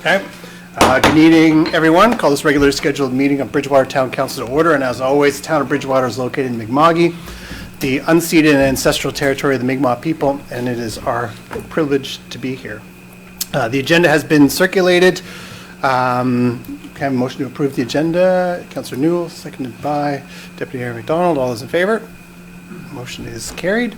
Okay. Good evening, everyone. Call this regularly scheduled meeting of Bridgewater Town Council to order. And as always, the town of Bridgewater is located in Mi'kma'ki, the unceded and ancestral territory of the Mi'kmaq people, and it is our privilege to be here. The agenda has been circulated. Can I have a motion to approve the agenda? Councillor Newell, seconded by Deputy Mayor McDonald. All those in favor? Motion is carried.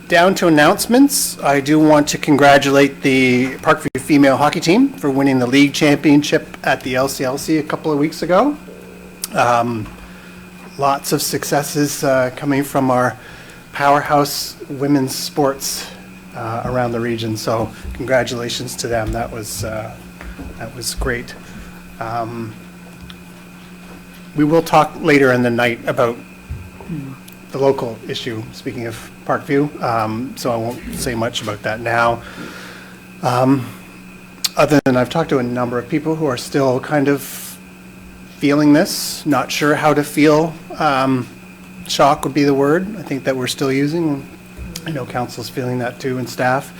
Down to announcements, I do want to congratulate the Parkview female hockey team for winning the league championship at the LCLC a couple of weeks ago. Lots of successes coming from our powerhouse women's sports around the region, so congratulations to them. That was great. We will talk later in the night about the local issue, speaking of Parkview, so I won't say much about that now. Other than I've talked to a number of people who are still kind of feeling this, not sure how to feel. Shock would be the word I think that we're still using. I know council's feeling that too, and staff.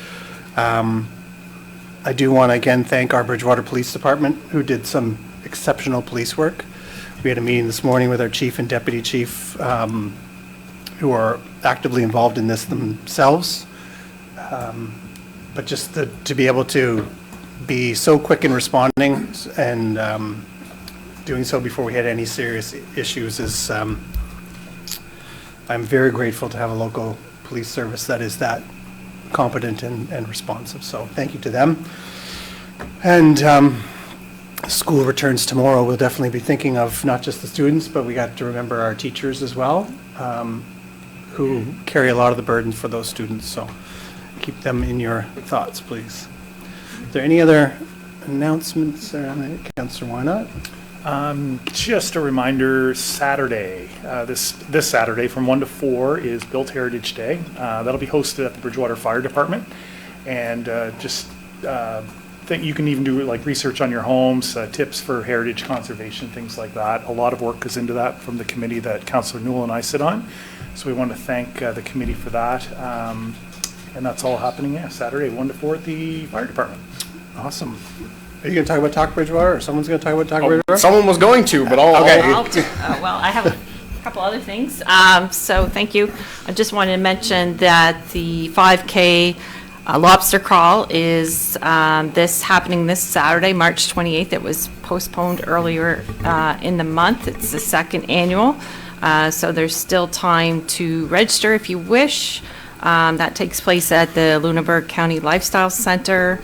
I do want to again thank our Bridgewater Police Department, who did some exceptional police work. We had a meeting this morning with our chief and deputy chief, who are actively involved in this themselves. But just to be able to be so quick in responding and doing so before we had any serious issues is, I'm very grateful to have a local police service that is that competent and responsive. So thank you to them. And school returns tomorrow. We'll definitely be thinking of not just the students, but we got to remember our teachers as well, who carry a lot of the burden for those students. So keep them in your thoughts, please. Are there any other announcements? Councillor, why not? Just a reminder, Saturday, this Saturday from 1 to 4 is Built Heritage Day. That'll be hosted at the Bridgewater Fire Department. And think you can even do like research on your homes, tips for heritage conservation, things like that. A lot of work goes into that from the committee that Councillor Newell and I sit on. So we want to thank the committee for that. And that's all happening, Saturday, 1 to 4 at the fire department. Awesome. Are you going to talk about Talk Bridgewater, or someone's going to talk about Talk Bridgewater? Someone was going to, but okay. Well, I have a couple other things. So thank you. I just wanted to mention that the 5K lobster crawl is happening this Saturday, March 28th. It was postponed earlier in the month. It's the second annual. So there's still time to register if you wish. That takes place at the Lunenburg County Lifestyle Center.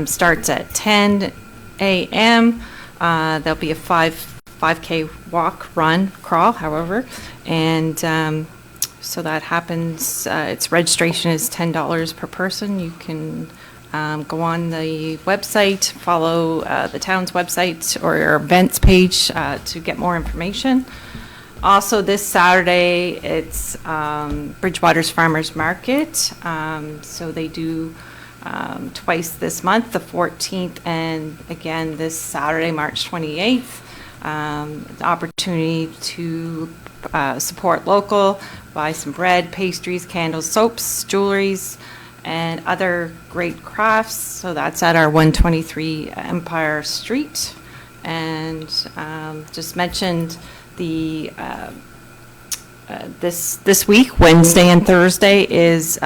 Starts at 10 a.m. There'll be a 5K walk, run, crawl, however. And so that happens. Its registration is $10 per person. You can go on the website, follow the town's website or your events page to get more information. Also this Saturday, it's Bridgewater's Farmers Market. So they do twice this month, the 14th and again this Saturday, March 28th. The opportunity to support local, buy some bread, pastries, candles, soaps, jewelries, and other great crafts. So that's at our 123 Empire Street. And just mentioned the this week, Wednesday and Thursday, is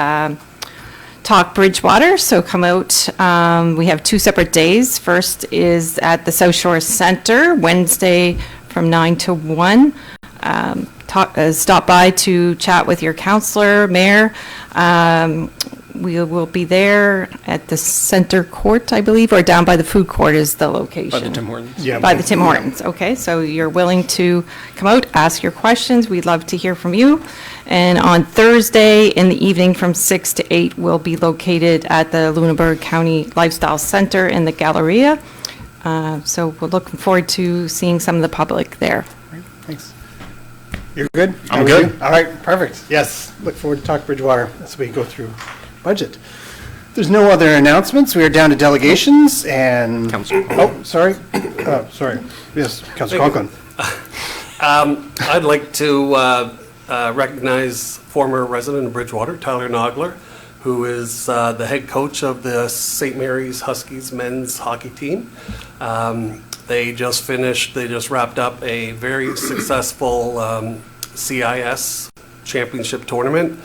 Talk Bridgewater, so come out. We have two separate days. First is at the South Shore Center, Wednesday from 9 to 1. Stop by to chat with your councillor, mayor. We will be there at the center court, I believe, or down by the food court is the location. By the Tim Hortons. Yeah, By the Tim Hortons. Okay, so you're willing to come out, ask your questions. We'd love to hear from you. And on Thursday in the evening from 6 to 8, we'll be located at the Lunenburg County Lifestyle Center in the Galleria. So we're looking forward to seeing some of the public there. Great, thanks. You're good? I'm good. All right, perfect. Yes, look forward to Talk Bridgewater as we go through budget. There's no other announcements. We are down to delegations and... Councillor. Oh, sorry. Sorry. Yes, Councillor Conklin. I'd like to recognize former resident of Bridgewater, Tyler Nogler, who is the head coach of the St. Mary's Huskies men's hockey team. They just wrapped up a very successful CIS championship tournament.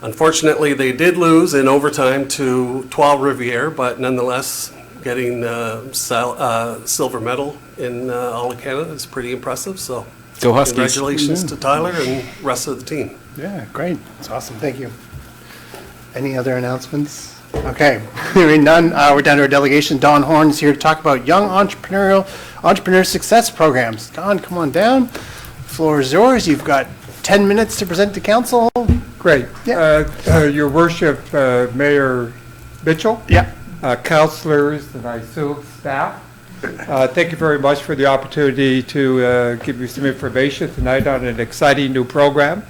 Unfortunately, they did lose in overtime to Trois Rivières, but nonetheless, getting silver medal in all of Canada is pretty impressive. So, Go Huskies. congratulations to Tyler and the rest of the team. Yeah, great. It's awesome. Thank you. Any other announcements? Okay, hearing none, we're down to our delegation. Don Horn is here to talk about young entrepreneur success programs. Don, come on down. Floor is yours. You've got 10 minutes to present to council. Great. Yeah. Your worship, Mayor Mitchell, Yeah. councilors, and I assume staff, thank you very much for the opportunity to give you some information tonight on an exciting new program.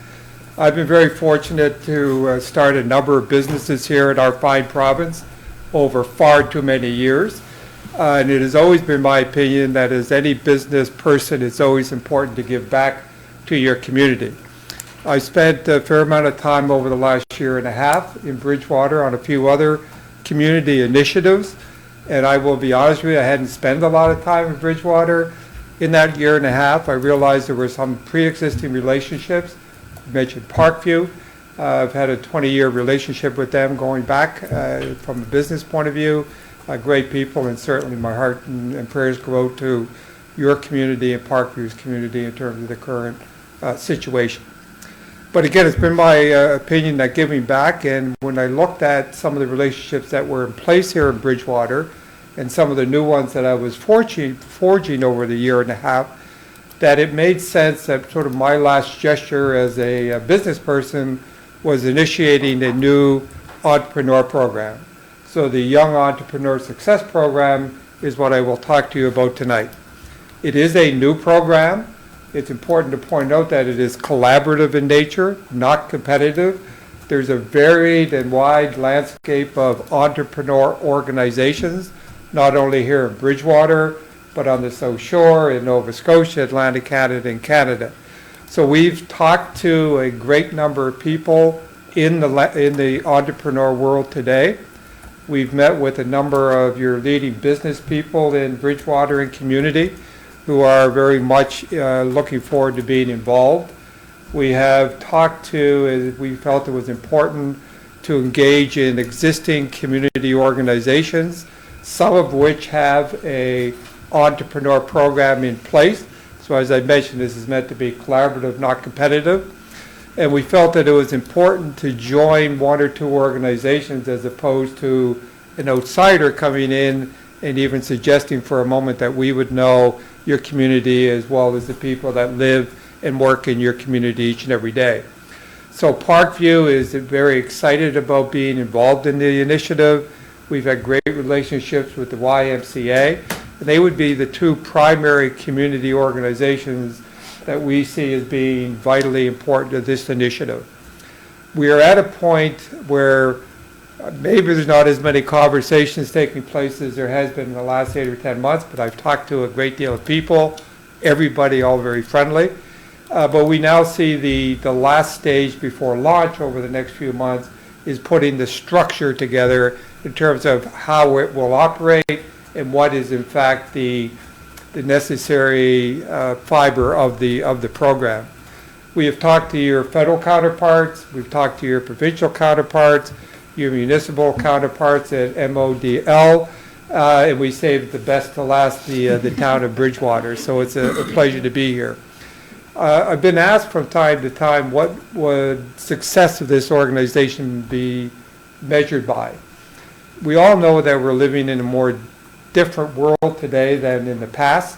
I've been very fortunate to start a number of businesses here in our fine province over far too many years. And it has always been my opinion that as any business person, it's always important to give back to your community. I spent a fair amount of time over the last year and a half in Bridgewater on a few other community initiatives. And I will be honest with you, I hadn't spent a lot of time in Bridgewater. In that year and a half, I realized there were some pre-existing relationships. I mentioned Parkview. I've had a 20-year relationship with them going back from a business point of view. Great people, and certainly my heart and prayers go out to your community and Parkview's community in terms of the current situation. But again, it's been my opinion that giving back, and when I looked at some of the relationships that were in place here in Bridgewater and some of the new ones that I was forging over the year and a half, that it made sense that sort of my last gesture as a business person was initiating a new entrepreneur program. So the Young Entrepreneur Success Program is what I will talk to you about tonight. It is a new program. It's important to point out that it is collaborative in nature, not competitive. There's a varied and wide landscape of entrepreneur organizations, not only here in Bridgewater, but on the South Shore, in Nova Scotia, Atlantic Canada, and Canada. So we've talked to a great number of people in the entrepreneur world today. We've met with a number of your leading business people in Bridgewater and community who are very much looking forward to being involved. We have talked to, we felt it was important to engage in existing community organizations, some of which have a entrepreneur program in place. So as I mentioned, this is meant to be collaborative, not competitive. And we felt that it was important to join one or two organizations as opposed to an outsider coming in and even suggesting for a moment that we would know your community as well as the people that live and work in your community each and every day. So Parkview is very excited about being involved in the initiative. We've had great relationships with the YMCA. And they would be the two primary community organizations that we see as being vitally important to this initiative. We are at a point where maybe there's not as many conversations taking place as there has been in the last 8 or 10 months, but I've talked to a great deal of people, everybody all very friendly. But we now see the last stage before launch over the next few months is putting the structure together in terms of how it will operate and what is in fact the necessary fiber of the program. We have talked to your federal counterparts, we've talked to your provincial counterparts, your municipal counterparts at MODL, and we saved the best to last, the town of Bridgewater. So it's a pleasure to be here. I've been asked from time to time what would success of this organization be measured by. We all know that we're living in a more different world today than in the past.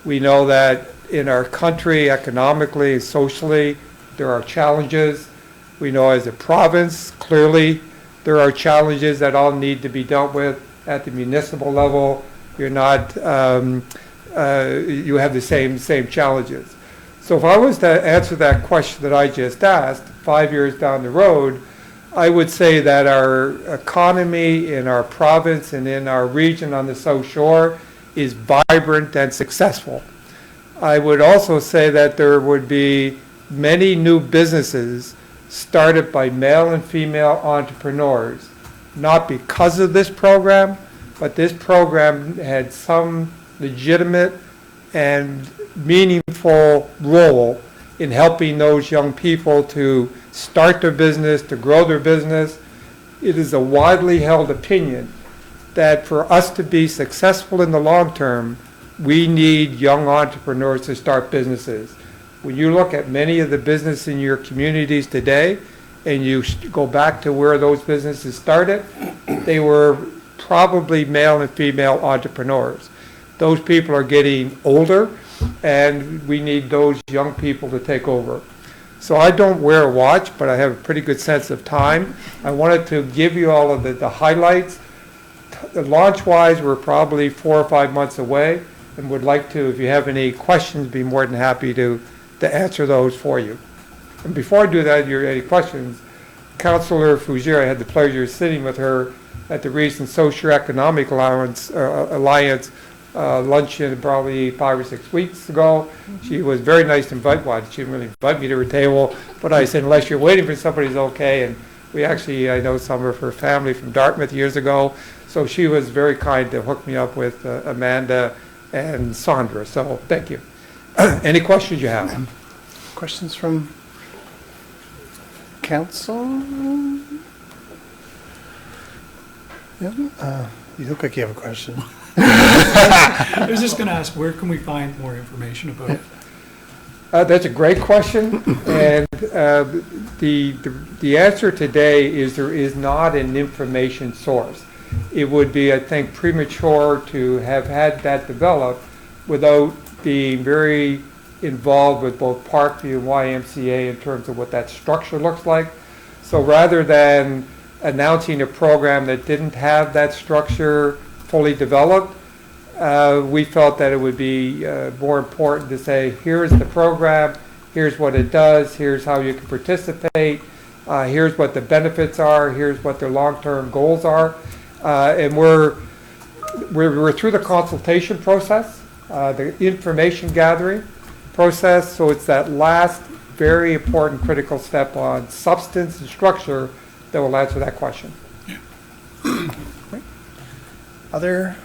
We know that in our country, economically and socially, there are challenges. We know as a province, clearly, there are challenges that all need to be dealt with at the municipal level. You're not, you have the same challenges. So if I was to answer that question that I just asked, 5 years down the road, I would say that our economy in our province and in our region on the South Shore is vibrant and successful. I would also say that there would be many new businesses started by male and female entrepreneurs. Not because of this program, but this program had some legitimate and meaningful role in helping those young people to start their business, to grow their business. It is a widely held opinion that for us to be successful in the long term, we need young entrepreneurs to start businesses. When you look at many of the businesses in your communities today, and you go back to where those businesses started, they were probably male and female entrepreneurs. Those people are getting older, and we need those young people to take over. So I don't wear a watch, but I have a pretty good sense of time. I wanted to give you all of the highlights. Launch-wise, we're probably 4 or 5 months away, and would like to, if you have any questions, be more than happy to answer those for you. And before I do that, if you have any questions, Councillor Fougere, I had the pleasure of sitting with her at the recent Socioeconomic Alliance luncheon probably 5 or 6 weeks ago. She was very nice to invite, well, she didn't really invite me to her table, but I said, unless you're waiting for somebody, it's okay. And we actually, I know some of her family from Dartmouth years ago, so she was very kind to hook me up with Amanda and Sandra, so thank you. Any questions you have? Questions from council? Yeah, you look like you have a question. I was just going to ask, where can we find more information about it? That's a great question, and the answer today is there is not an information source. It would be, I think, premature to have had that developed without being very involved with both Parkview and YMCA in terms of what that structure looks like. So rather than announcing a program that didn't have that structure fully developed, we felt that it would be more important to say, here's the program, here's what it does, here's how you can participate, here's what the benefits are, here's what their long-term goals are. And we're through the consultation process, the information gathering process, so it's that last very important critical step on substance and structure that will answer that question. Other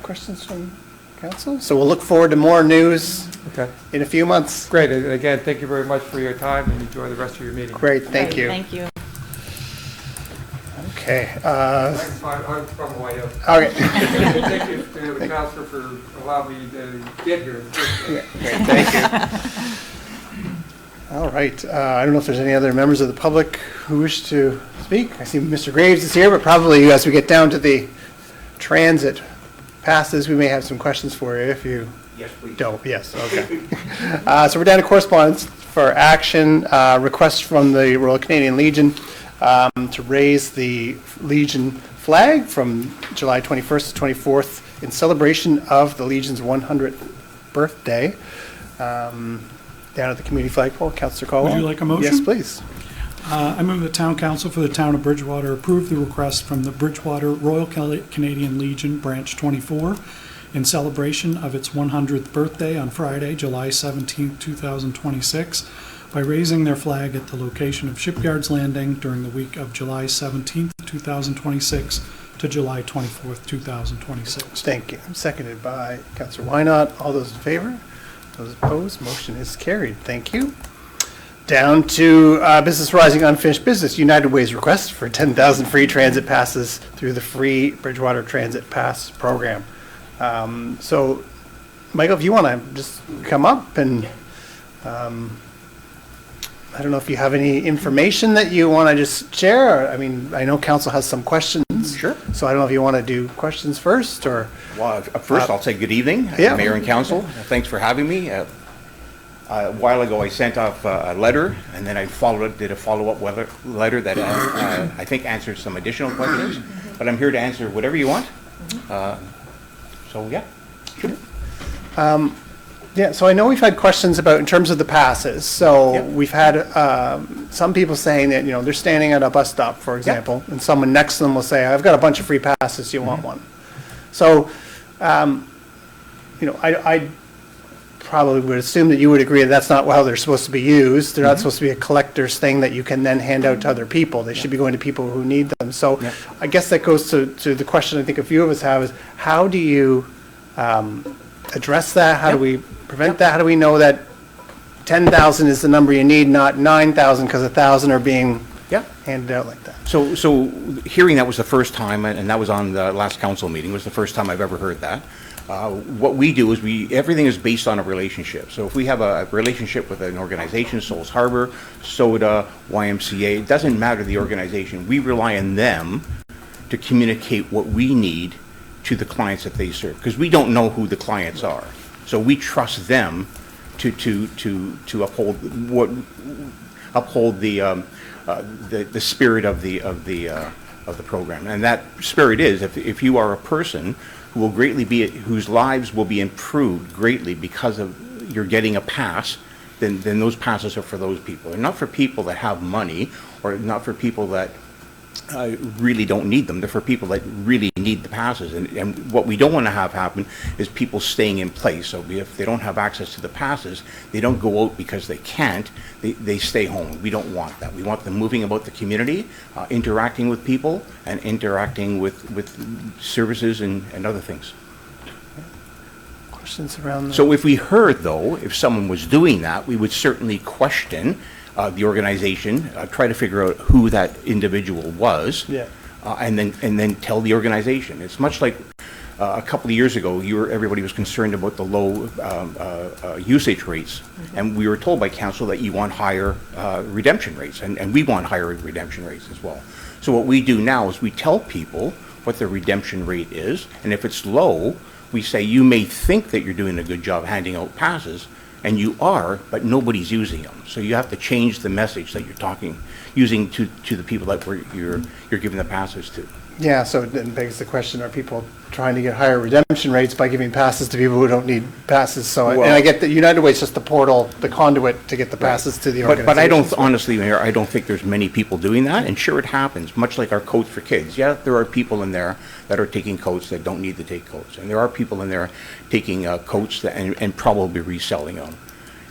questions from council? So we'll look forward to more news Okay, in a few months. great. And again, thank you very much for your time and enjoy the rest of your meeting. Great, thank Great, you. Thank you. Okay. Thanks, I'm from Hawaii. Okay. Thank you to the councilor for allowing me to get here. Great, thank you. All right. I don't know if there's any other members of the public who wish to speak. I see Mr. Graves is here, but probably as we get down to the transit passes, we may have some questions for you if you don't. Yes, okay. So we're down to correspondence for action. Request from the Royal Canadian Legion to raise the Legion flag from July 21st to 24th in celebration of the Legion's 100th birthday. Down at the community flagpole. Councillor Caldwell. Would you like a motion? Yes, please. I move the town council for the town of Bridgewater approve the request from the Bridgewater Royal Canadian Legion Branch 24 in celebration of its 100th birthday on Friday, July 17, 2026, by raising their flag at the location of Shipyards Landing during the week of July 17, 2026 to July 24th, 2026. Thank you. Seconded by Councillor Wynot. All those in favor? Those opposed? Motion is carried. Thank you. Down to business rising unfinished business. United Way's request for 10,000 free transit passes through the free Bridgewater Transit Pass program. So, Michael, if you want to just come up and I don't know if you have any information that you want to just share. I mean, I know council has some questions. Sure. So I don't know if you want to do questions first or. Well, first I'll say good evening, Yeah. Mayor and Council. Thanks for having me. A while ago, I sent off a letter, and then I did a follow-up letter that I think answers some additional questions. But I'm here to answer whatever you want. So yeah. Sure. Yeah, so I know we've had questions about in terms of the passes. So Yep. we've had some people saying that, you know, they're standing at a bus stop, for example, and someone next to them will say, I've got a bunch of free passes, do you want one? So, you know, I probably would assume that you would agree that that's not how they're supposed to be used. They're not supposed to be a collector's thing that you can then hand out to other people. They should be going to people who need them. So I guess that goes to the question I think a few of us have is, how do you address that? How do we prevent that? How do we know that 10,000 is the number you need, not 9,000, because 1,000 are being Yeah. handed out like that? So hearing that was the first time, and that was on the last council meeting, was the first time I've ever heard that. What we do is everything is based on a relationship. So if we have a relationship with an organization, Souls Harbor, SODA, YMCA, it doesn't matter the organization. We rely on them to communicate what we need to the clients that they serve, because we don't know who the clients are. So we trust them to uphold the spirit of the program. And that spirit is, if you are a person who will whose lives will be improved greatly because of you're getting a pass, then those passes are for those people. They're not for people that have money, or not for people that really don't need them. They're for people that really need the passes. And what we don't want to have happen is people staying in place. So if they don't have access to the passes, they don't go out because they can't. They stay home. We don't want that. We want them moving about the community, interacting with people, and interacting with services and other things. Questions around that? So if we heard, though, if someone was doing that, we would certainly question the organization, try to figure out who that individual was, Yeah. and then tell the organization. It's much like a couple of years ago, everybody was concerned about the low usage rates, and we were told by council that you want higher redemption rates, and we want higher redemption rates as well. So what we do now is we tell people what the redemption rate is, and if it's low, we say you may think that you're doing a good job handing out passes, and you are, but nobody's using them. So you have to change the message that you're using to the people that you're giving the passes to. Yeah, so it then begs the question, are people trying to get higher redemption rates by giving passes to people who don't need passes? So, and I get that United Way is just the portal, the conduit to get the passes to the organization. But I don't, honestly, Mayor, I don't think there's many people doing that, and sure, it happens, much like our Coats for Kids. Yeah, there are people in there that are taking coats that don't need to take coats, and there are people in there taking coats and probably reselling them.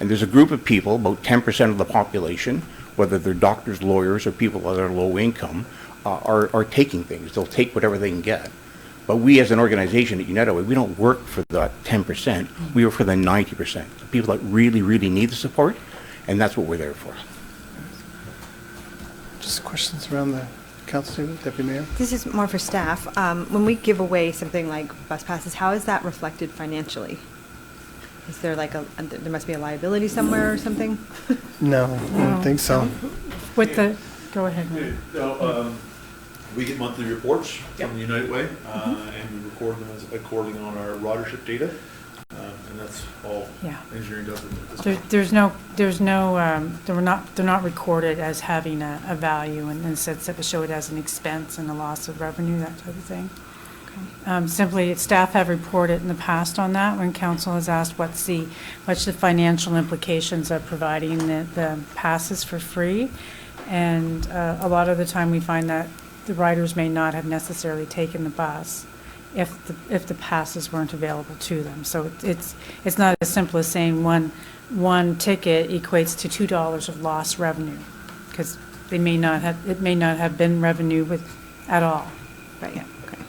And there's a group of people, about 10% of the population, whether they're doctors, lawyers, or people that are low income, are taking things. They'll take whatever they can get. But we as an organization at United Way, we don't work for that 10%. We work for the 90%, the people that really, really need the support, and that's what we're there for. Just questions around the council table, Deputy Mayor? This is more for staff. When we give away something like bus passes, how is that reflected financially? Is there like there must be a liability somewhere or something? No, I don't think so. Go ahead. We get monthly reports from the United Way, and we record them according on our ridership data, and that's all Yeah. engineering does. They're not recorded as having a value in the sense that we show it as an expense and a loss of revenue, that type of thing. Simply, staff have reported in the past on that when council has asked what's the financial implications of providing the passes for free. And a lot of the time we find that the riders may not have necessarily taken the bus if the passes weren't available to them. So it's not as simple as saying one ticket equates to $2 of lost revenue, because it may not have been revenue at all. Right. Yeah. Okay.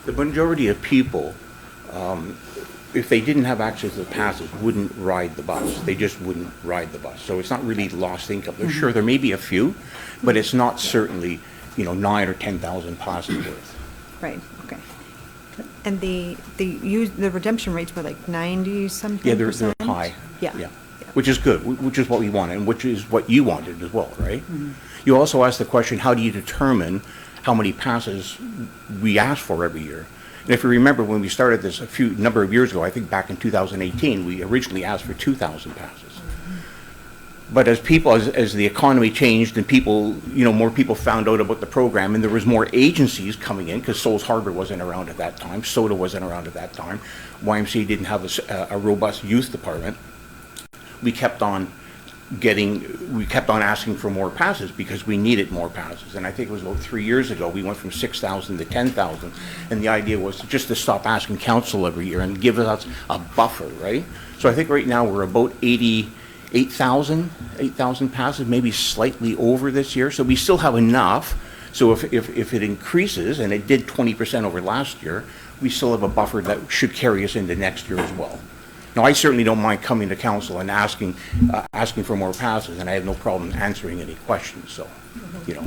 The majority of people, if they didn't have access to the passes, wouldn't ride the bus. They just wouldn't ride the bus. So it's not really lost income. Sure, there may be a few, but it's not certainly, 9 or 10,000 passes worth. Right. Okay. And the redemption rates were like 90-something%? Yeah, they're high. Yeah. Which is good, which is what we wanted, and which is what you wanted as well, right? You also asked the question, how do you determine how many passes we ask for every year? And if you remember, when we started this a number of years ago, I think back in 2018, we originally asked for 2,000 passes. But as the economy changed and people, more people found out about the program, and there was more agencies coming in, because Souls Harbor wasn't around at that time, SODA wasn't around at that time, YMCA didn't have a robust youth department, we kept on we kept on asking for more passes because we needed more passes. And I think it was about 3 years ago, we went from 6,000 to 10,000. And the idea was just to stop asking council every year and give us a buffer, right? So I think right now we're about 8,000 passes, maybe slightly over this year. So we still have enough. So if it increases, and it did 20% over last year, we still have a buffer that should carry us into next year as well. Now, I certainly don't mind coming to council and asking for more passes, and I have no problem answering any questions, so, you know.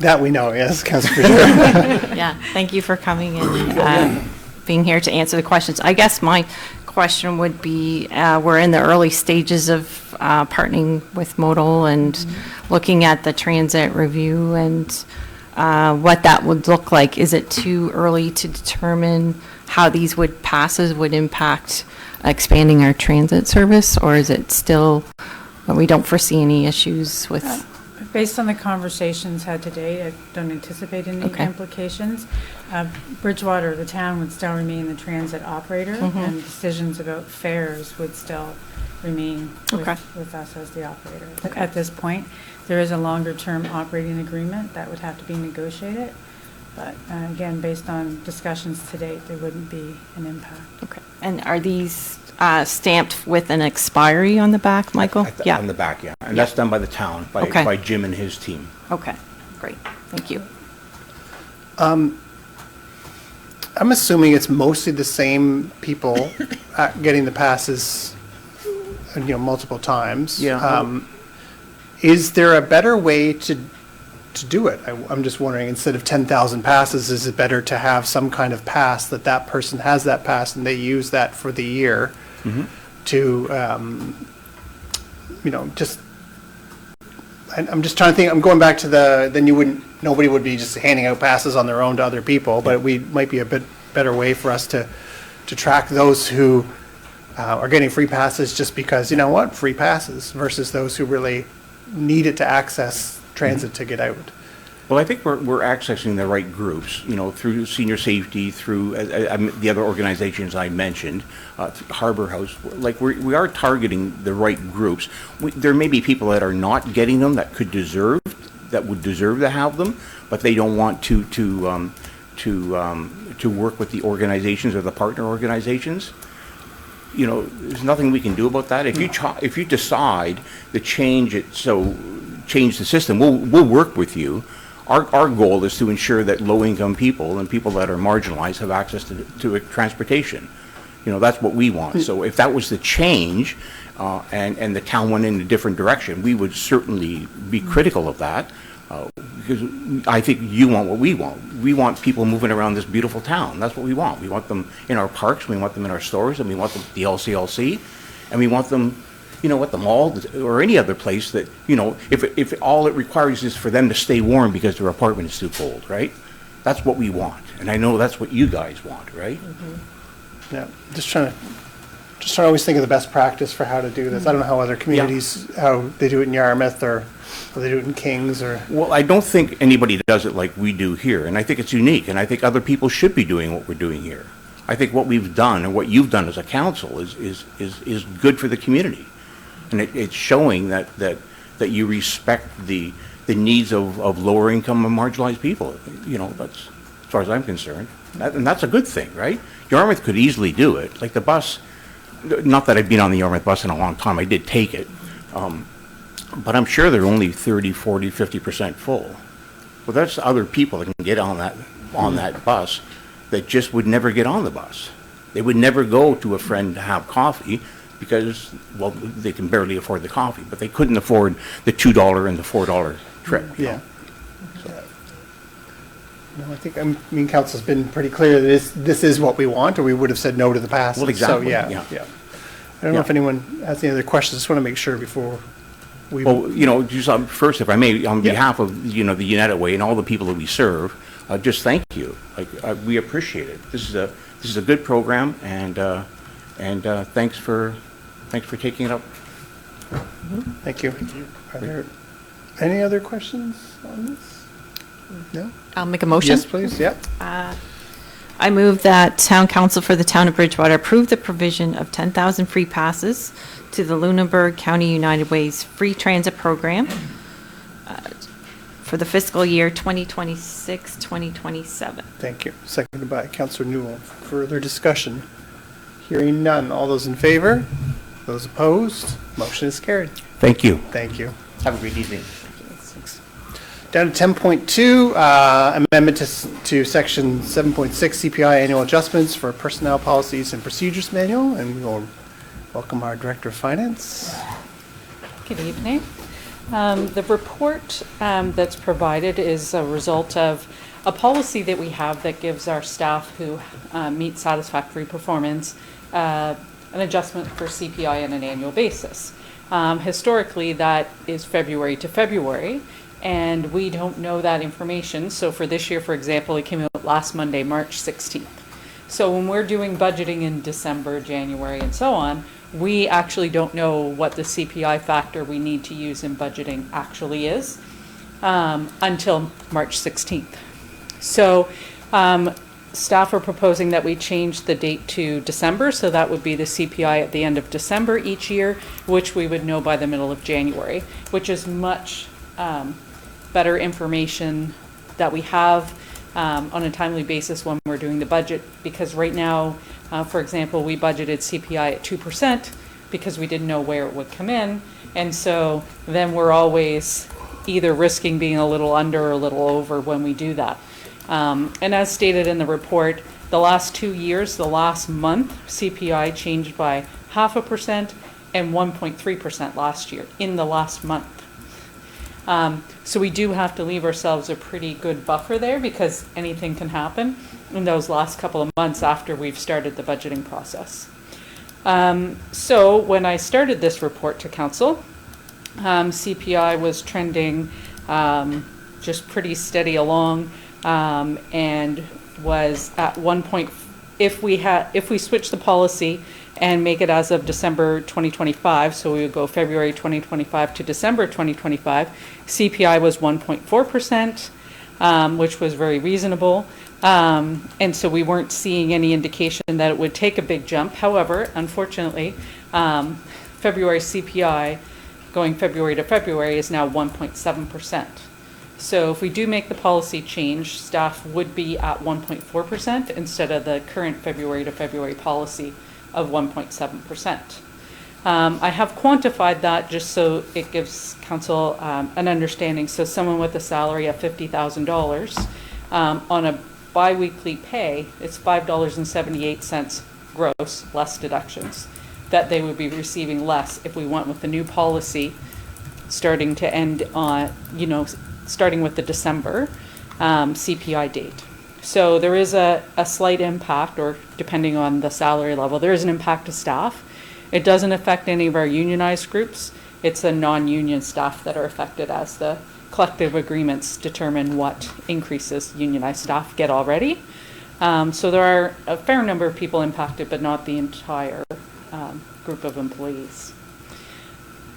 That we know, yes, Councilor Pritchard. Yeah, thank you for coming and being here to answer the questions. I guess my question would be, we're in the early stages of partnering with Modal and looking at the transit review and what that would look like. Is it too early to determine how these passes would impact expanding our transit service, or is it still, we don't foresee any issues with? Based on the conversations had today, I don't anticipate any Okay. implications. Bridgewater, the town, would still remain the transit operator, and decisions about fares would still remain Okay. with us as the operator. At this point, there is a longer-term operating agreement that would have to be negotiated, but again, based on discussions to date, there wouldn't be an impact. Okay. And are these stamped with an expiry on the back, Michael? Yeah. On the back, yeah. And that's done by the town, Okay. by Jim and his team. Okay, great. Thank you. I'm assuming it's mostly the same people getting the passes, multiple times. Yeah. Is there a better way to do it? I'm just wondering, instead of 10,000 passes, is it better to have some kind of pass that person has that pass and they use that for the year to, just, I'm just trying to think, I'm going back to then nobody would be just handing out passes on their own to other people, but we might be a bit better way for us to track those who are getting free passes just because, free passes versus those who really need it to access transit to get out. Well, I think we're accessing the right groups, through senior safety, through the other organizations I mentioned, Harbor House. Like we are targeting the right groups. There may be people that are not getting them that would deserve to have them, but they don't want to work with the organizations or the partner organizations. There's nothing we can do about that. If you decide to change the system, we'll work with you. Our goal is to ensure that low-income people and people that are marginalized have access to transportation. That's what we want. So if that was the change, and the town went in a different direction, we would certainly be critical of that, because I think you want what we want. We want people moving around this beautiful town. That's what we want. We want them in our parks, we want them in our stores, and we want them at the LCLC, and we want them at the mall or any other place that, if all it requires is for them to stay warm because their apartment is too cold, right? That's what we want. And I know that's what you guys want, right? Yeah, just trying to always think of the best practice for how to do this. I don't know how other communities, how they do it in Yarmouth or how they do it in Kings or. Well, I don't think anybody does it like we do here, and I think it's unique, and I think other people should be doing what we're doing here. I think what we've done and what you've done as a council is good for the community. And it's showing that you respect the needs of lower income and marginalized people. That's, as far as I'm concerned. And that's a good thing, right? Yarmouth could easily do it. Like the bus, not that I've been on the Yarmouth bus in a long time, I did take it. But I'm sure they're only 30, 40, 50% full. Well, there's other people that can get on that bus that just would never get on the bus. They would never go to a friend to have coffee because, well, they can barely afford the coffee, but they couldn't afford the $2 and the $4 trip. Yeah. No, I think, council's been pretty clear that this is what we want, or we would have said no to the pass. Well, exactly, So, yeah. I don't know if anyone has any other questions. Just want to make sure before we. Well, just first, if I may, on behalf of, the United Way and all the people that we serve, just thank you. We appreciate it. This is a good program, and thanks for taking it up. Thank you. Are there any other questions on this? No? I'll make a motion. Yes, please, yeah. I move that Town Council for the Town of Bridgewater approve the provision of 10,000 free passes to the Lunenburg County United Way's free transit program for the fiscal year 2026-2027. Thank you. Seconded by Councillor Newell. Further discussion? Hearing none. All those in favor? Those opposed? Motion is carried. Thank you. Thank you. Have a great evening. Down to 10.2, amendment to section 7.6 CPI annual adjustments for personnel policies and procedures manual, and we will welcome our Director of Finance. Good evening. The report that's provided is a result of a policy that we have that gives our staff who meet satisfactory performance an adjustment for CPI on an annual basis. Historically, that is February to February, and we don't know that information. So for this year, for example, it came out last Monday, March 16th. So when we're doing budgeting in December, January, and so on, we actually don't know what the CPI factor we need to use in budgeting actually is until March 16th. So staff are proposing that we change the date to December, so that would be the CPI at the end of December each year, which we would know by the middle of January, which is much better information that we have on a timely basis when we're doing the budget, because right now, for example, we budgeted CPI at 2% because we didn't know where it would come in, and so then we're always either risking being a little under or a little over when we do that. And as stated in the report, the last 2 years, the last month, CPI changed by 0.5% and 1.3% last year, in the last month. So we do have to leave ourselves a pretty good buffer there because anything can happen in those last couple of months after we've started the budgeting process. So when I started this report to council, CPI was trending just pretty steady along and was at 1 point. If we switch the policy and make it as of December 2025, so we would go February 2025 to December 2025, CPI was 1.4%, which was very reasonable. And so we weren't seeing any indication that it would take a big jump. However, unfortunately, February CPI going February to February is now 1.7%. So if we do make the policy change, staff would be at 1.4% instead of the current February to February policy of 1.7%. I have quantified that just so it gives council an understanding. So someone with a salary of $50,000 on a biweekly pay, it's $5.78 gross, less deductions, that they would be receiving less if we went with the new policy starting to end on, starting with the December CPI date. So there is a slight impact, or depending on the salary level, there is an impact to staff. It doesn't affect any of our unionized groups. It's the non-union staff that are affected as the collective agreements determine what increases unionized staff get already. So there are a fair number of people impacted, but not the entire group of employees.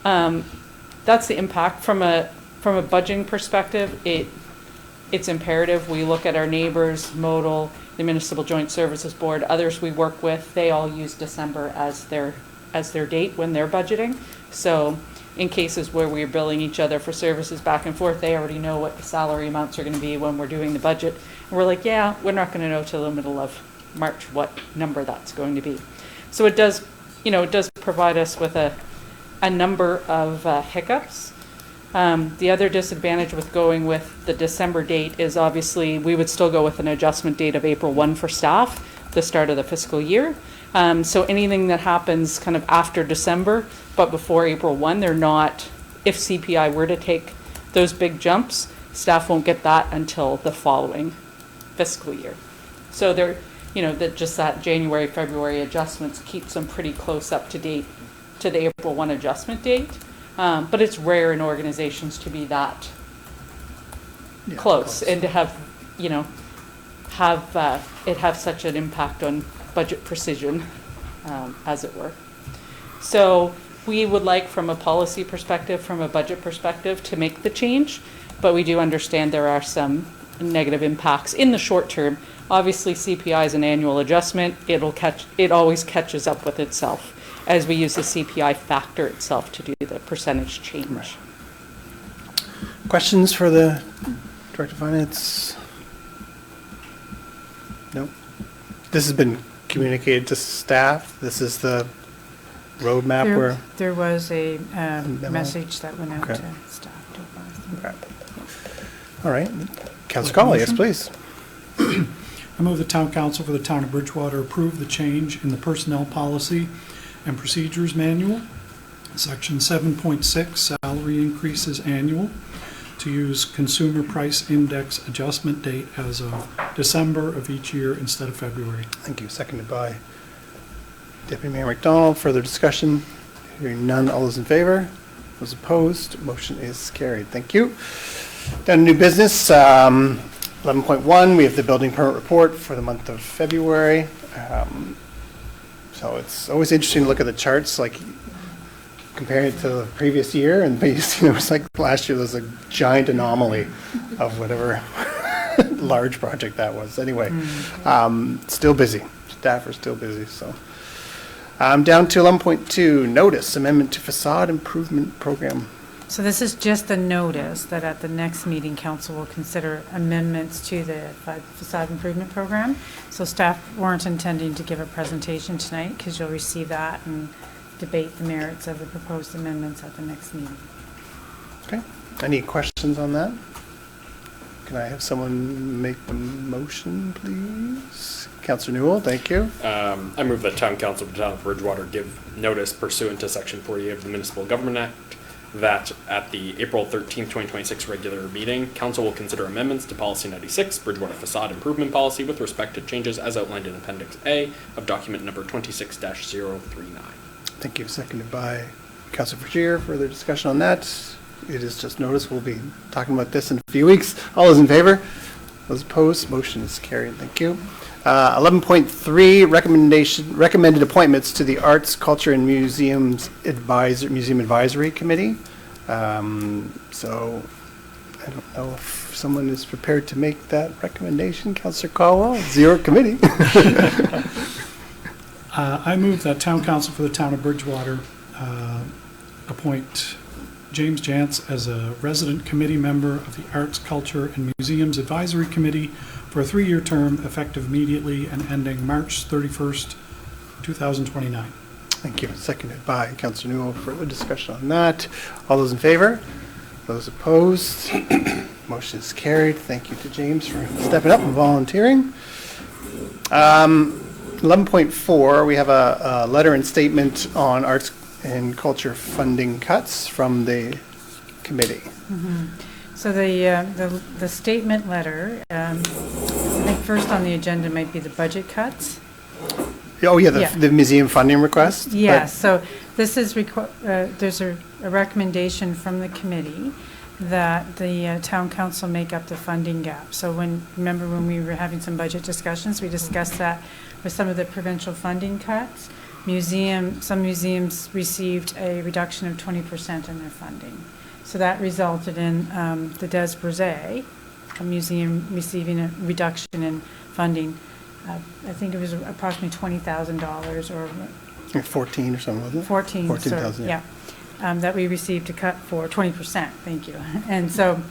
That's the impact. From a budgeting perspective, it's imperative we look at our neighbors, Modal, the Municipal Joint Services Board, others we work with. They all use December as their date when they're budgeting. So in cases where we're billing each other for services back and forth, they already know what the salary amounts are going to be when we're doing the budget. And we're like, yeah, we're not going to know till the middle of March what number that's going to be. So it does provide us with a number of hiccups. The other disadvantage with going with the December date is obviously we would still go with an adjustment date of April 1 for staff, the start of the fiscal year. So anything that happens kind of after December, but before April 1, they're not, if CPI were to take those big jumps, staff won't get that until the following fiscal year. So they're, just that January, February adjustments keeps them pretty close up to date to the April 1 adjustment date. But it's rare in organizations to be that close and to have, it have such an impact on budget precision, as it were. So we would like, from a policy perspective, from a budget perspective, to make the change, but we do understand there are some negative impacts in the short term. Obviously, CPI is an annual adjustment. It always catches up with itself as we use the CPI factor itself to do the percentage change. Right. Questions for the Director of Finance? Nope. This has been communicated to staff. This is the roadmap where. There was a Memo? message that went out Okay. to staff to advise them. Okay. All right. Councilor Colley, yes, please. I move the town council for the town of Bridgewater approve the change in the personnel policy and procedures manual, section 7.6, salary increases annual, to use consumer price index adjustment date as of December of each year instead of February. Thank you. Seconded by Deputy Mayor McDonald. Further discussion? Hearing none. All those in favor? Those opposed? Motion is carried. Thank you. Down to new business. 11.1, we have the building permit report for the month of February. So it's always interesting to look at the charts, like compare it to the previous year, and basically it was like last year there was a giant anomaly of whatever large project that was. Anyway, still busy. Staff are still busy, so. Down to 11.2, notice amendment to facade improvement program. So this is just a notice that at the next meeting, council will consider amendments to the facade improvement program. So staff weren't intending to give a presentation tonight because you'll receive that and debate the merits of the proposed amendments at the next meeting. Okay. Any questions on that? Can I have someone make the motion, please? Councillor Newell, thank you. I move that town council of the town of Bridgewater give notice pursuant to section 48 of the Municipal Government Act that at the April 13th, 2026 regular meeting, council will consider amendments to policy 96, Bridgewater facade improvement policy with respect to changes as outlined in appendix A of document number 26-039. Thank you. Seconded by Councillor Vergier. Further discussion on that? It is just notice. We'll be talking about this in a few weeks. All those in favor? Those opposed? Motion is carried. Thank you. 11.3, recommended appointments to the Arts, Culture, and Museum Advisory Committee. So I don't know if someone is prepared to make that recommendation. Councillor Caldwell, it's your committee. I move that town council for the town of Bridgewater appoint James Jantz as a resident committee member of the Arts, Culture, and Museums Advisory Committee for a 3-year term effective immediately and ending March 31st, 2029. Thank you. Seconded by Councillor Newell. Further discussion on that. All those in favor? Those opposed? Motion is carried. Thank you to James for stepping up and volunteering. 11.4, we have a letter and statement on arts and culture funding cuts from the committee. So the statement letter, I think first on the agenda might be the budget cuts. Oh, yeah, Yeah. the museum funding request? Yes, so this is, there's a recommendation from the committee that the town council make up the funding gap. So remember when we were having some budget discussions, we discussed that with some of the provincial funding cuts. Some museums received a reduction of 20% in their funding. So that resulted in the Des Brisets, a museum receiving a reduction in funding. I think it was approximately $20,000 or 14 or something, wasn't it? 14,000, yeah. That we received a cut for 20%, thank you. And so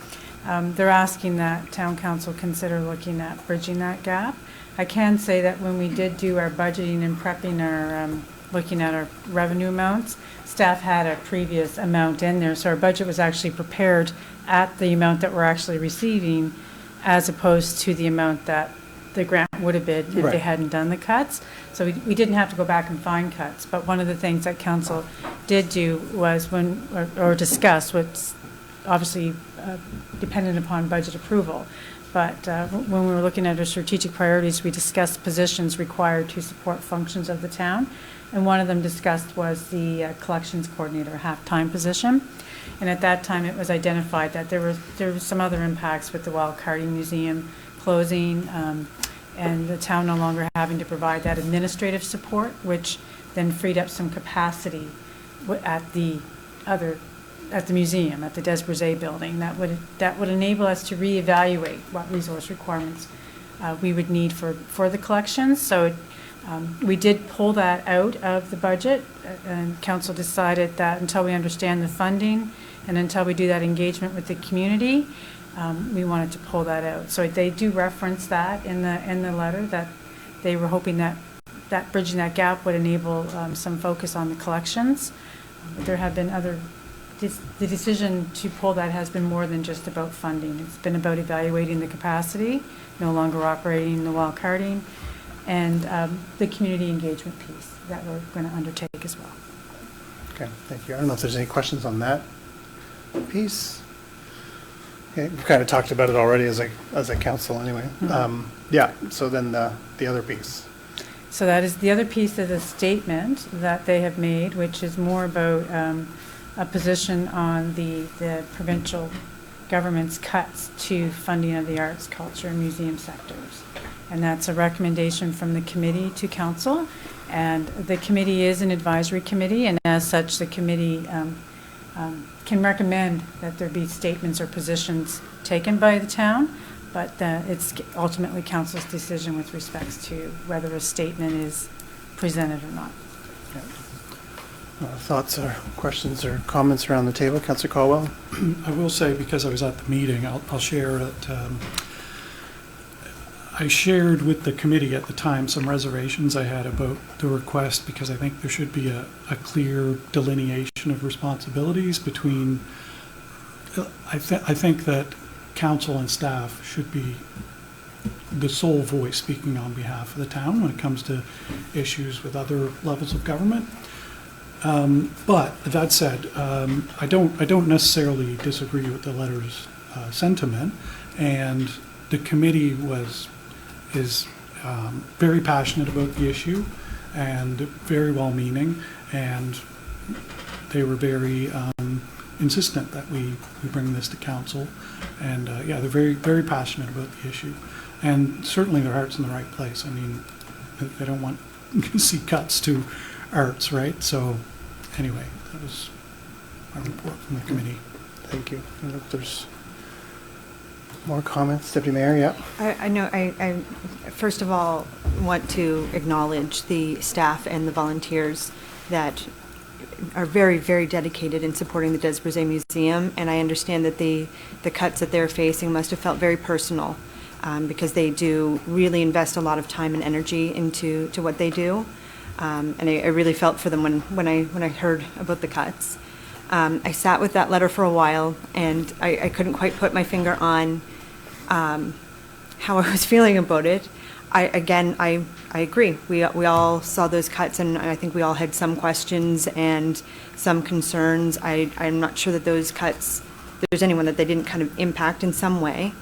they're asking that town council consider looking at bridging that gap. I can say that when we did do our budgeting and prepping our, looking at our revenue amounts, staff had a previous amount in there, so our budget was actually prepared at the amount that we're actually receiving as opposed to the amount that the grant would have been if they hadn't done the cuts. So we didn't have to go back and find cuts, but one of the things that council did do was or discuss what's obviously dependent upon budget approval. But when we were looking at our strategic priorities, we discussed positions required to support functions of the town. And one of them discussed was the collections coordinator, half-time position. And at that time, it was identified that there were some other impacts with the Wild Carding Museum closing and the town no longer having to provide that administrative support, which then freed up some capacity at the other at the museum, at the Des Brisay building. That would enable us to reevaluate what resource requirements we would need for the collections. So we did pull that out of the budget, and council decided that until we understand the funding and until we do that engagement with the community, we wanted to pull that out. So they do reference that in the letter, that they were hoping that bridging that gap would enable some focus on the collections. But there have been the decision to pull that has been more than just about funding. It's been about evaluating the capacity, no longer operating the wild carding, and the community engagement piece that we're going to undertake as well. Okay, thank you. I don't know if there's any questions on that piece. Okay, we've kind of talked about it already as a council anyway. Yeah, so then the other piece. So that is the other piece of the statement that they have made, which is more about a position on the provincial government's cuts to funding of the arts, culture, and museum sectors. And that's a recommendation from the committee to council. And the committee is an advisory committee, and as such, the committee can recommend that there be statements or positions taken by the town, but it's ultimately council's decision with respects to whether a statement is presented or not. Thoughts or questions or comments around the table? Councillor Caldwell? I will say, because I was at the meeting, I'll share that I shared with the committee at the time some reservations I had about the request, because I think there should be a clear delineation of responsibilities between, I think that council and staff should be the sole voice speaking on behalf of the town when it comes to issues with other levels of government. But that said, I don't necessarily disagree with the letter's sentiment, and the committee is very passionate about the issue and very well-meaning, and they were very insistent that we bring this to council, and yeah, they're very, very passionate about the issue, and certainly their heart's in the right place. I mean, they don't want to see cuts to arts, right? So anyway, that was my report from the committee. Thank you. I don't know if there's more comments. Deputy Mayor, yeah. I know, I first of all want to acknowledge the staff and the volunteers that are very, very dedicated in supporting the Des Brisay Museum, and I understand that the cuts that they're facing must have felt very personal, because they do really invest a lot of time and energy into what they do, and I really felt for them when I heard about the cuts. I sat with that letter for a while, and I couldn't quite put my finger on how I was feeling about it. I agree. We all saw those cuts, and I think we all had some questions and some concerns. I'm not sure that those cuts, there's anyone that they didn't kind of impact in some way.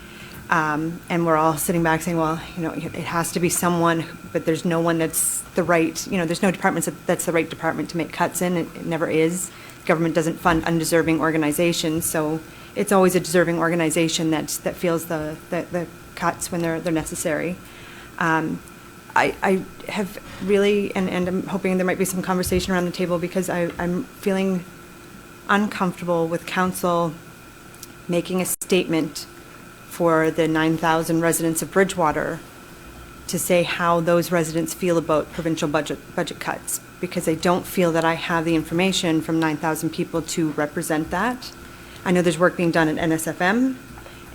And we're all sitting back saying, well, you know, it has to be someone, but there's no one that's the right, you know, there's no departments that's the right department to make cuts in. It never is. Government doesn't fund undeserving organizations, so it's always a deserving organization that feels the cuts when they're necessary. I have really, and I'm hoping there might be some conversation around the table, because I'm feeling uncomfortable with council making a statement for the 9,000 residents of Bridgewater to say how those residents feel about provincial budget cuts, because I don't feel that I have the information from 9,000 people to represent that. I know there's work being done at NSFM,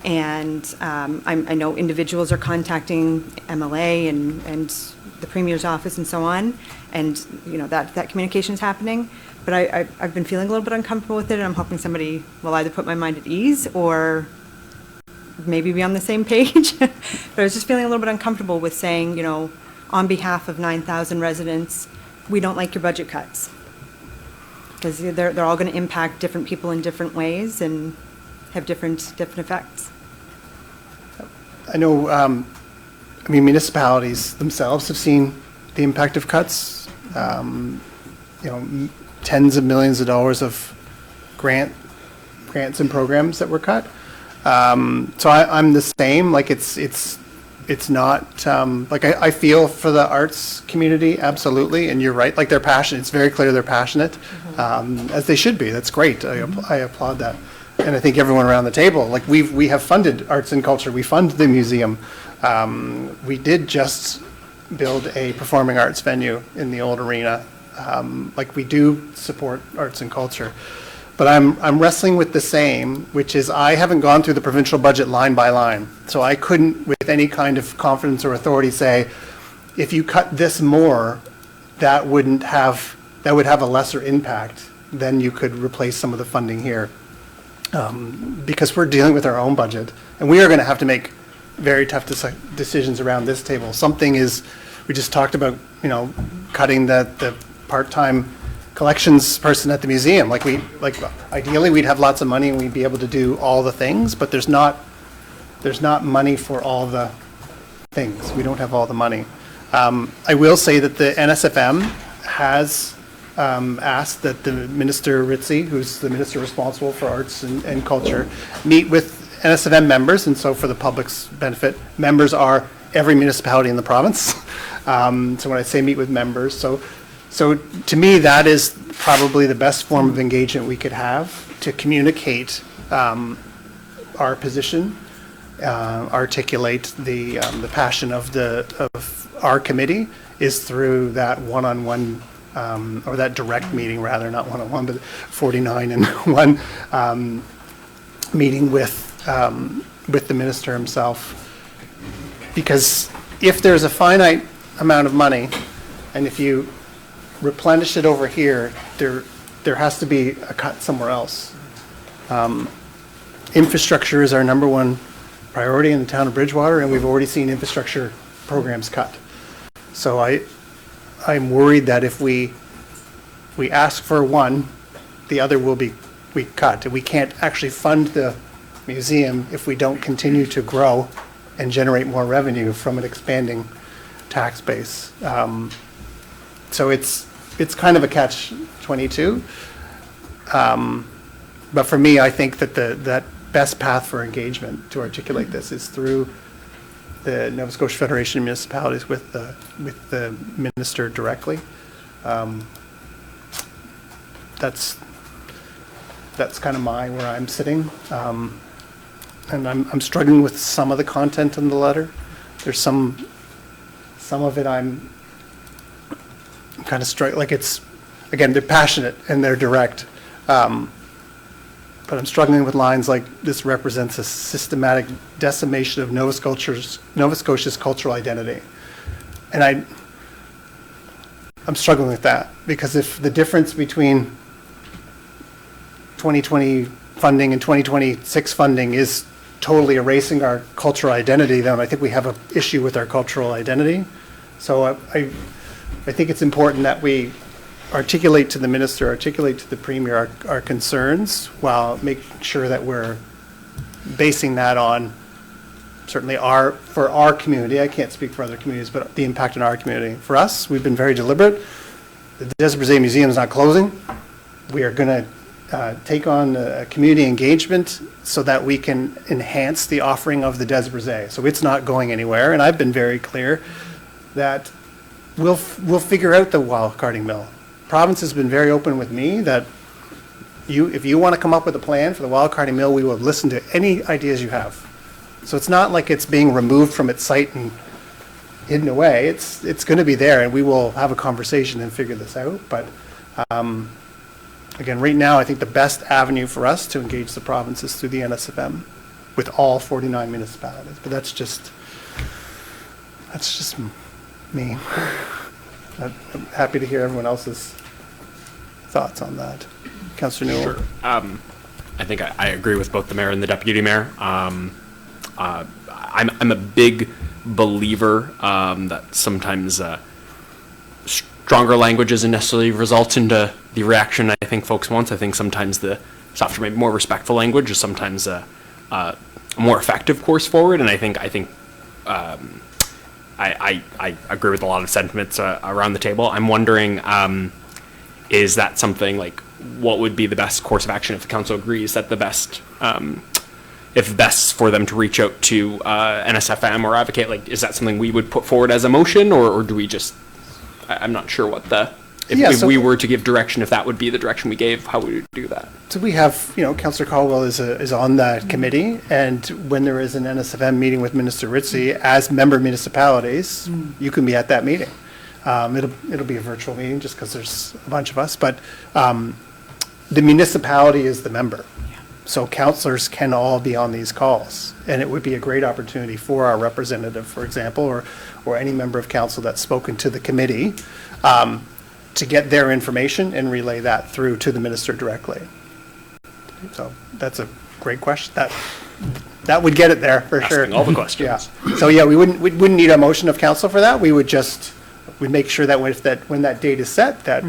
and I know individuals are contacting MLA and the Premier's office and so on, and you know that communication is happening. But I've been feeling a little bit uncomfortable with it, and I'm hoping somebody will either put my mind at ease or maybe be on the same page. But I was just feeling a little bit uncomfortable with saying, you know, on behalf of 9,000 residents, we don't like your budget cuts, because they're all going to impact different people in different ways and have different effects. I know, I mean, municipalities themselves have seen the impact of cuts. You know, tens of millions of dollars of grants and programs that were cut. So I'm the same. Like it's it's not, like, I feel for the arts community, absolutely, and you're right, like, they're passionate, it's very clear they're passionate, as they should be, that's great, I applaud that. And I think everyone around the table, like, we have funded arts and culture, we fund the museum. We did just build a performing arts venue in the old arena. Like, we do support arts and culture. But I'm wrestling with the same, which is I haven't gone through the provincial budget line by line. So I couldn't, with any kind of confidence or authority, say, if you cut this more, that would have a lesser impact, then you could replace some of the funding here. Because we're dealing with our own budget, and we are going to have to make very tough decisions around this table. Something is, we just talked about, cutting the part-time collections person at the museum. Like, ideally, we'd have lots of money and we'd be able to do all the things, but there's not money for all the things. We don't have all the money. I will say that the NSFM has asked that the Minister Ritzy, who's the minister responsible for arts and culture, meet with NSFM members, and so for the public's benefit, members are every municipality in the province. So when I say meet with members, so to me, that is probably the best form of engagement we could have to communicate our position, articulate the passion of our committee, is through that one-on-one or that direct meeting, rather, not one-on-one, but 49 and 1 meeting with the minister himself. Because if there's a finite amount of money, and if you replenish it over here, there has to be a cut somewhere else. Infrastructure is our number one priority in the town of Bridgewater, and we've already seen infrastructure programs cut. So I'm worried that if we ask for one, the other will be cut. We can't actually fund the museum if we don't continue to grow and generate more revenue from an expanding tax base. So it's kind of a catch-22. But for me, I think that that best path for engagement to articulate this is through the Nova Scotia Federation of Municipalities with the minister directly. That's kind of where I'm sitting. And I'm struggling with some of the content in the letter. There's some of it I'm kind of struggling, like, it's, again, they're passionate and they're direct. But I'm struggling with lines like, this represents a systematic decimation of Nova Scotia's cultural identity. And I'm struggling with that, because if the difference between 2020 funding and 2026 funding is totally erasing our cultural identity, then I think we have an issue with our cultural identity. So I think it's important that we articulate to the minister, articulate to the premier our concerns, while making sure that we're basing that on certainly for our community. I can't speak for other communities, but the impact on our community. For us, we've been very deliberate. The Des Brisés Museum is not closing. We are going to take on a community engagement so that we can enhance the offering of the Des Brisés. So it's not going anywhere, and I've been very clear that we'll figure out the wildcarding mill. Province has been very open with me that if you want to come up with a plan for the wildcarding mill, we will listen to any ideas you have. So it's not like it's being removed from its site and hidden away. It's going to be there, and we will have a conversation and figure this out. But again, right now, I think the best avenue for us to engage the province is through the NSFM with all 49 municipalities. But that's just me. I'm happy to hear everyone else's thoughts on that. Councillor Newell. Sure. I think I agree with both the mayor and the deputy mayor. I'm a big believer that sometimes stronger language doesn't necessarily result into the reaction I think folks want. I think sometimes the softer, maybe more respectful language is sometimes a more effective course forward. And I think I agree with a lot of sentiments around the table. I'm wondering, is that something like, what would be the best course of action if the council agrees that the best if best for them to reach out to NSFM or Advocate, like, is that something we would put forward as a motion, or do we just, I'm not sure what the, if we were to give direction, if that would be the direction we gave, how we would do that. So we have, Councillor Caldwell is on that committee, and when there is an NSFM meeting with Minister Ritchie, as member municipalities, you can be at that meeting. It'll be a virtual meeting just because there's a bunch of us, but the municipality is the member. So councillors can all be on these calls, and it would be a great opportunity for our representative, for example, or any member of council that's spoken to the committee, to get their information and relay that through to the minister directly. So that's a great question. That would get it there for sure. Asking all the questions. Yeah. So yeah, we wouldn't need a motion of council for that. We'd make sure that when that date is set, that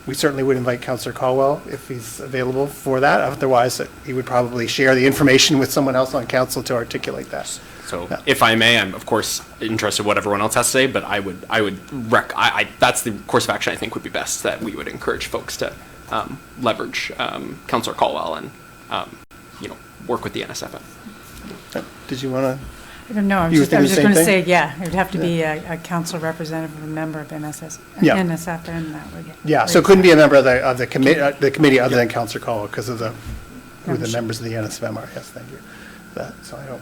we certainly would invite Councillor Caldwell if he's available for that. Otherwise, he would probably share the information with someone else on council to articulate that. So if I may, I'm of course interested in what everyone else has to say, but that's the course of action I think would be best, that we would encourage folks to leverage Councillor Caldwell and work with the NSFM. Did you want to? I don't know, I was just going to say, it would have to be a council representative, a member of NSFM that would. Yeah, so it couldn't be a member of the committee other than Councillor Caldwell because of who the members of the NSFM are. Yes, thank you. So I don't.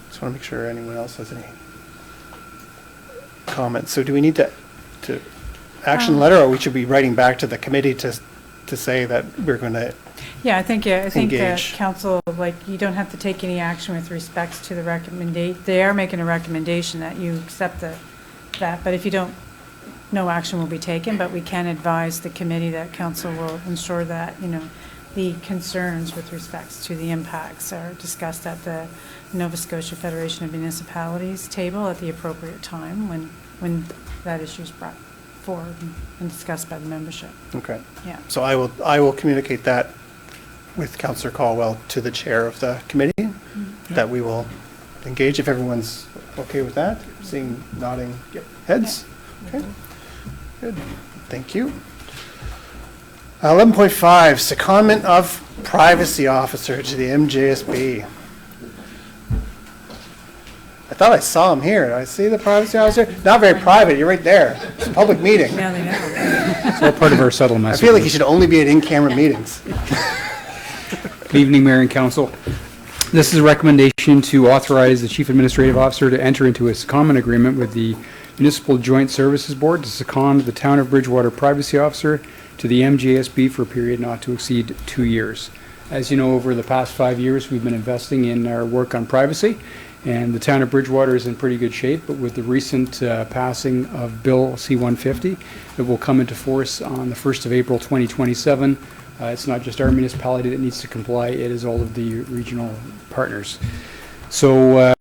Just want to make sure anyone else has any comments. So do we need to action letter, or we should be writing back to the committee to say that we're going to? Yeah, I think engage. council, you don't have to take any action with respects to the recommendation. They are making a recommendation that you accept that, but if you don't, no action will be taken, but we can advise the committee that council will ensure that, the concerns with respects to the impacts are discussed at the Nova Scotia Federation of Municipalities table at the appropriate time when that issue is brought forward and discussed by the membership. Okay. Yeah. So I will communicate that with Councillor Caldwell to the chair of the committee, that we will engage if everyone's okay with that. Seeing nodding heads. Okay. Good. Thank you. 11.5, secondment of privacy officer to the MJSB. I thought I saw him here. Did I see the privacy officer? Not very private. You're right there. It's a public meeting. Now they know. It's all part of our subtle I message. feel like you should only be at in-camera meetings. Good evening, Mayor and Council. This is a recommendation to authorize the Chief Administrative Officer to enter into a secondment agreement with the Municipal Joint Services Board to second the Town of Bridgewater Privacy Officer to the MJSB for a period not to exceed 2 years. As you know, over the past 5 years, we've been investing in our work on privacy, and the Town of Bridgewater is in pretty good shape, but with the recent passing of Bill C-150, it will come into force on the 1st of April 2027. It's not just our municipality that needs to comply, it is all of the regional partners. So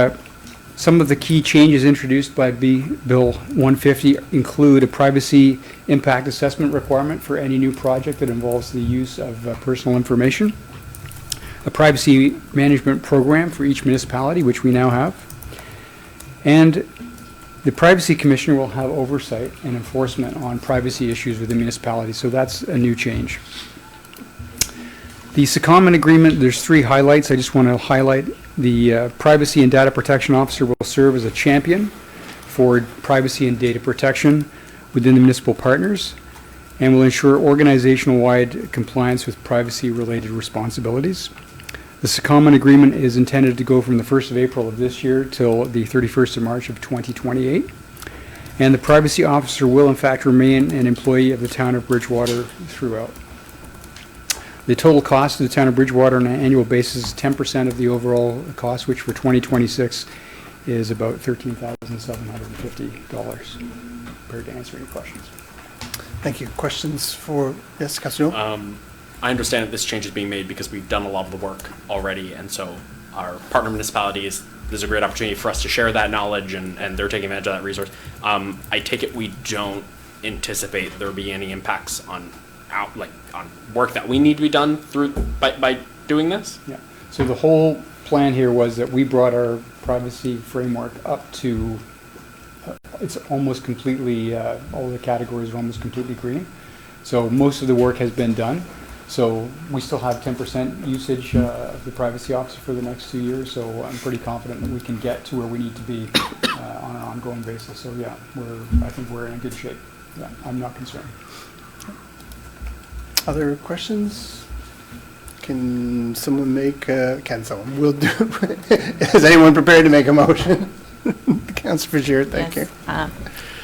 some of the key changes introduced by Bill 150 include a privacy impact assessment requirement for any new project that involves the use of personal information, a privacy management program for each municipality, which we now have, and the Privacy Commissioner will have oversight and enforcement on privacy issues within municipalities, so that's a new change. The secondment agreement, there's 3 highlights. I just want to highlight the Privacy and Data Protection Officer will serve as a champion for privacy and data protection within the municipal partners and will ensure organizational-wide compliance with privacy-related responsibilities. The secondment agreement is intended to go from the 1st of April of this year till the 31st of March of 2028. And the Privacy Officer will in fact remain an employee of the Town of Bridgewater throughout. The total cost of the Town of Bridgewater on an annual basis is 10% of the overall cost, which for 2026 is about $13,750. Prepared to answer any questions. Thank you. Questions for, yes, Councillor Newell? I understand that this change is being made because we've done a lot of the work already, and so our partner municipalities, there's a great opportunity for us to share that knowledge, and they're taking advantage of that resource. I take it we don't anticipate there be any impacts on work that we need to be done through by doing this? Yeah. So the whole plan here was that we brought our privacy framework up to it's almost completely all the categories are almost completely green. So most of the work has been done. So we still have 10% usage of the privacy officer for the next 2 years, so I'm pretty confident that we can get to where we need to be on an ongoing basis. So yeah, I think we're in good shape. Yeah, I'm not concerned. Other questions? Can someone will do, is anyone prepared to make a motion? Councilor Fajir, thank you. Yes.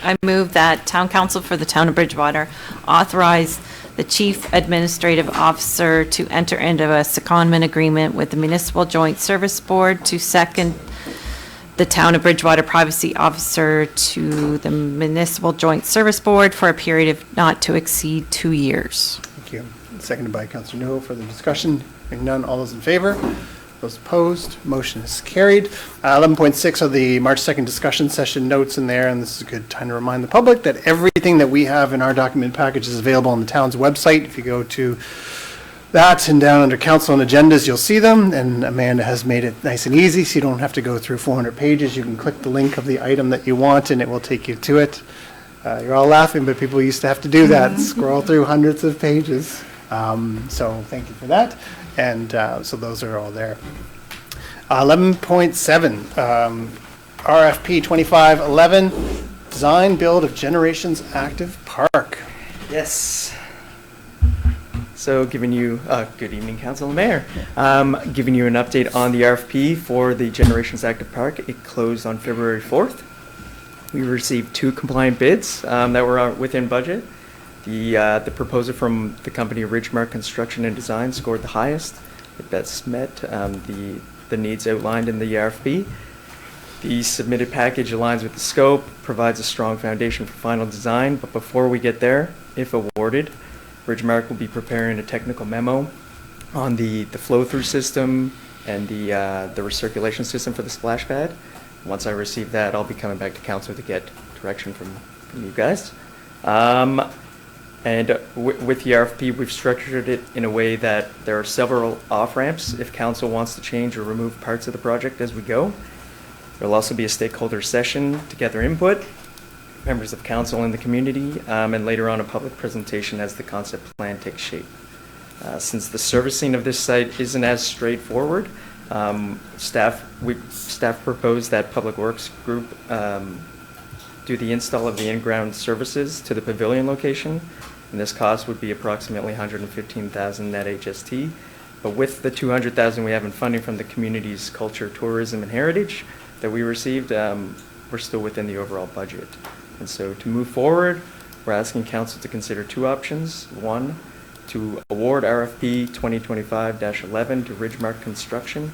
I move that Town Council for the Town of Bridgewater authorize the Chief Administrative Officer to enter into a secondment agreement with the Municipal Joint Service Board to second the Town of Bridgewater Privacy Officer to the Municipal Joint Service Board for a period of not to exceed 2 years. Thank you. Seconded by Councilor Newell. Further discussion? Hearing none. All those in favor? Those opposed? Motion is carried. 11.6 are the March 2nd discussion session notes in there, and this is a good time to remind the public that everything that we have in our document package is available on the town's website. If you go to that and down under council and agendas, you'll see them, and Amanda has made it nice and easy, so you don't have to go through 400 pages. You can click the link of the item that you want, and it will take you to it. You're all laughing, but people used to have to do that, scroll through hundreds of pages. So thank you for that. And so those are all there. 11.7, RFP 2511, design build of Generations Active Park. Yes. So giving you, good evening, Council and Mayor. Giving you an update on the RFP for the Generations Active Park. It closed on February 4th. We received 2 compliant bids that were within budget. The proposer from the company Ridgemark Construction and Design scored the highest. It best met the needs outlined in the RFP. The submitted package aligns with the scope, provides a strong foundation for final design, but before we get there, if awarded, Ridgemark will be preparing a technical memo on the flow-through system and the recirculation system for the splash pad. Once I receive that, I'll be coming back to council to get direction from you guys. And with the RFP, we've structured it in a way that there are several off-ramps if council wants to change or remove parts of the project as we go. There'll also be a stakeholder session to gather input, members of council and the community, and later on a public presentation as the concept plan takes shape. Since the servicing of this site isn't as straightforward, staff proposed that Public Works Group do the install of the in-ground services to the pavilion location. And this cost would be approximately $115,000 net HST. But with the $200,000 we have in funding from the community's culture, tourism, and heritage that we received, we're still within the overall budget. And so to move forward, we're asking council to consider 2 options. 1, to award RFP 2025-11 to Ridgemark Construction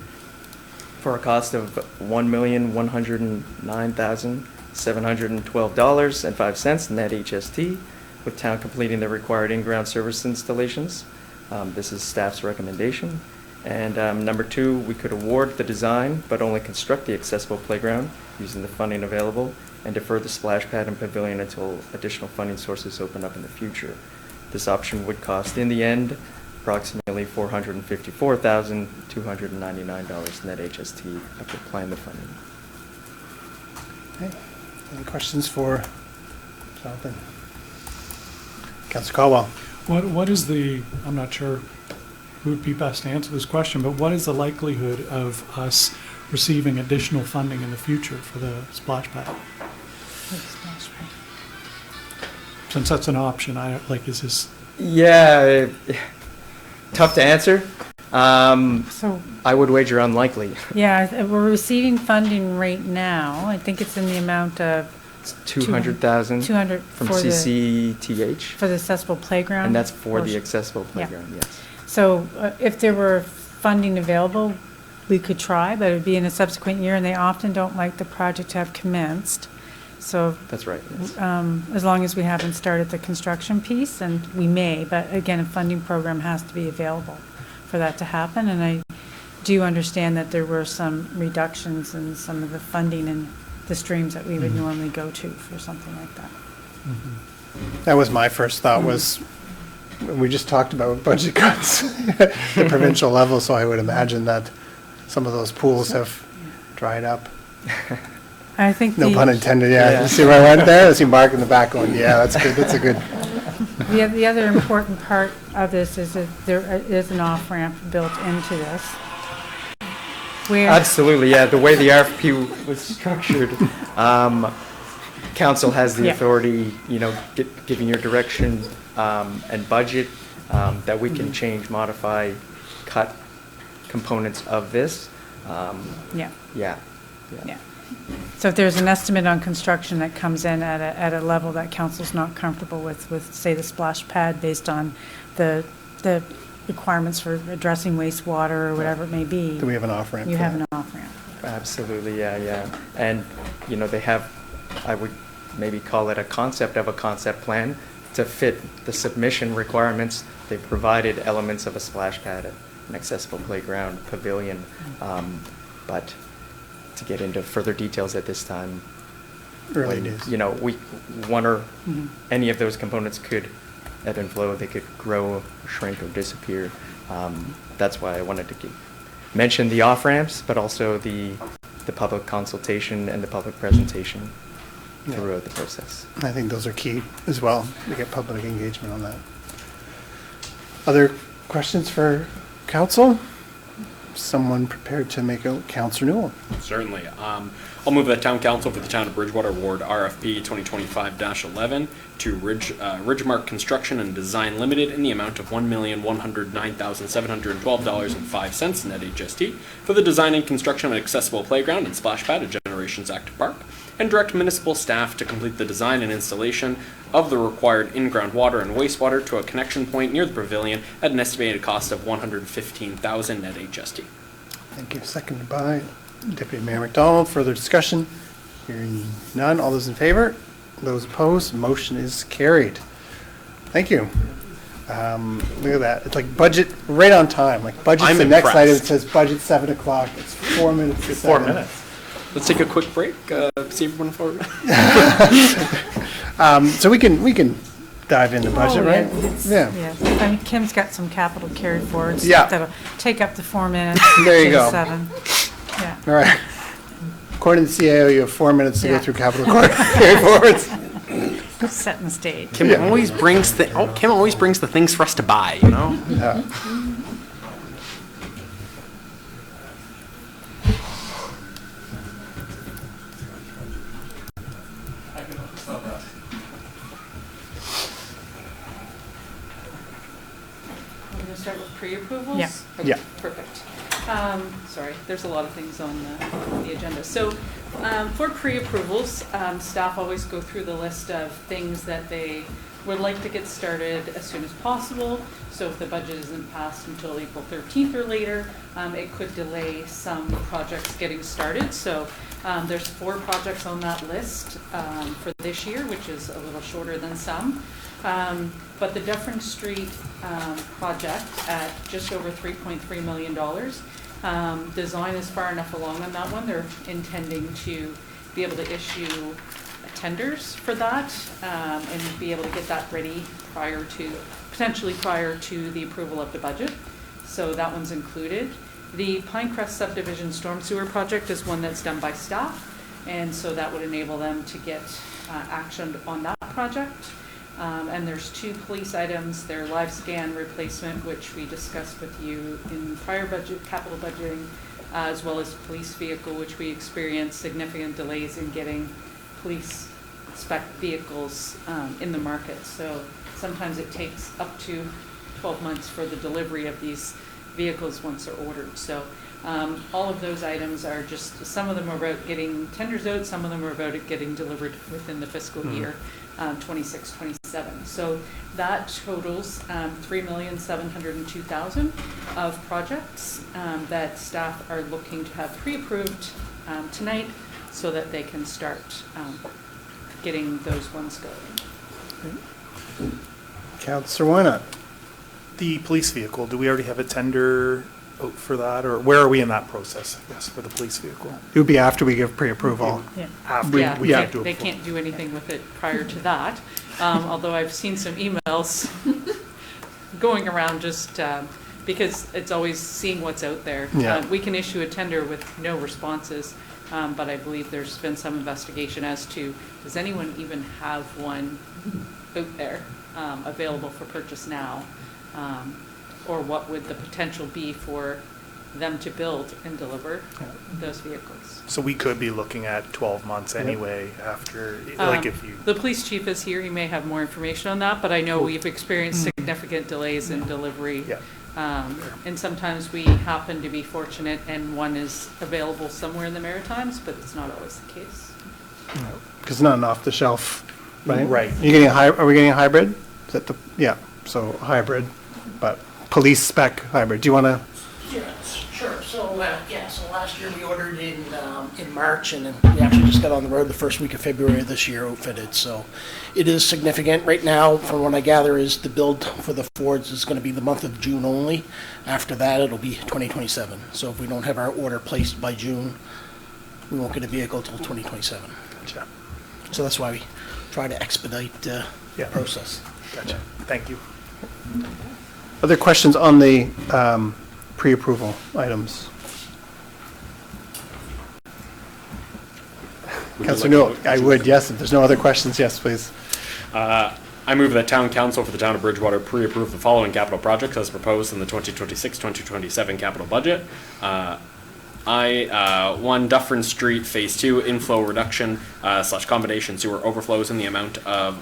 for a cost of $1,109,712.05 net HST, with town completing the required in-ground service installations. This is staff's recommendation. And number 2, we could award the design, but only construct the accessible playground using the funding available and defer the splash pad and pavilion until additional funding sources open up in the future. This option would cost, in the end, approximately $454,299 net HST after applying the funding. Okay. Any questions for Jonathan? Councilor Caldwell. What is I'm not sure who would be best to answer this question, but what is the likelihood of us receiving additional funding in the future for the splash pad? Since that's an option, is this? Yeah, tough to answer. So I would wager unlikely. Yeah, we're receiving funding right now. I think it's in the amount of 200,000 from for CCTH. for the accessible playground. And that's for the portion. accessible playground, yes. So if there were funding available, we could try, but it would be in a subsequent year, and they often don't like the project to have commenced. So That's right, yes. as long as we haven't started the construction piece, and we may, but again, a funding program has to be available for that to happen. And I do understand that there were some reductions in some of the funding and the streams that we would normally go to for something like that. That was my first thought was, we just talked about budget cuts at the provincial level, so I would imagine that some of those pools have dried up. I think No pun intended, yeah. You see where I went there? I see Mark in the back going, yeah, that's good, that's a good The other important part of this is that there is an off-ramp built into this. Where, Absolutely, yeah. The way the RFP was structured, council has the Yeah. authority, giving your direction and budget, that we can change, modify, cut components of this. yeah. Yeah. Yeah. So if there's an estimate on construction that comes in at a level that council's not comfortable with, say, the splash pad based on the requirements for addressing wastewater or whatever it may be. Do we have an off-ramp You for have that? an off-ramp. Absolutely, yeah. And, they have, I would maybe call it a concept of a concept plan to fit the submission requirements. They've provided elements of a splash pad, an accessible playground, pavilion, but to get into further details at this time. Early when, days. one or any of those components could ebb and flow, they could grow, shrink, or disappear. That's why I wanted to mention the off-ramps, but also the public consultation and the public presentation Yeah. throughout the process. I think those are key as well, to get public engagement on that. Other questions for council? Someone prepared to make a Councillor Newell? Certainly. I'll move that Town Council for the Town of Bridgewater award RFP 2025-11 to Ridgemark Construction and Design Limited in the amount of $1,109,712.05 net HST for the design and construction of an accessible playground and splash pad at Generations Active Park, and direct municipal staff to complete the design and installation of the required in-ground water and wastewater to a connection point near the pavilion at an estimated cost of $115,000 net HST. Thank you. Seconded by Deputy Mayor McDonald. Further discussion? Hearing none. All those in favor? Those opposed? Motion is carried. Thank you. Look at that. It's like budget right on time. Like budget's I'm the next item. It impressed. says budget 7 o'clock. It's 4 minutes to 7. 4 minutes. Let's take a quick break. See everyone forward. So we can dive into budget, Oh, right? Yeah. I mean, Kim's got some capital carried forward. Yeah. That'll take up to 4 minutes. There you to go. 7. Yeah. All right. According to the CAO, you have 4 minutes to go Yeah. through capital carry forwards. Setting the stage. Kim always brings the things for us to buy, Yeah. We're going to start with pre-approvals? Yeah. Okay, Yeah. Perfect. Sorry, there's a lot of things on the agenda. So for pre-approvals, staff always go through the list of things that they would like to get started as soon as possible. So if the budget isn't passed until April 13th or later, it could delay some projects getting started. So there's 4 projects on that list for this year, which is a little shorter than some. But the Dufferin Street project at just over $3.3 million, design is far enough along on that one. They're intending to be able to issue tenders for that and be able to get that ready potentially prior to the approval of the budget. So that one's included. The Pinecrest Subdivision Storm Sewer Project is one that's done by staff, and so that would enable them to get action on that project. And there's 2 police items, their live scan replacement, which we discussed with you in prior budget, capital budgeting, as well as police vehicle, which we experienced significant delays in getting police spec vehicles in the market. So sometimes it takes up to 12 months for the delivery of these vehicles once they're ordered. So all of those items are just, some of them are about getting tenders out, some of them are about it getting delivered within the fiscal year 26, 27. So that totals $3,702,000 of projects that staff are looking to have pre-approved tonight so that they can start getting those ones going. Councillor, why not? The police vehicle, do we already have a tender out for that, or where are we in that process, I guess, for the police vehicle? It would be after we give pre-approval. Yeah. After Yeah, we can't do it they before. can't do anything with it prior to that, although I've seen some emails going around just because it's always seeing what's out there. Yeah. We can issue a tender with no responses, but I believe there's been some investigation as to, does anyone even have one out there? available for purchase now? Or what would the potential be for them to build and deliver those vehicles? So we could be looking at 12 months anyway after, like if you. The police chief is here, he may have more information on that, but I know we've experienced significant delays in delivery. Yeah. And sometimes we happen to be fortunate and one is available somewhere in the Maritimes, but it's not always the case. Because it's not an off-the-shelf, right? Right. You getting are we getting a hybrid? Is that the, yeah, so hybrid, but police spec hybrid. Do you want to? Yeah, sure. So, so last year we ordered in March, and then we actually just got on the road the first week of February this year outfitted. So it is significant. Right now, from what I gather, is the build for the Fords is going to be the month of June only. After that, it'll be 2027. So if we don't have our order placed by June, we won't get a vehicle till 2027. Gotcha. So that's why we try to expedite the process. Gotcha. Thank you. Other questions on the pre-approval items? Councilor Newell, I would, yes. If there's no other questions, yes, please. I move that town council for the town of Bridgewater pre-approve the following capital projects as proposed in the 2026-2027 capital budget. 1 Dufferin Street Phase 2 inflow reduction / combination sewer overflows in the amount of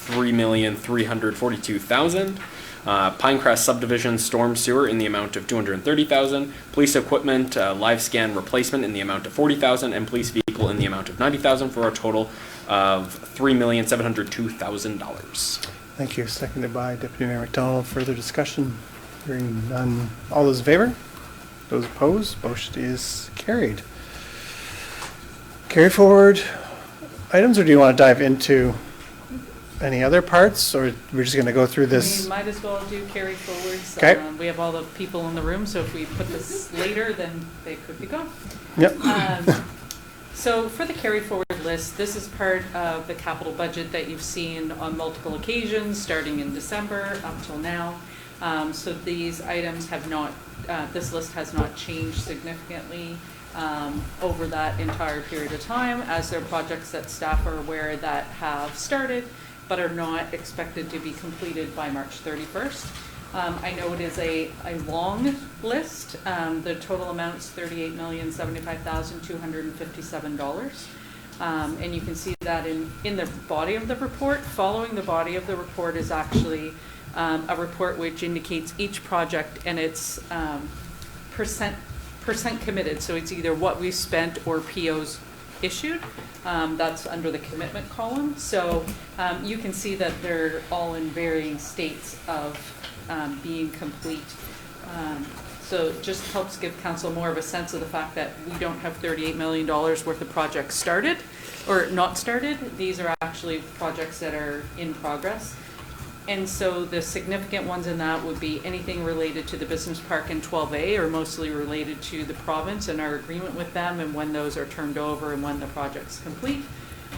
$3,342,000. Pinecrest Subdivision Storm Sewer in the amount of $230,000. Police equipment live scan replacement in the amount of $40,000, and police vehicle in the amount of $90,000 for a total of $3,702,000. Thank you. Seconded by Deputy Mayor McDonald. Further discussion? Hearing none. All those in favor? Those opposed? Motion is carried. Carry forward items, or do you want to dive into any other parts, or we're just going to go through this? We might as well do carry forwards. Okay. We have all the people in the room, so if we put this later, then they could be gone. Yep. So for the carry forward list, this is part of the capital budget that you've seen on multiple occasions, starting in December up till now. So these items have not, this list has not changed significantly over that entire period of time, as there are projects that staff are aware that have started but are not expected to be completed by March 31st. I know it is a long list. The total amount is $38,075,257. And you can see that in the body of the report. Following the body of the report is actually a report which indicates each project and its percent committed. So it's either what we've spent or POs issued. That's under the commitment column. So you can see that they're all in varying states of being complete. So it just helps give council more of a sense of the fact that we don't have $38 million worth of projects started or not started. These are actually projects that are in progress. And so the significant ones in that would be anything related to the business park in 12A, or mostly related to the province and our agreement with them and when those are turned over and when the project's complete.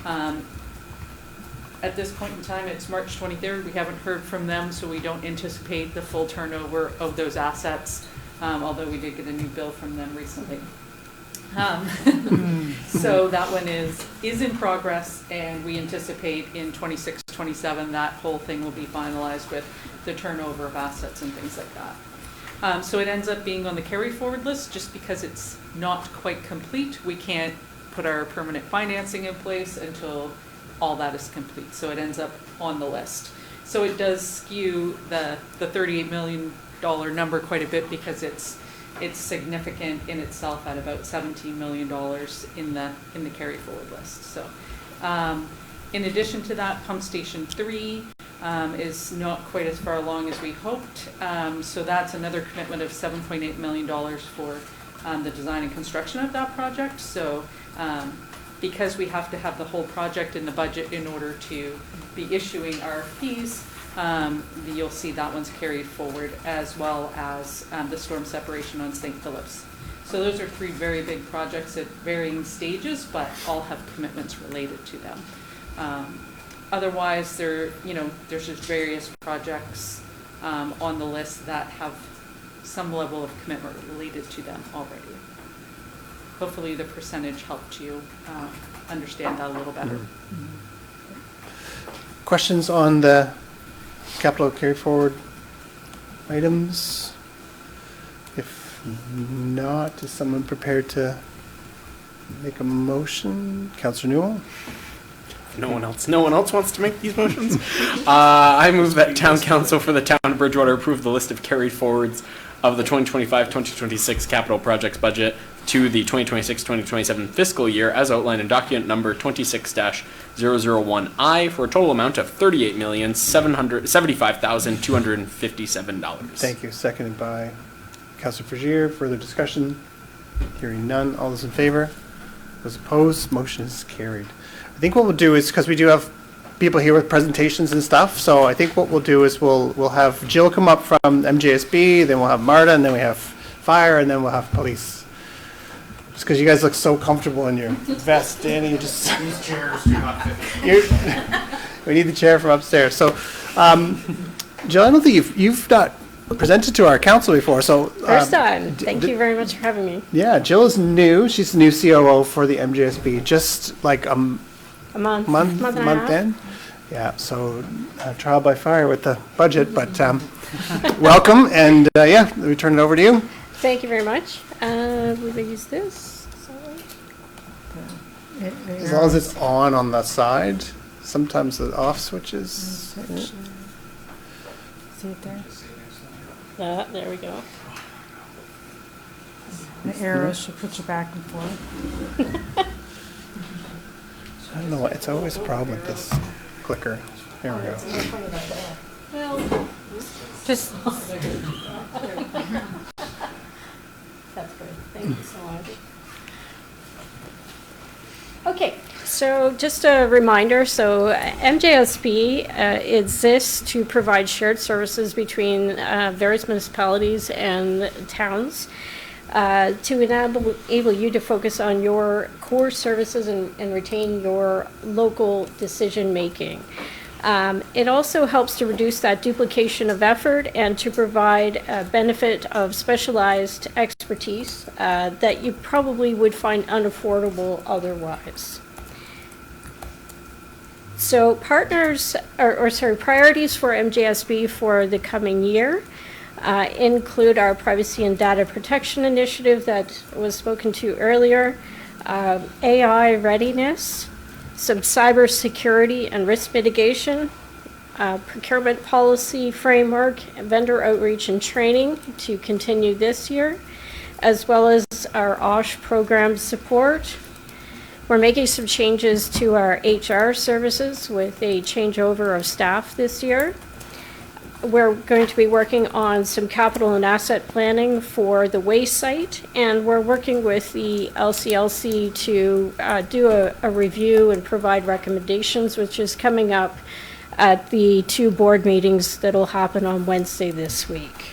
At this point in time, it's March 23rd. We haven't heard from them, so we don't anticipate the full turnover of those assets, although we did get a new bill from them recently. So that one is in progress, and we anticipate in 26, 27 that whole thing will be finalized with the turnover of assets and things like that. So it ends up being on the carry forward list just because it's not quite complete. We can't put our permanent financing in place until all that is complete. So it ends up on the list. So it does skew the $38 million number quite a bit because it's significant in itself at about $17 million in the carry forward list. So in addition to that, Pump Station 3 is not quite as far along as we hoped. So that's another commitment of $7.8 million for the design and construction of that project. So because we have to have the whole project in the budget in order to be issuing RFPs, you'll see that one's carried forward, as well as the storm separation on St. Philip's. So those are 3 very big projects at varying stages, but all have commitments related to them. Otherwise, there's just various projects on the list that have some level of commitment related to them already. Hopefully the percentage helped you understand that a little better. Questions on the capital carry forward items? If not, is someone prepared to make a motion? Councillor Newell? No one else wants to make these motions. I move that town council for the town of Bridgewater approve the list of carried forwards of the 2025-2026 capital projects budget to the 2026-2027 fiscal year as outlined in document number 26-001I for a total amount of $38,775,257. Thank you. Seconded by Councillor Frazier. Further discussion? Hearing none. All those in favor? Those opposed? Motion is carried. I think what we'll do is, because we do have people here with presentations and stuff, so I think what we'll do is we'll have Jill come up from MJSB, then we'll have Marta, and then we have fire, and then we'll have police. Just because you guys look so comfortable in your vest, Danny, you just... These chairs do not fit. We need the chair from upstairs. So, Jill, I don't think you've not presented to our council before, so... First time. Thank you very much for having me. Yeah, Jill is new. She's the new COO for the MJSB, just like a month and a half. in. Yeah, so trial by fire with the budget, but welcome, and yeah, we turn it over to you. Thank you very much. We will use this. As long as it's on the side, sometimes the off switches. See it there? There we go. The arrows should put you back and forth. I don't know, why it's always a problem with this clicker. There we go. Well, just. That's great. Thank you so much. Okay, so just a reminder, so MJSB exists to provide shared services between various municipalities and towns to enable you to focus on your core services and retain your local decision-making. It also helps to reduce that duplication of effort and to provide a benefit of specialized expertise that you probably would find unaffordable otherwise. So priorities for MJSB for the coming year include our privacy and data protection initiative that was spoken to earlier, AI readiness, some cybersecurity and risk mitigation, procurement policy framework, vendor outreach and training to continue this year, as well as our OSH program support. We're making some changes to our HR services with a changeover of staff this year. We're going to be working on some capital and asset planning for the waste site, and we're working with the LCLC to do a review and provide recommendations, which is coming up at the 2 board meetings that'll happen on Wednesday this week.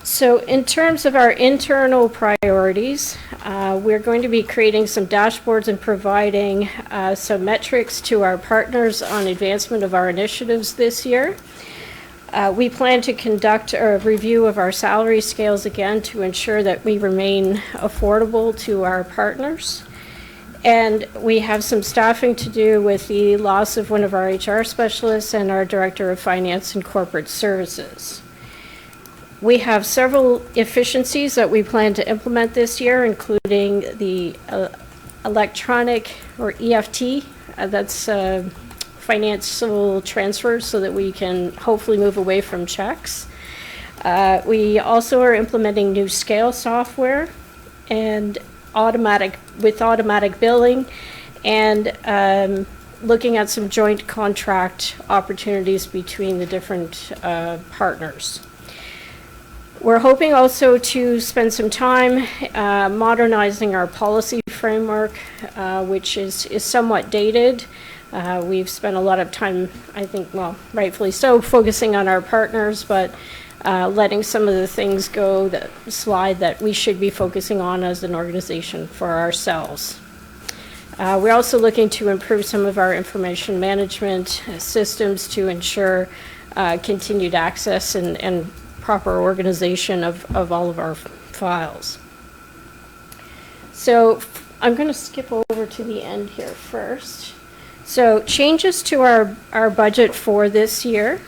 So in terms of our internal priorities, we're going to be creating some dashboards and providing some metrics to our partners on advancement of our initiatives this year. We plan to conduct a review of our salary scales again to ensure that we remain affordable to our partners. And we have some staffing to do with the loss of one of our HR specialists and our Director of Finance and Corporate Services. We have several efficiencies that we plan to implement this year, including the electronic or EFT, that's financial transfers, so that we can hopefully move away from checks. We also are implementing new scale software and automatic billing, and looking at some joint contract opportunities between the different partners. We're hoping also to spend some time modernizing our policy framework, which is somewhat dated. We've spent a lot of time, I think, well, rightfully so, focusing on our partners, but letting some of the things go that slide that we should be focusing on as an organization for ourselves. We're also looking to improve some of our information management systems to ensure continued access and proper organization of all of our files. So I'm going to skip over to the end here first. So changes to our budget for this year.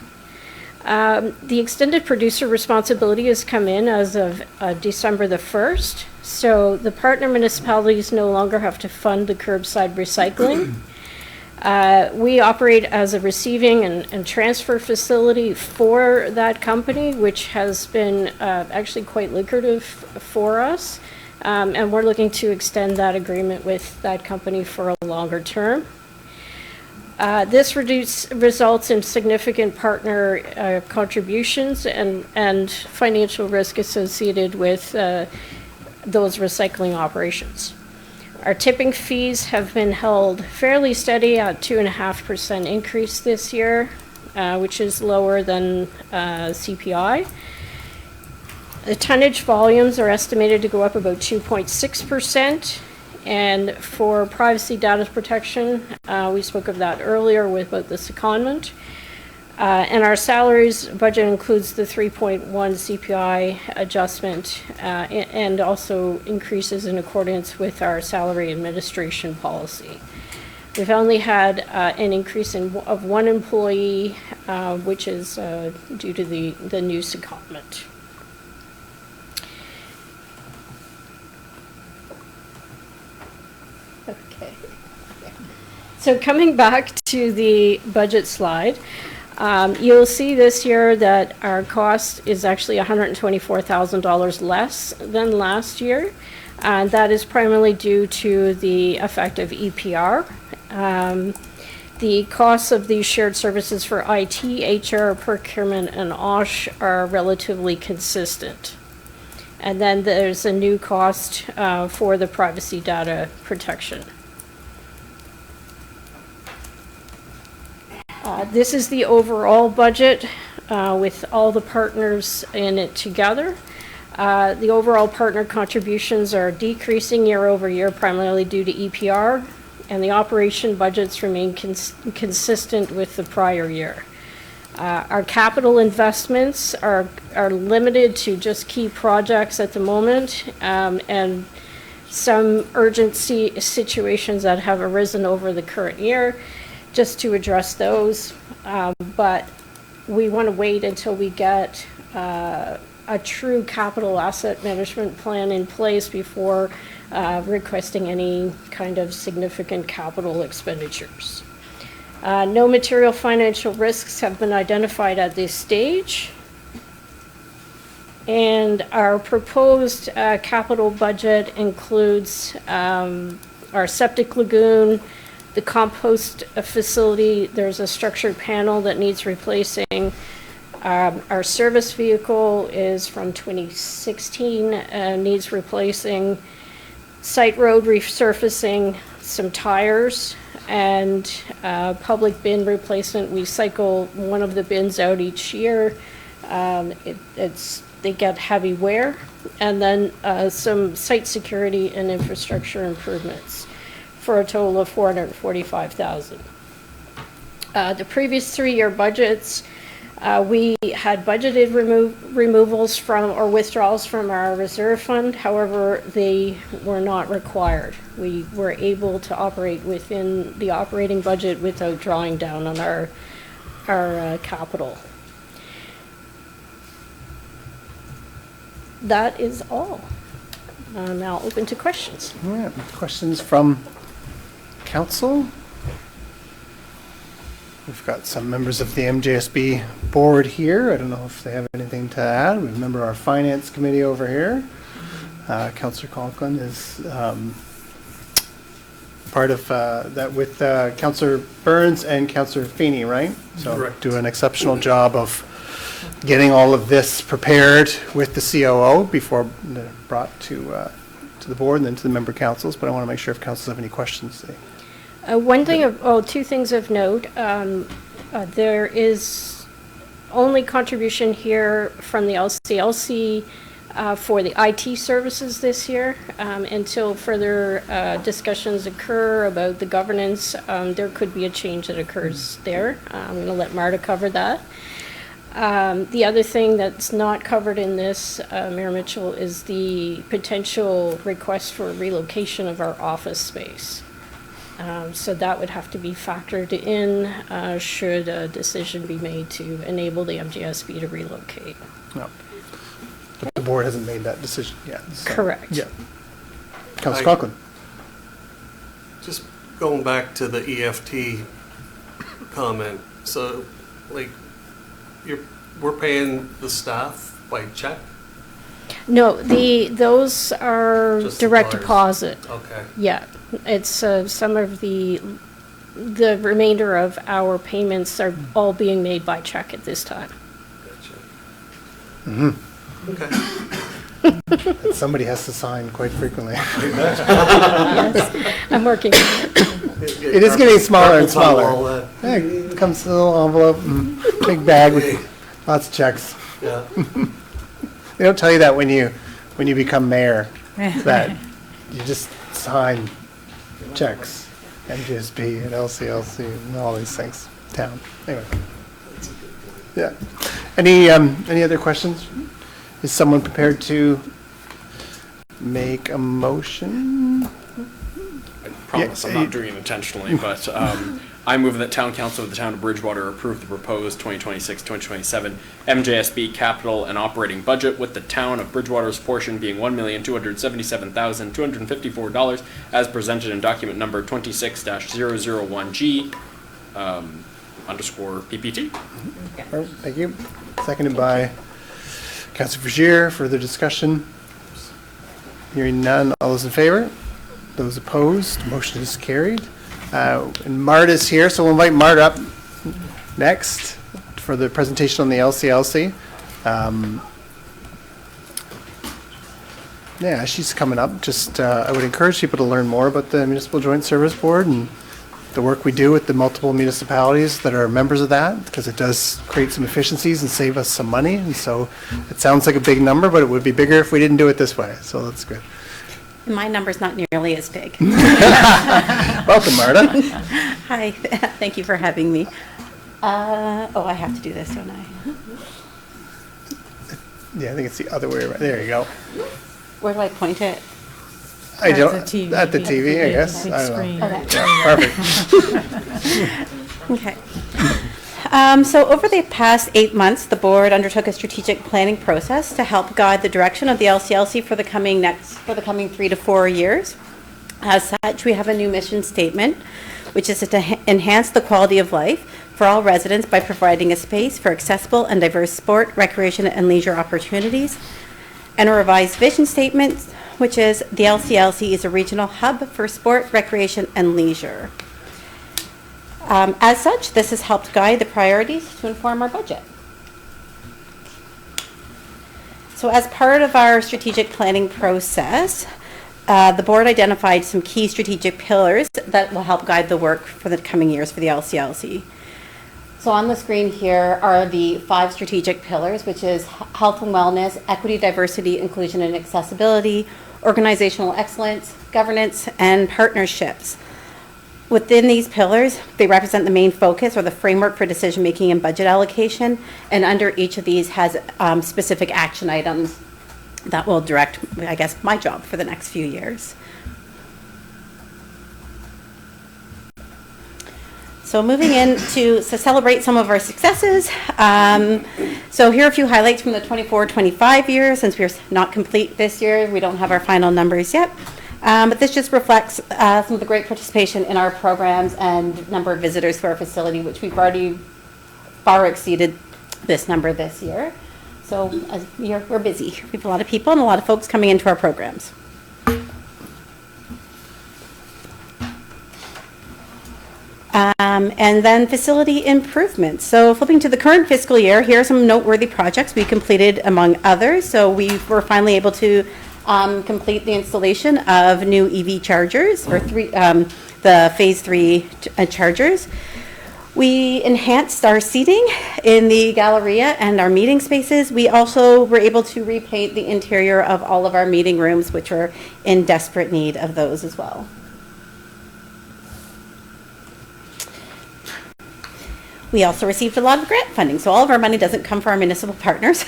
The extended producer responsibility has come in as of December the 1st. So the partner municipalities no longer have to fund the curbside recycling. We operate as a receiving and transfer facility for that company, which has been actually quite lucrative for us. And we're looking to extend that agreement with that company for a longer term. This results in significant partner contributions and financial risk associated with those recycling operations. Our tipping fees have been held fairly steady at 2.5% increase this year, which is lower than CPI. The tonnage volumes are estimated to go up about 2.6%. And for privacy data protection, we spoke of that earlier about the secondment. And our salaries budget includes the 3.1 CPI adjustment and also increases in accordance with our salary administration policy. We've only had an increase of one employee, which is due to the new secondment. Okay. So coming back to the budget slide, you'll see this year that our cost is actually $124,000 less than last year. And that is primarily due to the effect of EPR. The costs of these shared services for IT, HR, procurement, and OSH are relatively consistent. And then there's a new cost for the privacy data protection. This is the overall budget with all the partners in it together. The overall partner contributions are decreasing year over year, primarily due to EPR, and the operation budgets remain consistent with the prior year. Our capital investments are limited to just key projects at the moment, and some urgency situations that have arisen over the current year, just to address those. But we want to wait until we get a true capital asset management plan in place before requesting any kind of significant capital expenditures. No material financial risks have been identified at this stage. And our proposed capital budget includes our septic lagoon, the compost facility. There's a structured panel that needs replacing. Our service vehicle is from 2016 and needs replacing. Site road resurfacing, some tires, and public bin replacement. We cycle one of the bins out each year. They get heavy wear. And then some site security and infrastructure improvements for a total of $445,000. The previous 3-year budgets, we had budgeted removals from or withdrawals from our reserve fund. However, they were not required. We were able to operate within the operating budget without drawing down on our capital. That is all. Now open to questions. All right, questions from council? We've got some members of the MJSB board here. I don't know if they have anything to add. We remember our finance committee over here. Councillor Conklin is part of that with Councillor Burns and Councillor Feeney, right? So Correct. do an exceptional job of getting all of this prepared with the COO before they're brought to the board and then to the member councils. But I want to make sure if councils have any questions. Two things of note. There is only contribution here from the LCLC for the IT services this year. Until further discussions occur about the governance, there could be a change that occurs there. I'm going to let Marta cover that. The other thing that's not covered in this, Mayor Mitchell, is the potential request for relocation of our office space. So that would have to be factored in should a decision be made to enable the MGSB to relocate. No. But the board hasn't made that decision yet. so- Correct. Yeah. Councilor Conklin? Just going back to the EFT comment, so, like, we're paying the staff by check? No, those are Just direct suppliers. deposit. Okay. Yeah, it's some of the remainder of our payments are all being made by check at this time. Okay. That somebody has to sign quite frequently. Yes, I'm working on it. It is getting smaller and Carpal tunnel, all smaller. that. Yeah, it comes in a little envelope, big bag with lots of checks. Yeah. They don't tell you that when you become mayor, that you just sign checks, MGSB and LCLC and all these things, town. Anyway. Yeah. Any other questions? Is someone prepared to make a motion? I promise I'm not doing it intentionally, but I move that Town Council of the Town of Bridgewater approve the proposed 2026-2027 MJSB capital and operating budget, with the Town of Bridgewater's portion being $1,277,254 as presented in document number 26-001G _PPT. All right, thank you. Seconded by Councilor Vergier. Further discussion? Hearing none. All those in favor? Those opposed? Motion is carried. And Marta's here, so we'll invite Marta up next for the presentation on the LCLC. Yeah, she's coming up. Just, I would encourage people to learn more about the Municipal Joint Service Board and the work we do with the multiple municipalities that are members of that, because it does create some efficiencies and save us some money. And so it sounds like a big number, but it would be bigger if we didn't do it this way. So that's good. My number's not nearly as big. Welcome, Marta. Hi, thank you for having me. I have to do this, don't I? Yeah, I think it's the other way around. There you go. Where do I point it? I don't, At the TV. at the TV, I guess. Big I don't screen. know. Okay. Yeah, perfect. Okay. So over the past 8 months, the board undertook a strategic planning process to help guide the direction of the LCLC for the coming 3 to 4 years. As such, we have a new mission statement, which is to enhance the quality of life for all residents by providing a space for accessible and diverse sport, recreation, and leisure opportunities. And a revised vision statement, which is the LCLC is a regional hub for sport, recreation, and leisure. As such, this has helped guide the priorities to inform our budget. So as part of our strategic planning process, the board identified some key strategic pillars that will help guide the work for the coming years for the LCLC. So on the screen here are the 5 strategic pillars, which is health and wellness, equity, diversity, inclusion, and accessibility, organizational excellence, governance, and partnerships. Within these pillars, they represent the main focus or the framework for decision-making and budget allocation, and under each of these has specific action items that will direct, I guess, my job for the next few years. So moving in to celebrate some of our successes. So here are a few highlights from the 24-25 year. Since we're not complete this year, we don't have our final numbers yet. But this just reflects some of the great participation in our programs and number of visitors to our facility, which we've already far exceeded this number this year. So we're busy. We have a lot of people and a lot of folks coming into our programs. And then facility improvements. So flipping to the current fiscal year, here are some noteworthy projects we completed among others. So we were finally able to complete the installation of new EV chargers, or the phase 3 chargers. We enhanced our seating in the Galleria and our meeting spaces. We also were able to repaint the interior of all of our meeting rooms, which are in desperate need of those as well. We also received a lot of grant funding, so all of our money doesn't come from our municipal partners.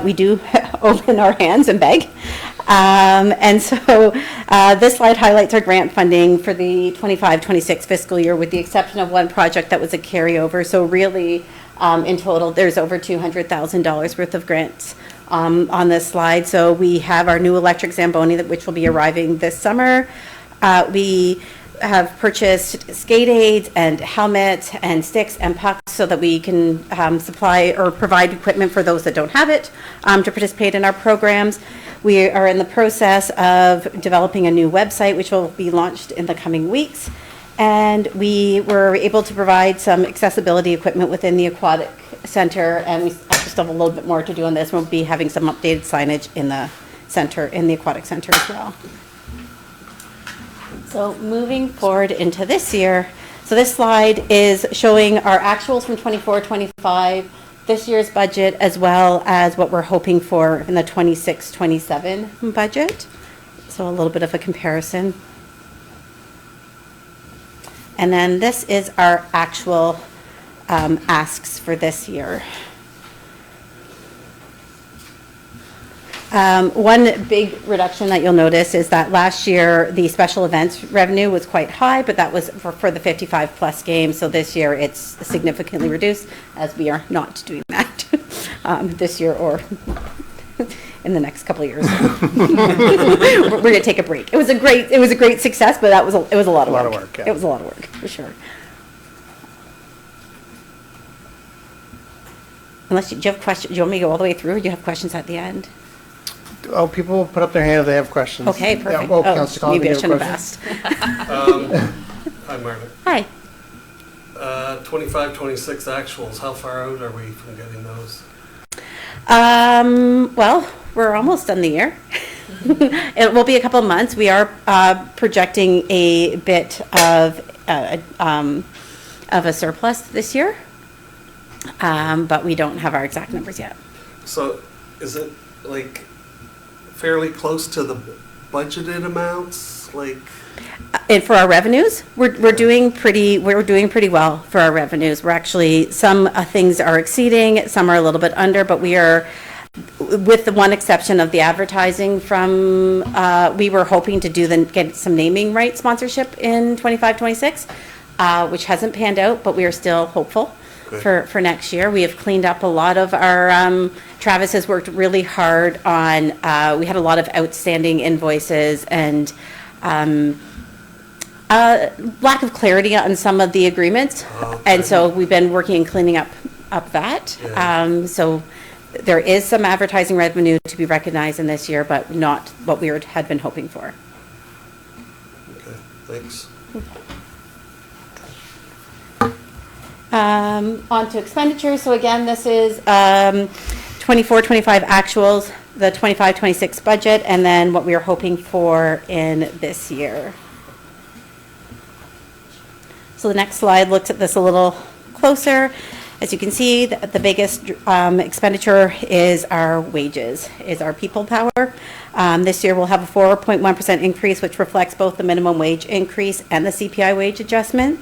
We do open our hands and beg. And so this slide highlights our grant funding for the 25-26 fiscal year, with the exception of one project that was a carryover. So really, in total, there's over $200,000 worth of grants on this slide. So we have our new electric Zamboni, which will be arriving this summer. We have purchased skate aids and helmets and sticks and pucks so that we can supply or provide equipment for those that don't have it to participate in our programs. We are in the process of developing a new website, which will be launched in the coming weeks. And we were able to provide some accessibility equipment within the aquatic center, and we still have a little bit more to do on this. We'll be having some updated signage in the center, in the aquatic center as well. So moving forward into this year, so this slide is showing our actuals from 24-25, this year's budget, as well as what we're hoping for in the 26-27 budget. So a little bit of a comparison. And then this is our actual asks for this year. One big reduction that you'll notice is that last year the special events revenue was quite high, but that was for the 55 plus games. So this year it's significantly reduced, as we are not doing that this year or in the next couple of years. We're going to take a break. It was a great success, but it was a lot of work. Yeah. It was a lot of work, for sure. Unless do you have questions? Do you want me to go all the way through, or do you have questions at the end? Oh, people will put up their hand if they have questions. Okay, perfect. Yeah, well, Councilor Collins, maybe I you shouldn't have have asked. Hi, Margaret. Hi. 25-26 actuals, how far out are we from getting those? Well, we're almost done the year. It will be a couple of months. We are projecting a bit of a surplus this year, but we don't have our exact numbers yet. So is it like fairly close to the budgeted amounts? Like, And for our revenues, we're doing pretty well for our revenues. We're actually, some things are exceeding, some are a little bit under, but we are, with the one exception of the advertising from, we were hoping to get some naming right sponsorship in 25-26, which hasn't panned out, but we are still hopeful for next year. We have cleaned up a lot of our, Travis has worked really hard on, we had a lot of outstanding invoices and lack of clarity on some of the agreements. And so we've been working and cleaning up that. Yeah. So there is some advertising revenue to be recognized in this year, but not what we had been hoping for. okay, thanks. On to expenditures. So again, this is 24-25 actuals, the 25-26 budget, and then what we are hoping for in this year. So the next slide looks at this a little closer. As you can see, the biggest expenditure is our wages, is our people power. This year we'll have a 4.1% increase, which reflects both the minimum wage increase and the CPI wage adjustment.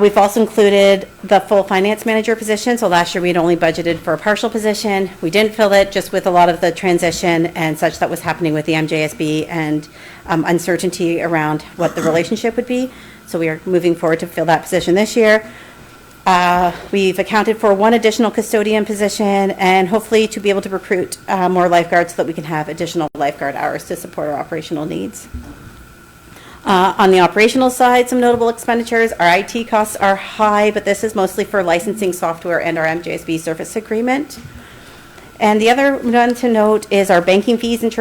We've also included the full finance manager position. So last year we had only budgeted for a partial position. We didn't fill it just with a lot of the transition and such that was happening with the MJSB and uncertainty around what the relationship would be. So we are moving forward to fill that position this year. We've accounted for one additional custodian position and hopefully to be able to recruit more lifeguards so that we can have additional lifeguard hours to support our operational needs. On the operational side, some notable expenditures. Our IT costs are high, but this is mostly for licensing software and our MJSB service agreement. And the other one to note is our banking fees and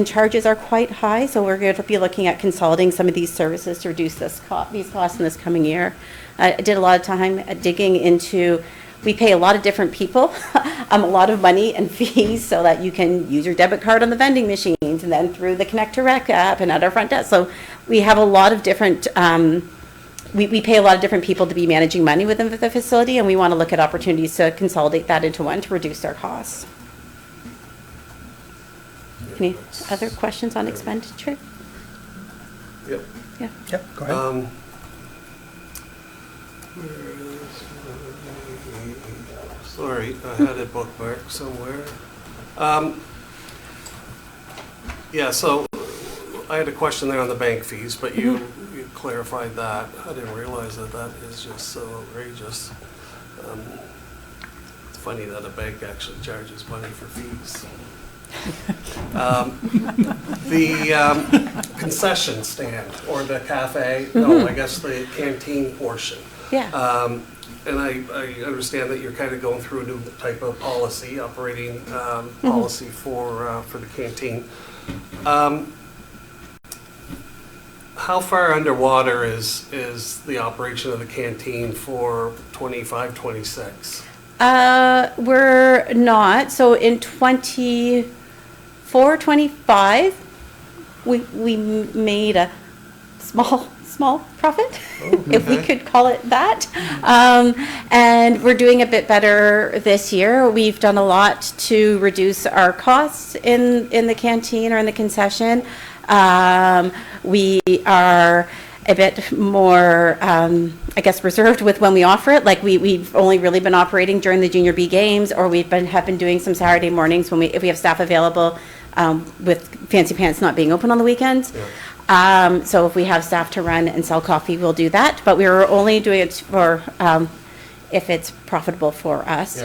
charges are quite high, so we're going to be looking at consolidating some of these services to reduce these costs in this coming year. I did a lot of time digging into, we pay a lot of different people a lot of money and fees so that you can use your debit card on the vending machines and then through the Connect to Rec app and at our front desk. So we have a lot of different, we pay a lot of different people to be managing money within the facility, and we want to look at opportunities to consolidate that into one to reduce our costs. Any other questions on expenditure? Yep. Yeah. Yep, go ahead. Sorry, I had it bookmarked somewhere. Yeah, so I had a question there on the bank fees, but you clarified that. I didn't realize that that is just so outrageous. It's funny that a bank actually charges money for fees. The concession stand or the cafe, no, I guess the canteen portion. Yeah. And I understand that you're kind of going through a new type of policy, operating policy for the canteen. How far underwater is the operation of the canteen for 25, 26? We're not. So in 24, 25, we made a small profit, if we could call it that. And we're doing a bit better this year. We've done a lot to reduce our costs in the canteen or in the concession. We are a bit more, I guess, reserved with when we offer it. Like we've only really been operating during the Junior B games, or have been doing some Saturday mornings if we have staff available, with Fancy Pants not being open on the weekends. Yeah. So if we have staff to run and sell coffee, we'll do that. But we were only doing it for if it's profitable for us,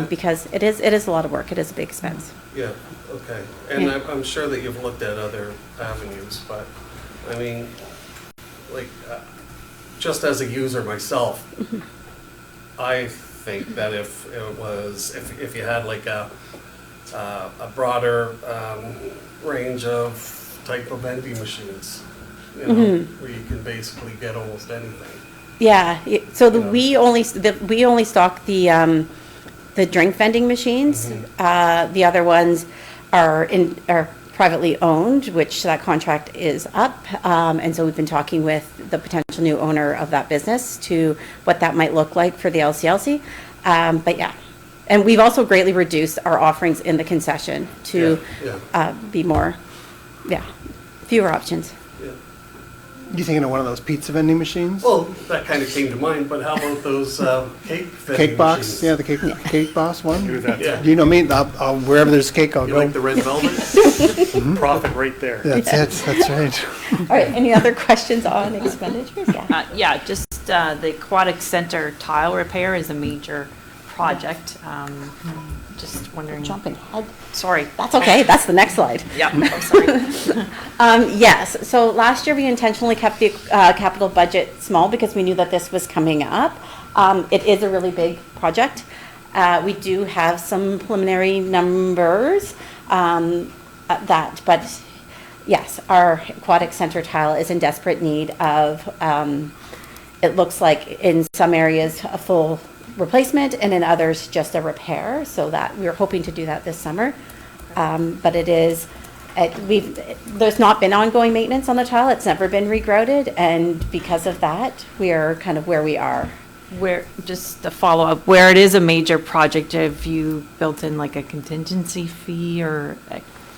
because it is a lot of work. It is a big expense. Yeah. Okay. And I'm sure that you've looked at other avenues, but I mean, like, just as a user myself, I think that if you had like a broader range of type of vending machines, you know, where you can basically get almost anything. Yeah. So we only stock the drink vending machines. The other ones are privately owned, which that contract is up. And so we've been talking with the potential new owner of that business to what that might look like for the LCLC. But yeah, and we've also greatly reduced our offerings in the concession to be more, fewer options. You thinking of one of those pizza vending machines? Well, that kind of came to mind, but how about those cake vending Cake box, machines? yeah, the cake boss one. Do that. Yeah. You know me, I'll wherever there's cake, I'll You go. like the red velvet? Profit right there. That's it, that's right. All right, any other questions on expenditures? Yeah. Just the Aquatic Center tile repair is a major project. Just wondering. Jumping ahead. Sorry. That's okay, that's the next slide. Yeah, I'm sorry. Yes, so last year we intentionally kept the capital budget small because we knew that this was coming up. It is a really big project. We do have some preliminary numbers but yes, our Aquatic Center tile is in desperate need of, it looks like in some areas a full replacement and in others just a repair, so that we're hoping to do that this summer. But there's not been ongoing maintenance on the tile. It's never been regrouted, and because of that, we are kind of where we are. Just a follow-up, where it is a major project, have you built in like a contingency fee or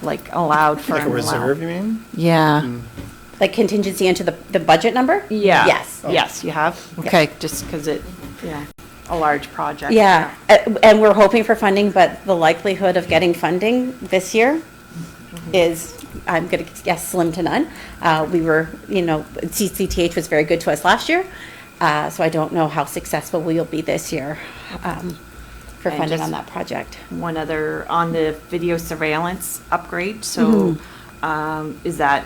like allowed for? Like a reserve, you mean? Yeah. Like contingency into the budget number? Yeah. Yes. Yes, you have? Okay, just because a large project. Yeah, and we're hoping for funding, but the likelihood of getting funding this year is, I'm going to guess, slim to none. We were, CCTH was very good to us last year, so I don't know how successful we'll be this year for And funding just on that project. One other, on the video surveillance upgrade, so is that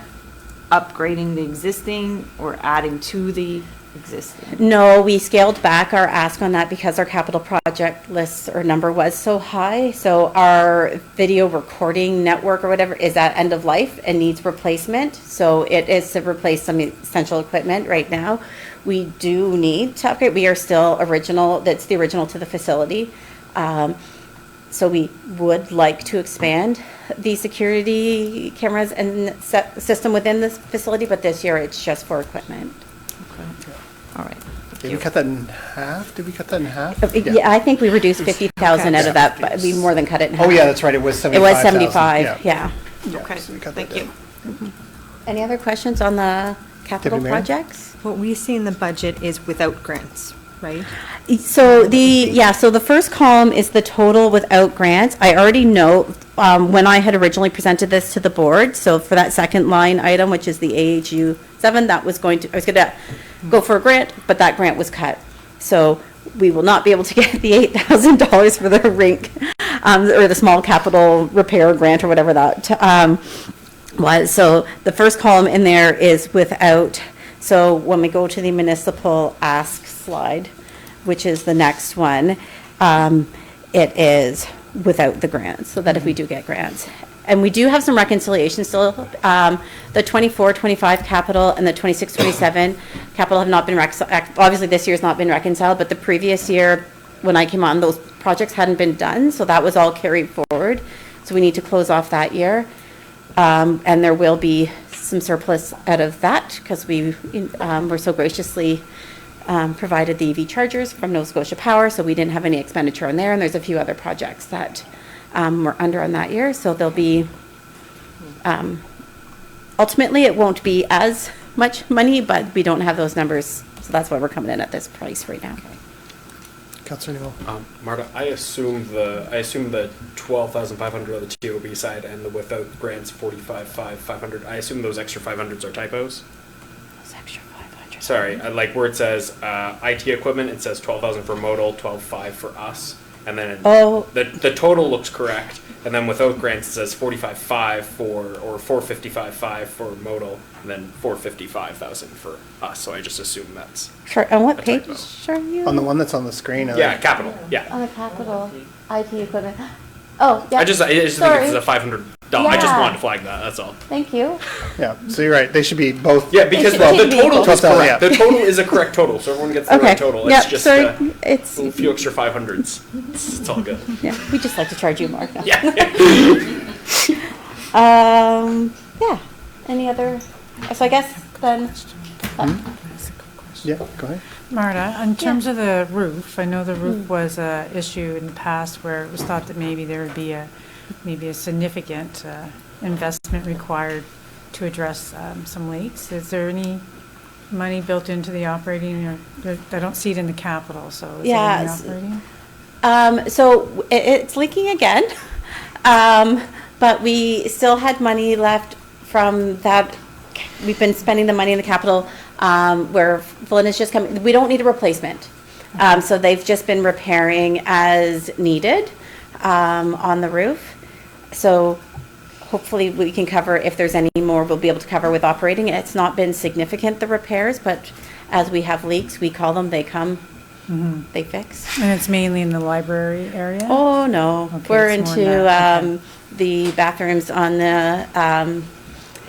upgrading the existing or adding to the existing? No, we scaled back our ask on that because our capital project list or number was so high. So our video recording network or whatever is at end of life and needs replacement. So it is to replace some essential equipment right now. We do need to upgrade. We are still original, that's the original to the facility. So we would like to expand the security cameras and system within this facility, but this year it's just for equipment. All right. Did we cut that in half? Did we cut that in half? Yeah, I think we reduced 50,000 out of that, but we more than cut it in half. Oh, yeah, that's right, it was 75,000. It was 75, yeah. Okay, so we cut thank that you. down. Any other questions on the capital Deputy Mayor? projects? What we see in the budget is without grants. right? So the first column is the total without grants. I already know, when I had originally presented this to the board, so for that second line item, which is the AHU 7, I was going to go for a grant, but that grant was cut. So we will not be able to get the $8,000 for the rink, or the small capital repair grant or whatever that was. So the first column in there is without. So when we go to the municipal ask slide, which is the next one, it is without the grants, so that if we do get grants. And we do have some reconciliation still. The 24-25 capital and the 26-27 capital have not been, obviously this year's not been reconciled, but the previous year, when I came on, those projects hadn't been done, so that was all carried forward. So we need to close off that year. And there will be some surplus out of that, because we were so graciously provided the EV chargers from Nova Scotia Power, so we didn't have any expenditure on there, and there's a few other projects that we're under on that year, so there'll be, ultimately, it won't be as much money, but we don't have those numbers, so that's why we're coming in at this price right now. Councillor Newell. Marta, I assume the 12,500 on the TOB side and the without grants 45,500. I assume those extra 500s are typos. Those extra 500. Sorry, like where it says IT equipment, it says 12,000 for modal, 12,500 for us, and then the total looks correct. And then without grants, it says 45,500 or 455,500 for modal, and then 455,000 for us. So I just assume that's. Sure. On what a page typo. are you? On the one that's on the screen. Yeah, capital. Yeah. On the capital IT equipment. Oh, yeah. I just think it's a $500. I just Yeah. wanted to flag that. That's all. Thank you. Yeah, so you're right. They should be both. Yeah, because should the be total equal. is correct. Yeah. The total is a correct total, so everyone gets the Okay. right total. Yep, It's just sorry. a few extra 500s. It's all good. Yeah, we just like to charge you more. No. Yeah. Yeah. Any other? So I guess then. Yeah, go ahead. Marta, in terms of the roof, I know the roof was an issue in the past where it was thought that maybe there would be a significant investment required to address some leaks. Is there any money built into the operating? Or I don't see it in the capital, so is it in the operating? So it's leaking again, but we still had money left from that. We've been spending the money in the capital where Flynn is just coming. We don't need a replacement. So they've just been repairing as needed on the roof. So hopefully we can cover, if there's any more, we'll be able to cover with operating. It's not been significant, the repairs, but as we have leaks, we call them, they come, they fix. And it's mainly in the library area? Oh, no. Okay, We're it's more than into that. Okay. the bathrooms on the,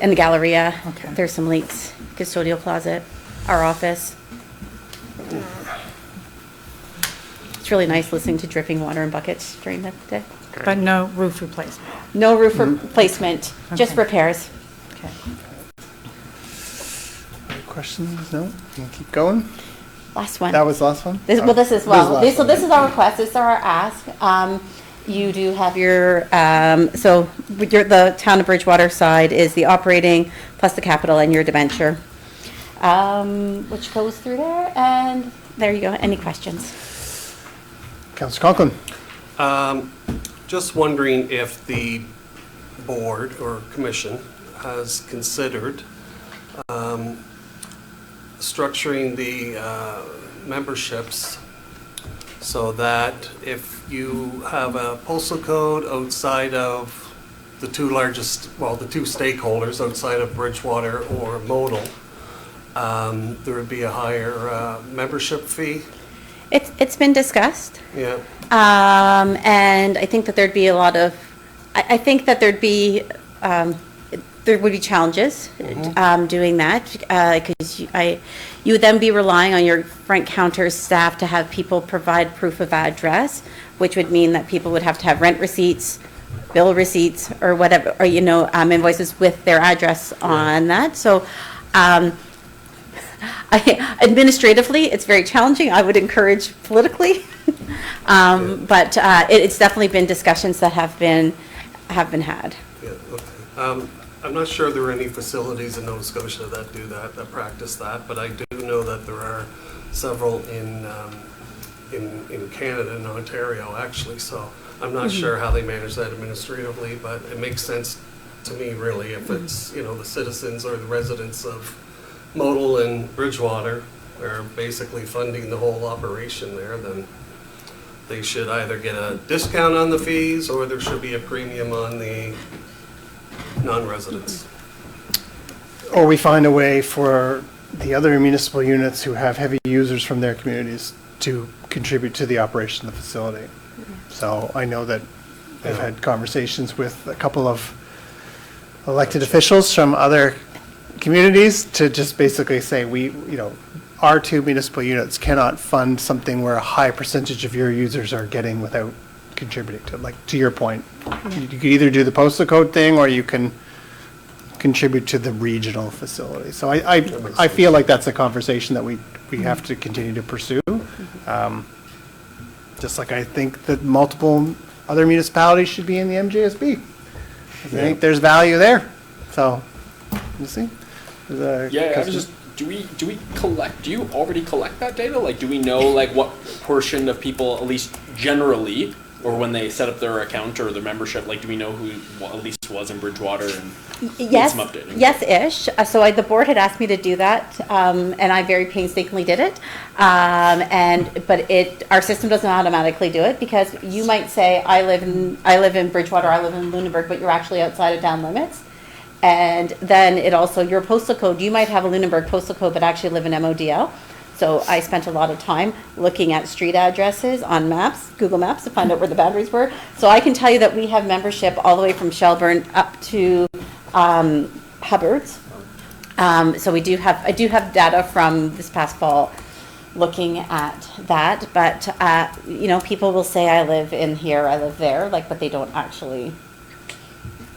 in the Galleria. Okay. There's some leaks. Custodial closet, our office. It's really nice listening to dripping water in buckets during the day. But no roof replacement? No roof replacement, just Okay. repairs. Okay. Any questions? No? You can keep going. Last one. That was the last one? This, well, this is the well. last This, so one. this is our request. This is our ask. You do have your so with your, the town of Bridgewater side is the operating plus the capital and your debenture, which goes through there. And there you go. Any questions? Councillor Conklin. Just wondering if the board or commission has considered structuring the memberships so that if you have a postal code outside of the two stakeholders outside of Bridgewater or Modal, there would be a higher membership fee. It's been discussed. Yeah. And I think that there'd be a lot of, I think that there'd be, there would be challenges doing that, because you would then be relying on your front counter staff to have people provide proof of address, which would mean that people would have to have rent receipts, bill receipts, or whatever, or, invoices with their address on that. So, administratively, it's very challenging. I would encourage politically, but it's definitely been discussions that have been had. Yeah, okay. I'm not sure there are any facilities in Nova Scotia that do that, that practice that, but I do know that there are several in Canada, in Ontario, actually. So I'm not sure how they manage that administratively, but it makes sense to me, really, if it's, you know, the citizens or the residents of Modal and Bridgewater are basically funding the whole operation there, then they should either get a discount on the fees or there should be a premium on the non-residents. Or we find a way for the other municipal units who have heavy users from their communities to contribute to the operation of the facility. So I know that I've had conversations with a couple of elected officials from other communities to just basically say, our two municipal units cannot fund something where a high percentage of your users are getting without contributing to it. Like, to your point, you could either do the postal code thing or you can contribute to the regional facility. So I feel like that's a conversation that we have to continue to pursue. Just like I think that multiple other municipalities should be in the MJSB. I think there's value there. So, we'll see. Do we collect, do you already collect that data? Like, do we know, like, what portion of people, at least generally, or when they set up their account or their membership, like, do we know who at least was in Bridgewater and Yes, need some updating? yes-ish. So the board had asked me to do that, and I very painstakingly did it. But our system doesn't automatically do it, because you might say, I live in Bridgewater, I live in Lunenburg, but you're actually outside of town limits. And then it also, your postal code, you might have a Lunenburg postal code, but actually live in MODL. So I spent a lot of time looking at street addresses on maps, Google Maps, to find out where the boundaries were. So I can tell you that we have membership all the way from Shelburne up to Hubbard's. So I do have data from this past fall looking at that. But, people will say, I live in here, I live there, but they don't actually.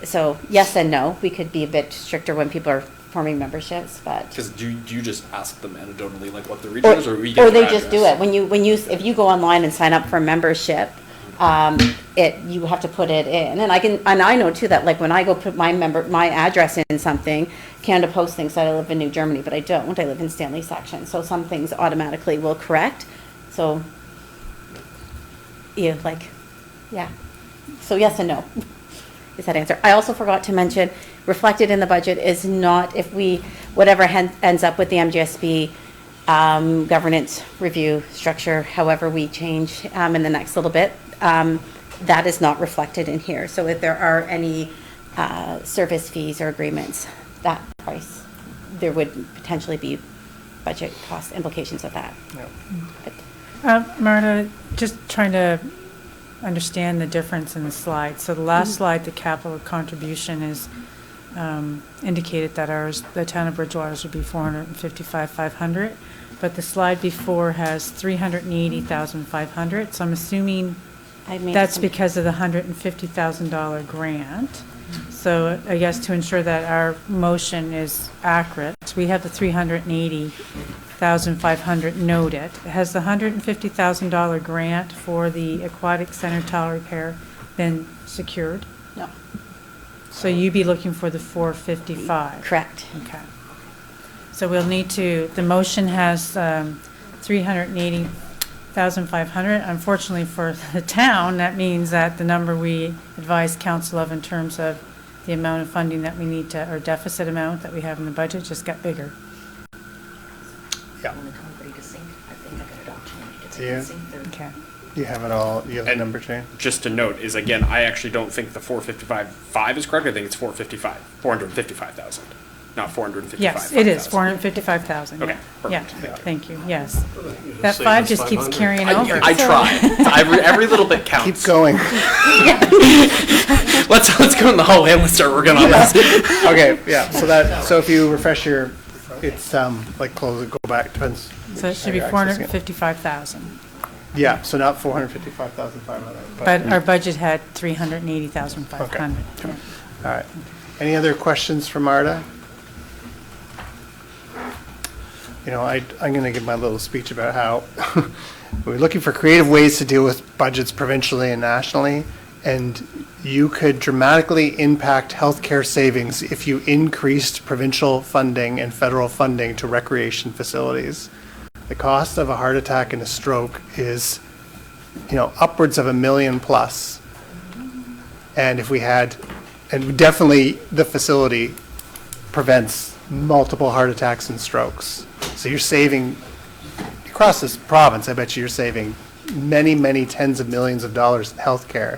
So yes and no. We could be a bit stricter when people are forming memberships, but. Because do you just ask them anecdotally, like, what the region is, or we get or their they just do address? it if you go online and sign up for membership, you have to put it in, and I know too that, like, when I go put my address in something, Canada Post thinks that I live in New Germany, but I don't. I live in Stanley Section, so some things automatically will correct. So So yes and no. Is that answer? I also forgot to mention, reflected in the budget is not whatever ends up with the MGSB governance review structure, however we change in the next little bit, that is not reflected in here. So if there are any service fees or agreements, that price, there would potentially be budget cost implications of that. Marta, just trying to understand the difference in the slide. So the last slide, the capital contribution is indicated that the town of Bridgewater's would be $455,500, but the slide before has $380,500. So I'm assuming that's because of the $150,000 grant. So I guess to ensure that our motion is accurate, we have the $380,500 noted. Has the $150,000 grant for the aquatic center tile repair been secured? No. So you'd be looking for the $455,000? Correct. Okay. So we'll need to, the motion has $380,500. Unfortunately for the town, that means that the number we advised council of in terms of the amount of funding that we need to, or deficit amount that we have in the budget, just got bigger. Yeah. Okay. You have it all, you have the number chain? Just to note is, again, I actually don't think the 455.5 is correct. I think it's 455,000, not 455,000. Yes, it is, 455,000. Okay, Yeah, perfect. thank you, yes. That say 5 it's just keeps 500. carrying over. I try. Every little bit counts. Keep going. Let's go in the hallway and let's start working on this. Okay, yeah, so if you refresh it's close it, go back, depends. So it should be how you're accessing it. 455,000. Yeah, so not 455,500. But our budget had 380,500. All right. Any other questions for Marta? I'm going to give my little speech about how we're looking for creative ways to deal with budgets provincially and nationally, and you could dramatically impact healthcare savings if you increased provincial funding and federal funding to recreation facilities. The cost of a heart attack and a stroke is, upwards of $1 million plus. And if we had, and definitely the facility prevents multiple heart attacks and strokes. So you're saving, across this province, I bet you're saving many, many tens of millions of dollars in healthcare,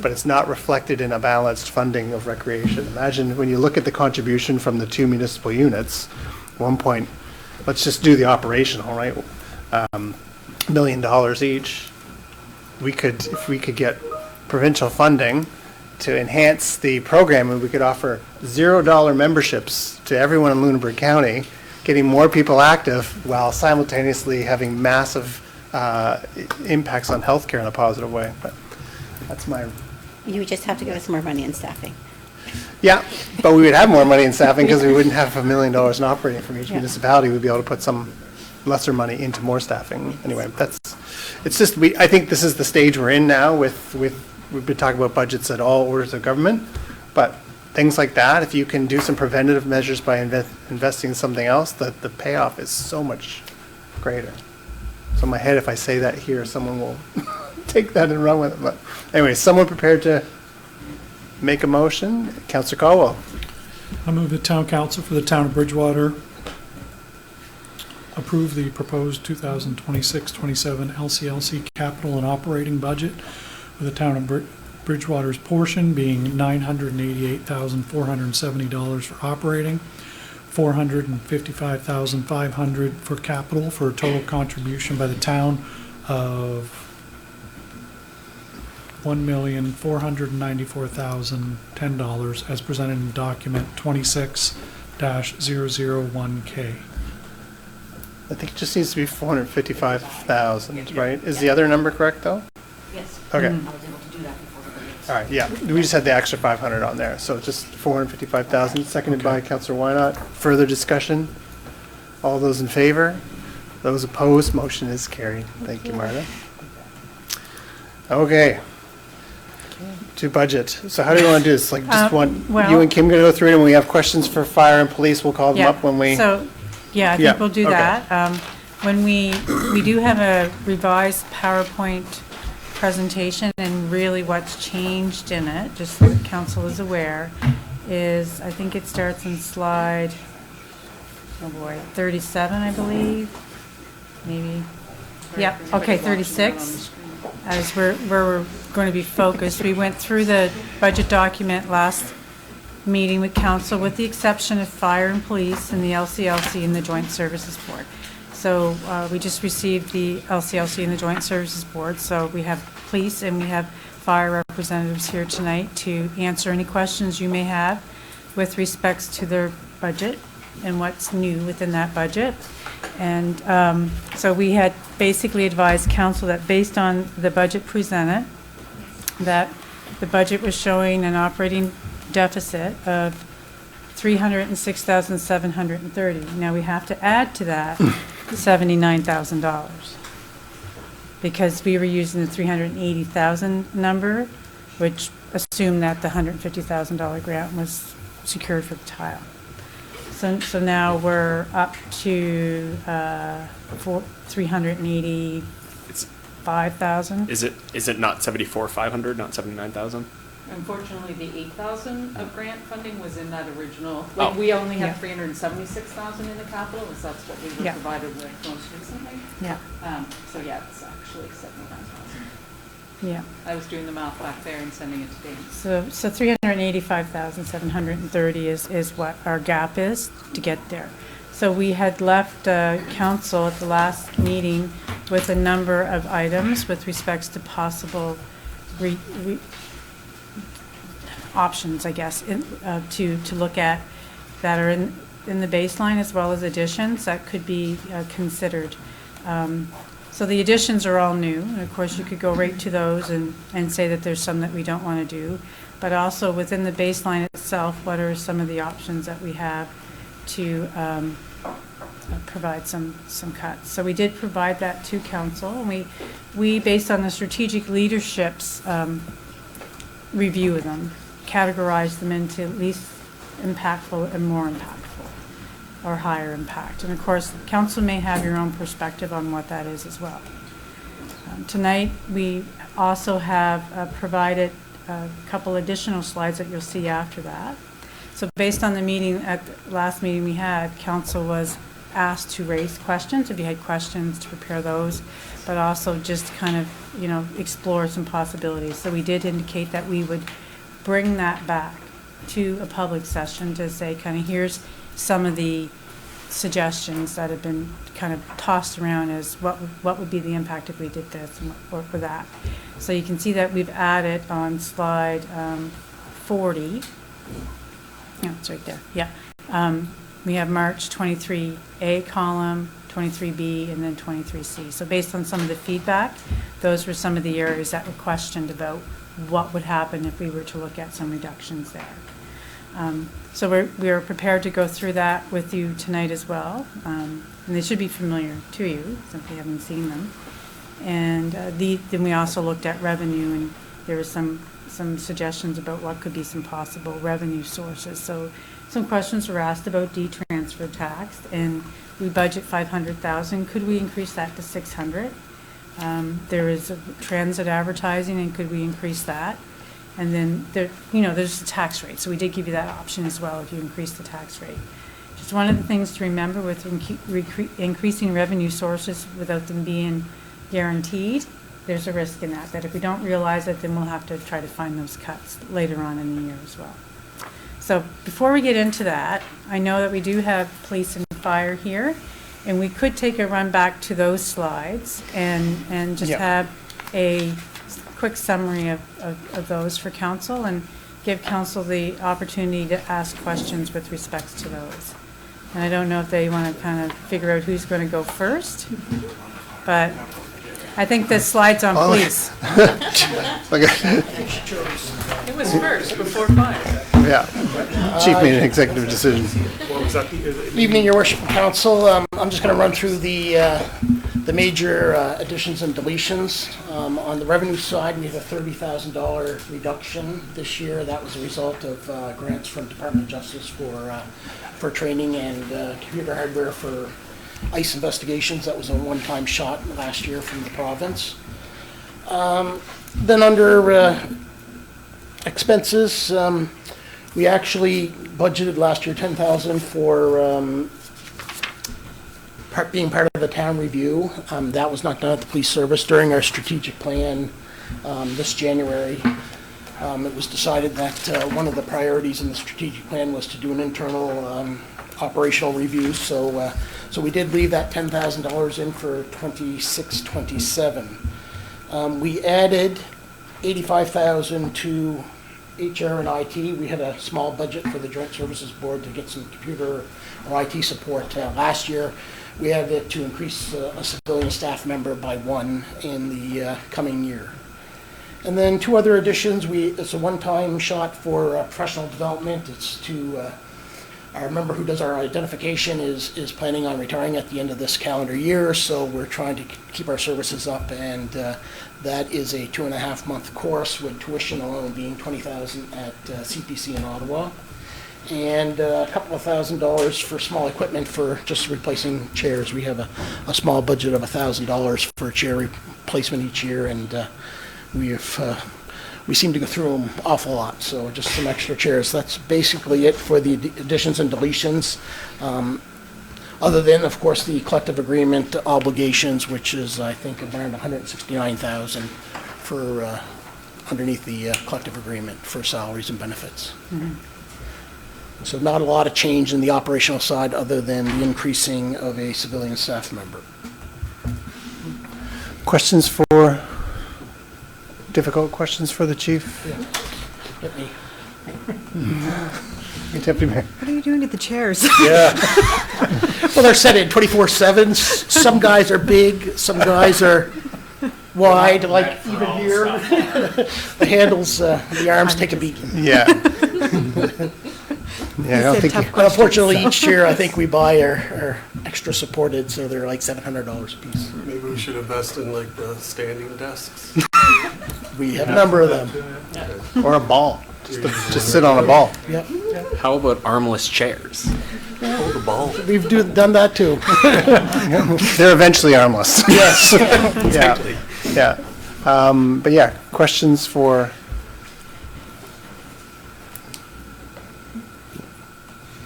but it's not reflected in a balanced funding of recreation. Imagine when you look at the contribution from the two municipal units, let's just do the operational, right? $1 million each. If we could get provincial funding to enhance the program, and we could offer $0 memberships to everyone in Lunenburg County, getting more people active while simultaneously having massive impacts on healthcare in a positive way. But that's my... You just have to give us more money in staffing. Yeah, but we would have more money in staffing because we wouldn't have $1 million in operating from each municipality. We'd be able to put some lesser money into more staffing. Anyway, I think this is the stage we're in now we've been talking about budgets at all orders of government, but things like that, if you can do some preventative measures by investing in something else, the payoff is so much greater. So in my head, if I say that here, someone will take that and run with it. But anyway, someone prepared to make a motion? Councillor Caldwell. I move the town council for the town of Bridgewater approve the proposed 2026-27 LCLC capital and operating budget for the town of Bridgewater's portion being $988,470 for operating, $455,500 for capital, for a total contribution by the town of $1,494,010 as presented in document 26-001K. I think it just needs to be 455,000, right? Is the other number correct, though? Yes. Okay. I was able to do that before the meeting. All right, yeah, we just had the extra 500 on there, so just 455,000, seconded by Councillor Wynot. Further discussion? All those in favor? Those opposed? Motion is carried. Thank you, Marta. Okay. To budget. So how do you want to do this? Like, just you and Kim gonna go through it, and when we have questions for fire and police, we'll call them up when we... So, I think we'll do okay. that. When we do have a revised PowerPoint presentation, and really what's changed in it, just so the council is aware, is I think it starts in slide, 37, I believe, maybe. Yep, okay, 36, as where we're going to be focused. We went through the budget document last meeting with council, with the exception of fire and police and the LCLC and the Joint Services Board. So we just received the LCLC and the Joint Services Board, so we have police and we have fire representatives here tonight to answer any questions you may have with respects to their budget and what's new within that budget. And so we had basically advised council that based on the budget presented, that the budget was showing an operating deficit of $306,730. Now we have to add to that $79,000 because we were using the $380,000 number, which assumed that the $150,000 grant was secured for the tile. So now we're up to $385,000. Is it not 74,500, not 79,000? Unfortunately, the 8,000 of grant funding was in that original, Oh. we only had 376,000 in the capital, as that's what we were Yeah. provided with most recently. Yeah. So yeah, it's actually 79,000. Yeah. I was doing the math back there and sending it to Dane. So 385,730 is what our gap is to get there. So we had left council at the last meeting with a number of items with respects to possible options, I guess, to look at that are in the baseline, as well as additions that could be considered. So the additions are all new, and of course you could go right to those and say that there's some that we don't want to do, but also within the baseline itself, what are some of the options that we have to provide some cuts. So we did provide that to council, and we based on the strategic leadership's review of them, categorize them into least impactful and more impactful. or higher impact. And of course, council may have your own perspective on what that is as well. Tonight, we also have provided a couple additional slides that you'll see after that. So based on the meeting, at the last meeting we had, council was asked to raise questions, if you had questions, to prepare those, but also just kind of, you know, explore some possibilities. So we did indicate that we would bring that back to a public session to say, kind of, here's some of the suggestions that have been kind of tossed around as what would be the impact if we did this and what for that. So you can see that we've added on slide 40. Yeah, it's right there. Yeah. We have March 23A column, 23B, and then 23C. So based on some of the feedback, those were some of the areas that were questioned about what would happen if we were to look at some reductions there. So we're prepared to go through that with you tonight as well. And they should be familiar to you, since we haven't seen them. And then we also looked at revenue, and there were some suggestions about what could be some possible revenue sources. So some questions were asked about transfer tax, and we budget 500,000. Could we increase that to 600? There is transit advertising, and could we increase that? And then there's the tax rate. So we did give you that option as well if you increase the tax rate. Just one of the things to remember with increasing revenue sources without them being guaranteed, there's a risk in that if we don't realize it, then we'll have to try to find those cuts later on in the year as well. So before we get into that, I know that we do have police and fire here, and we could take a run back to those slides and just have a quick summary of those for council and give council the opportunity to ask questions with respect to those. And I don't know if they want to kind of figure out who's going to go first, but I think this slide's on police. It was first, before fire. Yeah. Chief made an executive decision. Evening, Your Worship and Council. I'm just going to run through the major additions and deletions. On the revenue side, we have a $30,000 reduction this year. That was a result of grants from Department of Justice for training and computer hardware for ICE investigations. That was a one-time shot last year from the province. Then under expenses, we actually budgeted last year $10,000 for being part of the town review. That was not done at the police service. During our strategic plan this January, it was decided that one of the priorities in the strategic plan was to do an internal operational review. So we did leave that $10,000 in for 26-27. We added $85,000 to HR and IT. We had a small budget for the Joint Services Board to get some computer or IT support. Last year, we had it to increase a civilian staff member by 1 in the coming year. And then 2 other additions. It's a one-time shot for professional development. It's to our member who does our identification is planning on retiring at the end of this calendar year, so we're trying to keep our services up, and that is a 2.5-month course with tuition alone being $20,000 at CPC in Ottawa, and a couple of $1,000 for small equipment for just replacing chairs. We have a small budget of $1,000 for chair replacement each year, and we seem to go through them awful lot, so just some extra chairs. That's basically it for the additions and deletions. Other than, of course, the collective agreement obligations, which is, I think, around $169,000 for underneath the collective agreement for salaries and benefits. Mm-hmm. So not a lot of change in the operational side other than the increasing of a civilian staff member. Questions for, difficult questions for the chief? Yeah. Hit me. Deputy Mayor. What are you doing to the chairs? Yeah. Well, they're set in 24/7. Some guys are big, some guys are wide, like even here. The handles, the arms take a beating. Yeah. Yeah, I don't think. Unfortunately, each chair I think we buy are extra supported, so they're like $700 a piece. Maybe we should invest in like the standing desks. We have a number of them. Or a ball. Just sit on a ball. Yep. How about armless chairs? Hold the ball. We've done that too. They're eventually armless. Yes. Yeah, yeah. But yeah, questions for?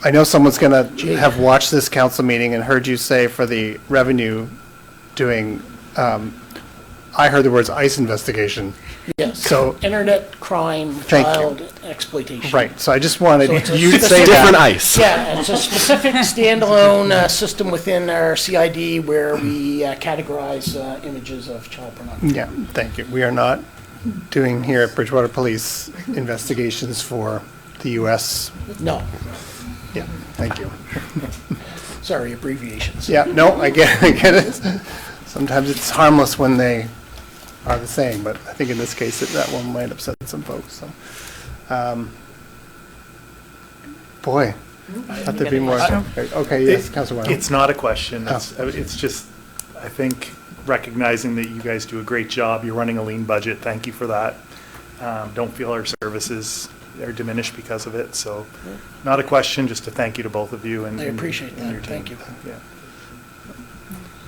I know someone's gonna have watched this council meeting and heard you say for the revenue doing, I heard the words ICE investigation. Yes. So. Internet crime, Thank you. child exploitation. Right, so I just wanted So it's a you to say specific- that. Different ice. Yeah, it's a specific standalone system within our CID where we categorize images of child pornography. Yeah, thank you. We are not doing here at Bridgewater Police investigations for the US. No, Yeah, thank you. sorry, abbreviations. Yeah, no, I get it. Sometimes it's harmless when they are the same, but I think in this case, that one might upset some folks, so. Boy, I thought there'd be more. Okay, yes, Councilor Wyman. It's not a question. Oh. It's just, I think, recognizing that you guys do a great job. You're running a lean budget. Thank you for that. Don't feel our services are diminished because of it. So not a question, just a thank you to both of you. And I appreciate and your that. team. Thank you. Yeah.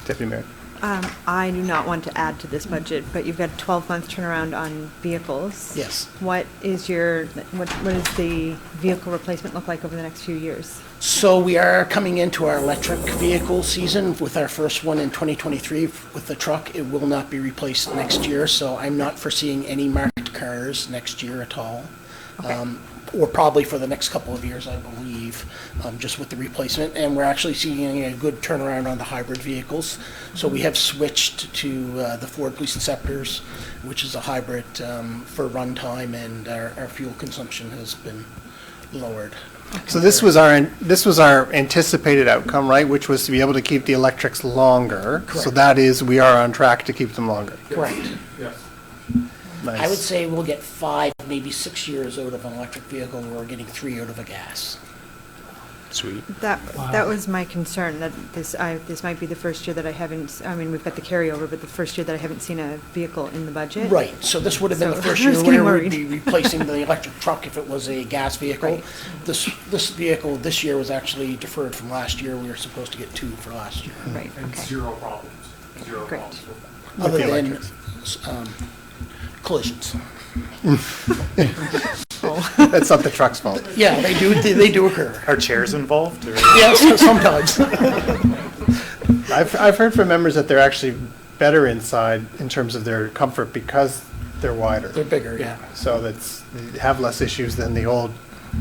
Deputy Mayor. I do not want to add to this budget, but you've got a 12-month turnaround on vehicles. Yes. What is what does the vehicle replacement look like over the next few years? So we are coming into our electric vehicle season with our first one in 2023 with the truck. It will not be replaced next year, so I'm not foreseeing any marked cars next year at all. Okay. Or probably for the next couple of years, I believe, just with the replacement. And we're actually seeing a good turnaround on the hybrid vehicles. So we have switched to the Ford Police Inceptors, which is a hybrid for runtime, and our fuel consumption has been lowered. So this was our anticipated outcome, right? Which was to be able to keep the electrics longer. So Correct. that is, we are on track to keep them longer. Correct. Yes. Nice. I would say we'll get 5, maybe 6 years out of an electric vehicle, where we're getting 3 out of a gas. Sweet. That was my concern, that this might be the first year that I haven't, I mean, we've got the carryover, but the first year that I haven't seen a vehicle in the budget. Right, so this would have been the So first I year was getting where we'd worried. be replacing the electric truck if it was a gas vehicle. Right. This vehicle this year was actually deferred from last year. We were supposed to get 2 for last year. Right, And okay. zero problems. Zero Great. problems with that. Other the than electrics. collisions. That's not the truck's fault. Yeah, they do occur. Are chairs involved? Or? Yes, sometimes. I've heard from members that they're actually better inside in terms of their comfort because they're wider. They're bigger, yeah. So they have less issues than the old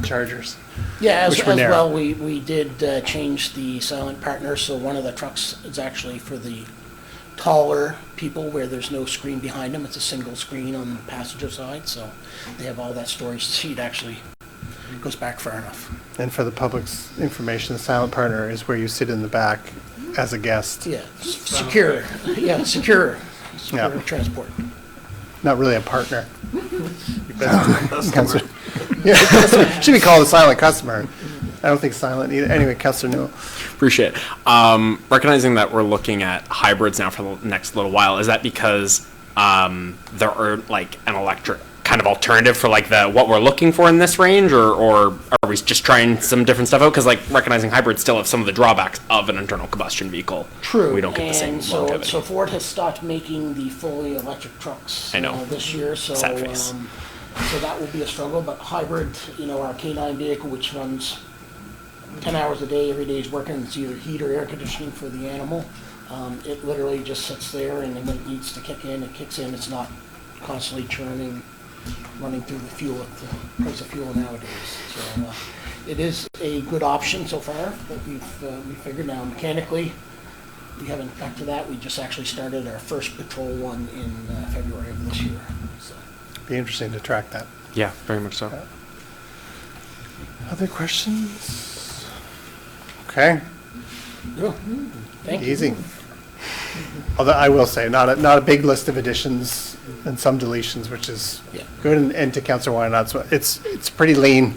Chargers. Yeah, as Which were narrow. well, we did change the silent partner, so one of the trucks is actually for the taller people where there's no screen behind them. It's a single screen on the passenger side, so they have all that storage. The seat actually goes back far enough. And for the public's information, the silent partner is where you sit in the back as a guest. Yeah, secure, secure Yeah. transport. Not really a partner. Counselor- Yeah, should be called a silent customer. I don't think silent either. Anyway, Counselor Newell. Appreciate it. Recognizing that we're looking at hybrids now for the next little while, is that because there are like an electric kind of alternative for like what we're looking for in this range, or are we just trying some different stuff out? Because like recognizing hybrids still have some of the drawbacks of an internal combustion vehicle. True. We don't get the same And so, longevity. so Ford has stopped making the fully electric trucks I know. this year, so Sad face. So that will be a struggle. But hybrid, our K9 vehicle, which runs 10 hours a day, every day is working. It's either heat or air conditioning for the animal. It literally just sits there, and when it needs to kick in, it kicks in. It's not constantly churning, running through the fuel at the price of fuel nowadays. So it is a good option so far that we figured. Now mechanically, we haven't got to that. We just actually started our first patrol one in February of this year. So. Be interesting to track that. Yeah, very much so. Other questions? Okay. Yeah. Thank you. Easy. Although I will say, not a big list of additions and some deletions, which is Yeah. good. And to Councillor Wynot's, it's pretty lean,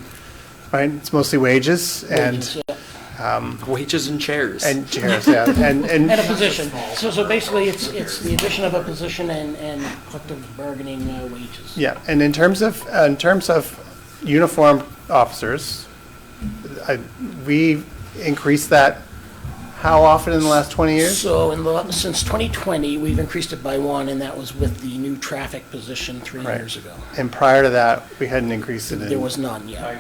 right? It's mostly wages and Wages, yeah. Wages and chairs. and chairs, yeah, and And a position. So basically, it's the addition of a position and collective bargaining wages. yeah. And in terms of uniformed officers, we increased that how often in the last 20 years? So since 2020, we've increased it by one, and that was with the new traffic position 3 Right. years ago. And prior to that, we hadn't increased it in... There was none yet.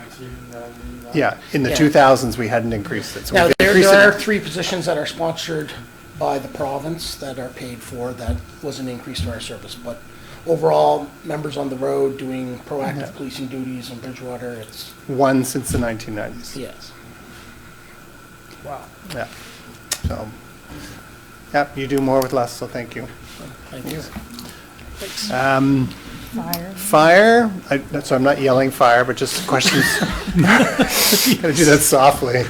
Yeah, in the Yeah. 2000s, we hadn't increased it. So Now, we've there increased are it. 3 positions that are sponsored by the province that are paid for. That was an increase to our service. But overall, members on the road doing proactive Yeah. policing duties in Bridgewater, it's, One since the 1990s. yes. Wow. Yeah. So, yeah, you do more with less, so thank you. Thank you. Fire, so I'm not yelling fire, but just questions. Gotta do that softly.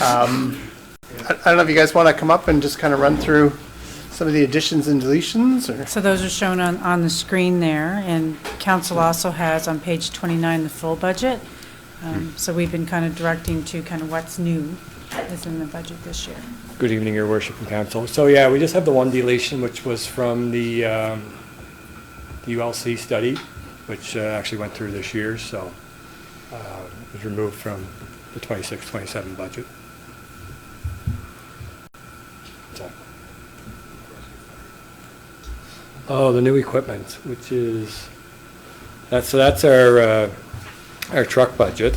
I don't know if you guys want to come up and just kind of run through some of the additions and deletions, or? So those are shown on the screen there, and council also has on page 29 the full budget. So we've been kind of directing to kind of what's new is in the budget this year. Good evening, Your Worship and Council. So yeah, we just have the one deletion, which was from the ULC study, which actually went through this year, so it was removed from the 26-27 budget. So. Oh, the new equipment, which is, that's our truck budget.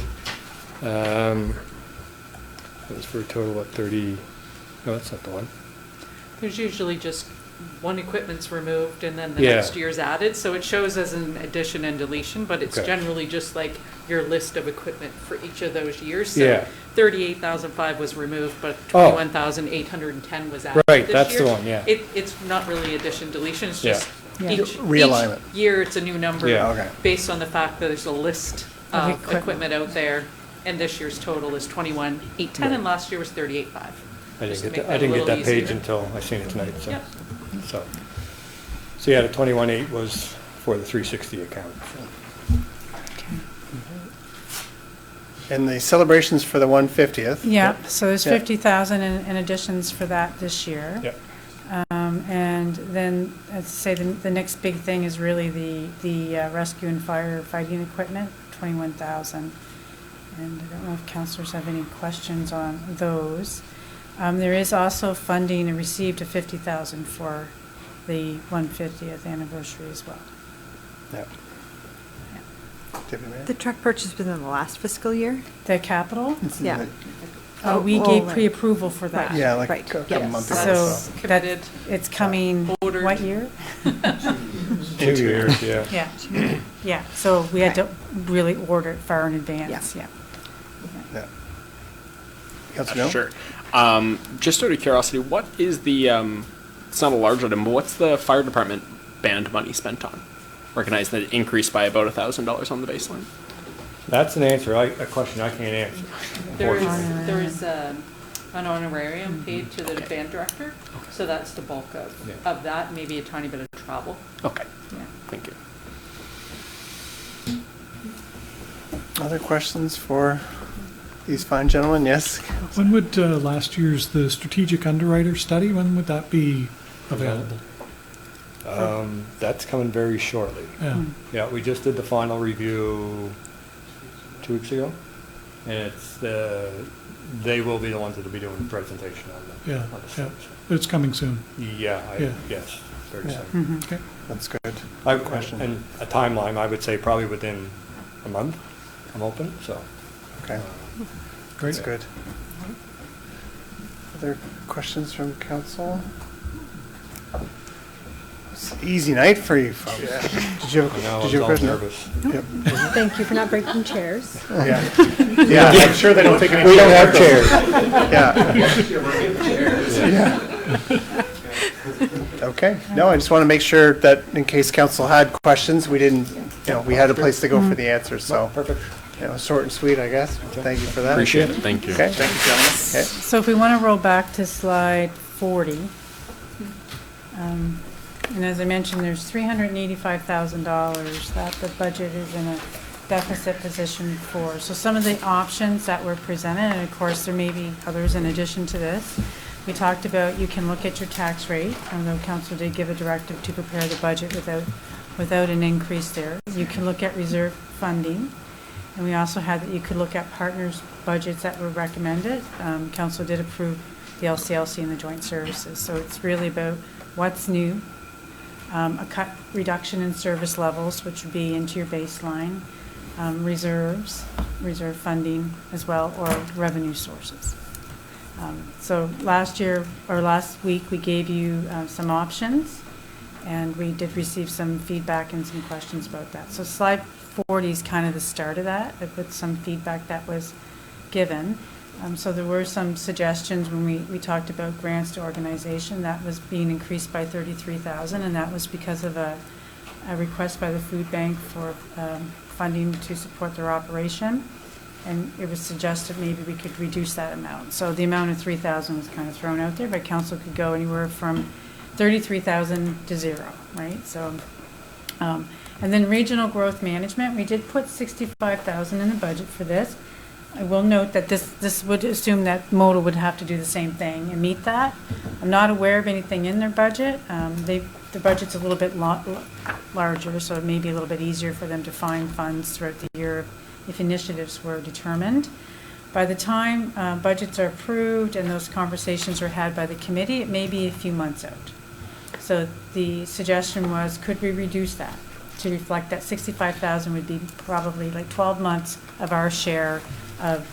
It was for a total of 30, no, that's not the one. There's usually just one equipment's removed and then the Yeah. next year's added, so it shows as an addition and deletion, but it's Okay. generally just like your list of equipment for each of those years. Yeah. So 38,00005 was removed, but Oh. 21,810 was added Right, this that's the year. one, yeah. It's not really addition, deletion, it's Yeah. just Yeah. each Realignment. year it's a new number. Yeah. Okay. Based on the fact that there's a list Of of equipment. equipment out there, and this year's total is 21,810, and last year was 38,500. I Just to didn't get make that, I that a didn't get little that page easier. until I seen it tonight, so. Yep. So yeah, the 21.8 was for the 360 account. And the celebrations for the 150th. Yeah, so there's Yeah. 50,000 in additions for that this year. Yep. And then, I'd say the next big thing is really the rescue and firefighting equipment, 21,000. And I don't know if councilors have any questions on those. There is also funding received of 50,000 for the 150th anniversary as well. Yeah. Deputy Mayor? The truck purchase was in the last fiscal year? The capital, Yeah. we Oh, gave right. pre-approval for that. Yeah, like a Right. couple Yes. months ago. So so. that, Committed. it's coming, Ordered. what year? 2 years, yeah. Yeah, yeah, so we had to really order it far in advance, yeah. Yeah. Councilor Neal? Sure. Just out of curiosity, what is the, it's not a large item, but what's the fire department band money spent on? Recognize that it increased by about $1,000 on the baseline. That's an answer, a question I can't answer. There unfortunately. is an honorarium paid to the band director, so that's the bulk Yeah. of that, maybe a tiny bit of travel. Okay, Yeah. thank you. Other questions for these fine gentlemen? Yes? When would last year's, the strategic underwriter study, when would that be available? That's coming very shortly. Yeah. Yeah, we just did the final review 2 weeks ago, and they will be the ones that'll be doing the presentation on the. Yeah, on the yeah. study, It's coming soon. so. Yeah, Yeah. yes, very Yeah. soon. Okay. That's good. Question. And a timeline, I would say probably within a month, I'm hoping, so. Okay. Great. That's good. Other questions from council? It's an easy night for you folks. Did you have I know, did you I have was a all question? nervous. Yep. Thank you for not breaking chairs. Yeah. Yeah, I'm sure they don't take any. We don't have chairs. Yeah. Okay. No, I just want to make sure that in case council had questions, we didn't, we had a place to go for the answers, so. Perfect. Short and sweet, I guess. Thank you for that. Appreciate it, thank you. Okay, thank you, gentlemen. Okay. So if we want to roll back to slide 40, and as I mentioned, there's $385,000 that the budget is in a deficit position for. So some of the options that were presented, and of course, there may be others in addition to this. We talked about you can look at your tax rate, although council did give a directive to prepare the budget without an increase there. You can look at reserve funding. And we also had that you could look at partners' budgets that were recommended. Council did approve the LCLC and the joint services. So it's really about what's new, a cut reduction in service levels, which would be into your baseline, reserves, reserve funding as well, or revenue sources. So last week, we gave you some options, and we did receive some feedback and some questions about that. So slide 40 is kind of the start of that, with some feedback that was given. So there were some suggestions when we talked about grants to organization. That was being increased by $33,000, and that was because of a request by the food bank for funding to support their operation. And it was suggested maybe we could reduce that amount. So the amount of $3,000 was kind of thrown out there, but council could go anywhere from $33,000 to zero, right? So, and then regional growth management, we did put $65,000 in the budget for this. I will note that this would assume that Moda would have to do the same thing and meet that. I'm not aware of anything in their budget. The budget's a little bit larger, so it may be a little bit easier for them to find funds throughout the year if initiatives were determined. By the time budgets are approved and those conversations are had by the committee, it may be a few months out. So the suggestion was, could we reduce that to reflect that $65,000 would be probably like 12 months of our share of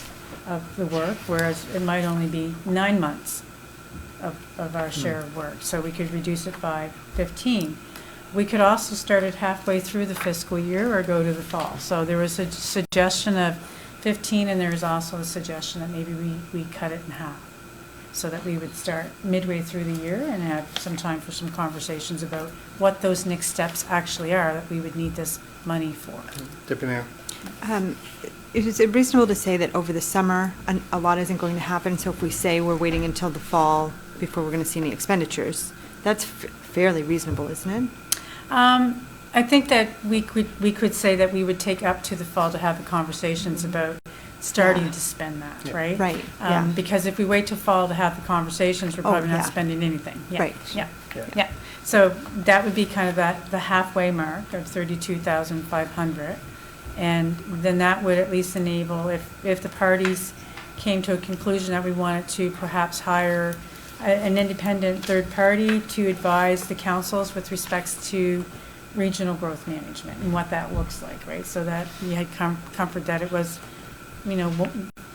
the work, whereas it might only be 9 months of our share of work. So we could reduce it by 15. We could also start it halfway through the fiscal year or go to the fall. So there was a suggestion of 15, and there was also a suggestion that maybe we cut it in half, so that we would start midway through the year and have some time for some conversations about what those next steps actually are that we would need this money for. Deputy Mayor. Is it reasonable to say that over the summer, a lot isn't going to happen? So if we say we're waiting until the fall before we're going to see any expenditures, that's fairly reasonable, isn't it? I think that we could say that we would take up to the fall to have the conversations about starting to spend that, right? Right, yeah. Because if we wait till fall to have the conversations, we're probably not spending anything. Yeah, Right. Yeah. So that would be kind of the halfway mark of 32,500. And then that would at least enable, if the parties came to a conclusion that we wanted to perhaps hire an independent third party to advise the councils with respects to regional growth management and what that looks like, right? So that you had comfort that it was,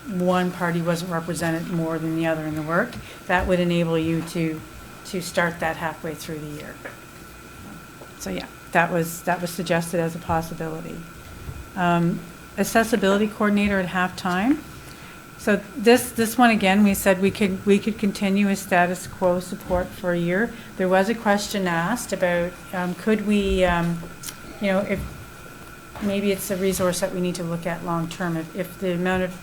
one party wasn't represented more than the other in the work. That would enable you to start that halfway through the year. So yeah, that was suggested as a possibility. Accessibility coordinator at halftime. So this one, again, we said we could continue with status quo support for a year. There was a question asked about could we, if maybe it's a resource that we need to look at long term. If the amount of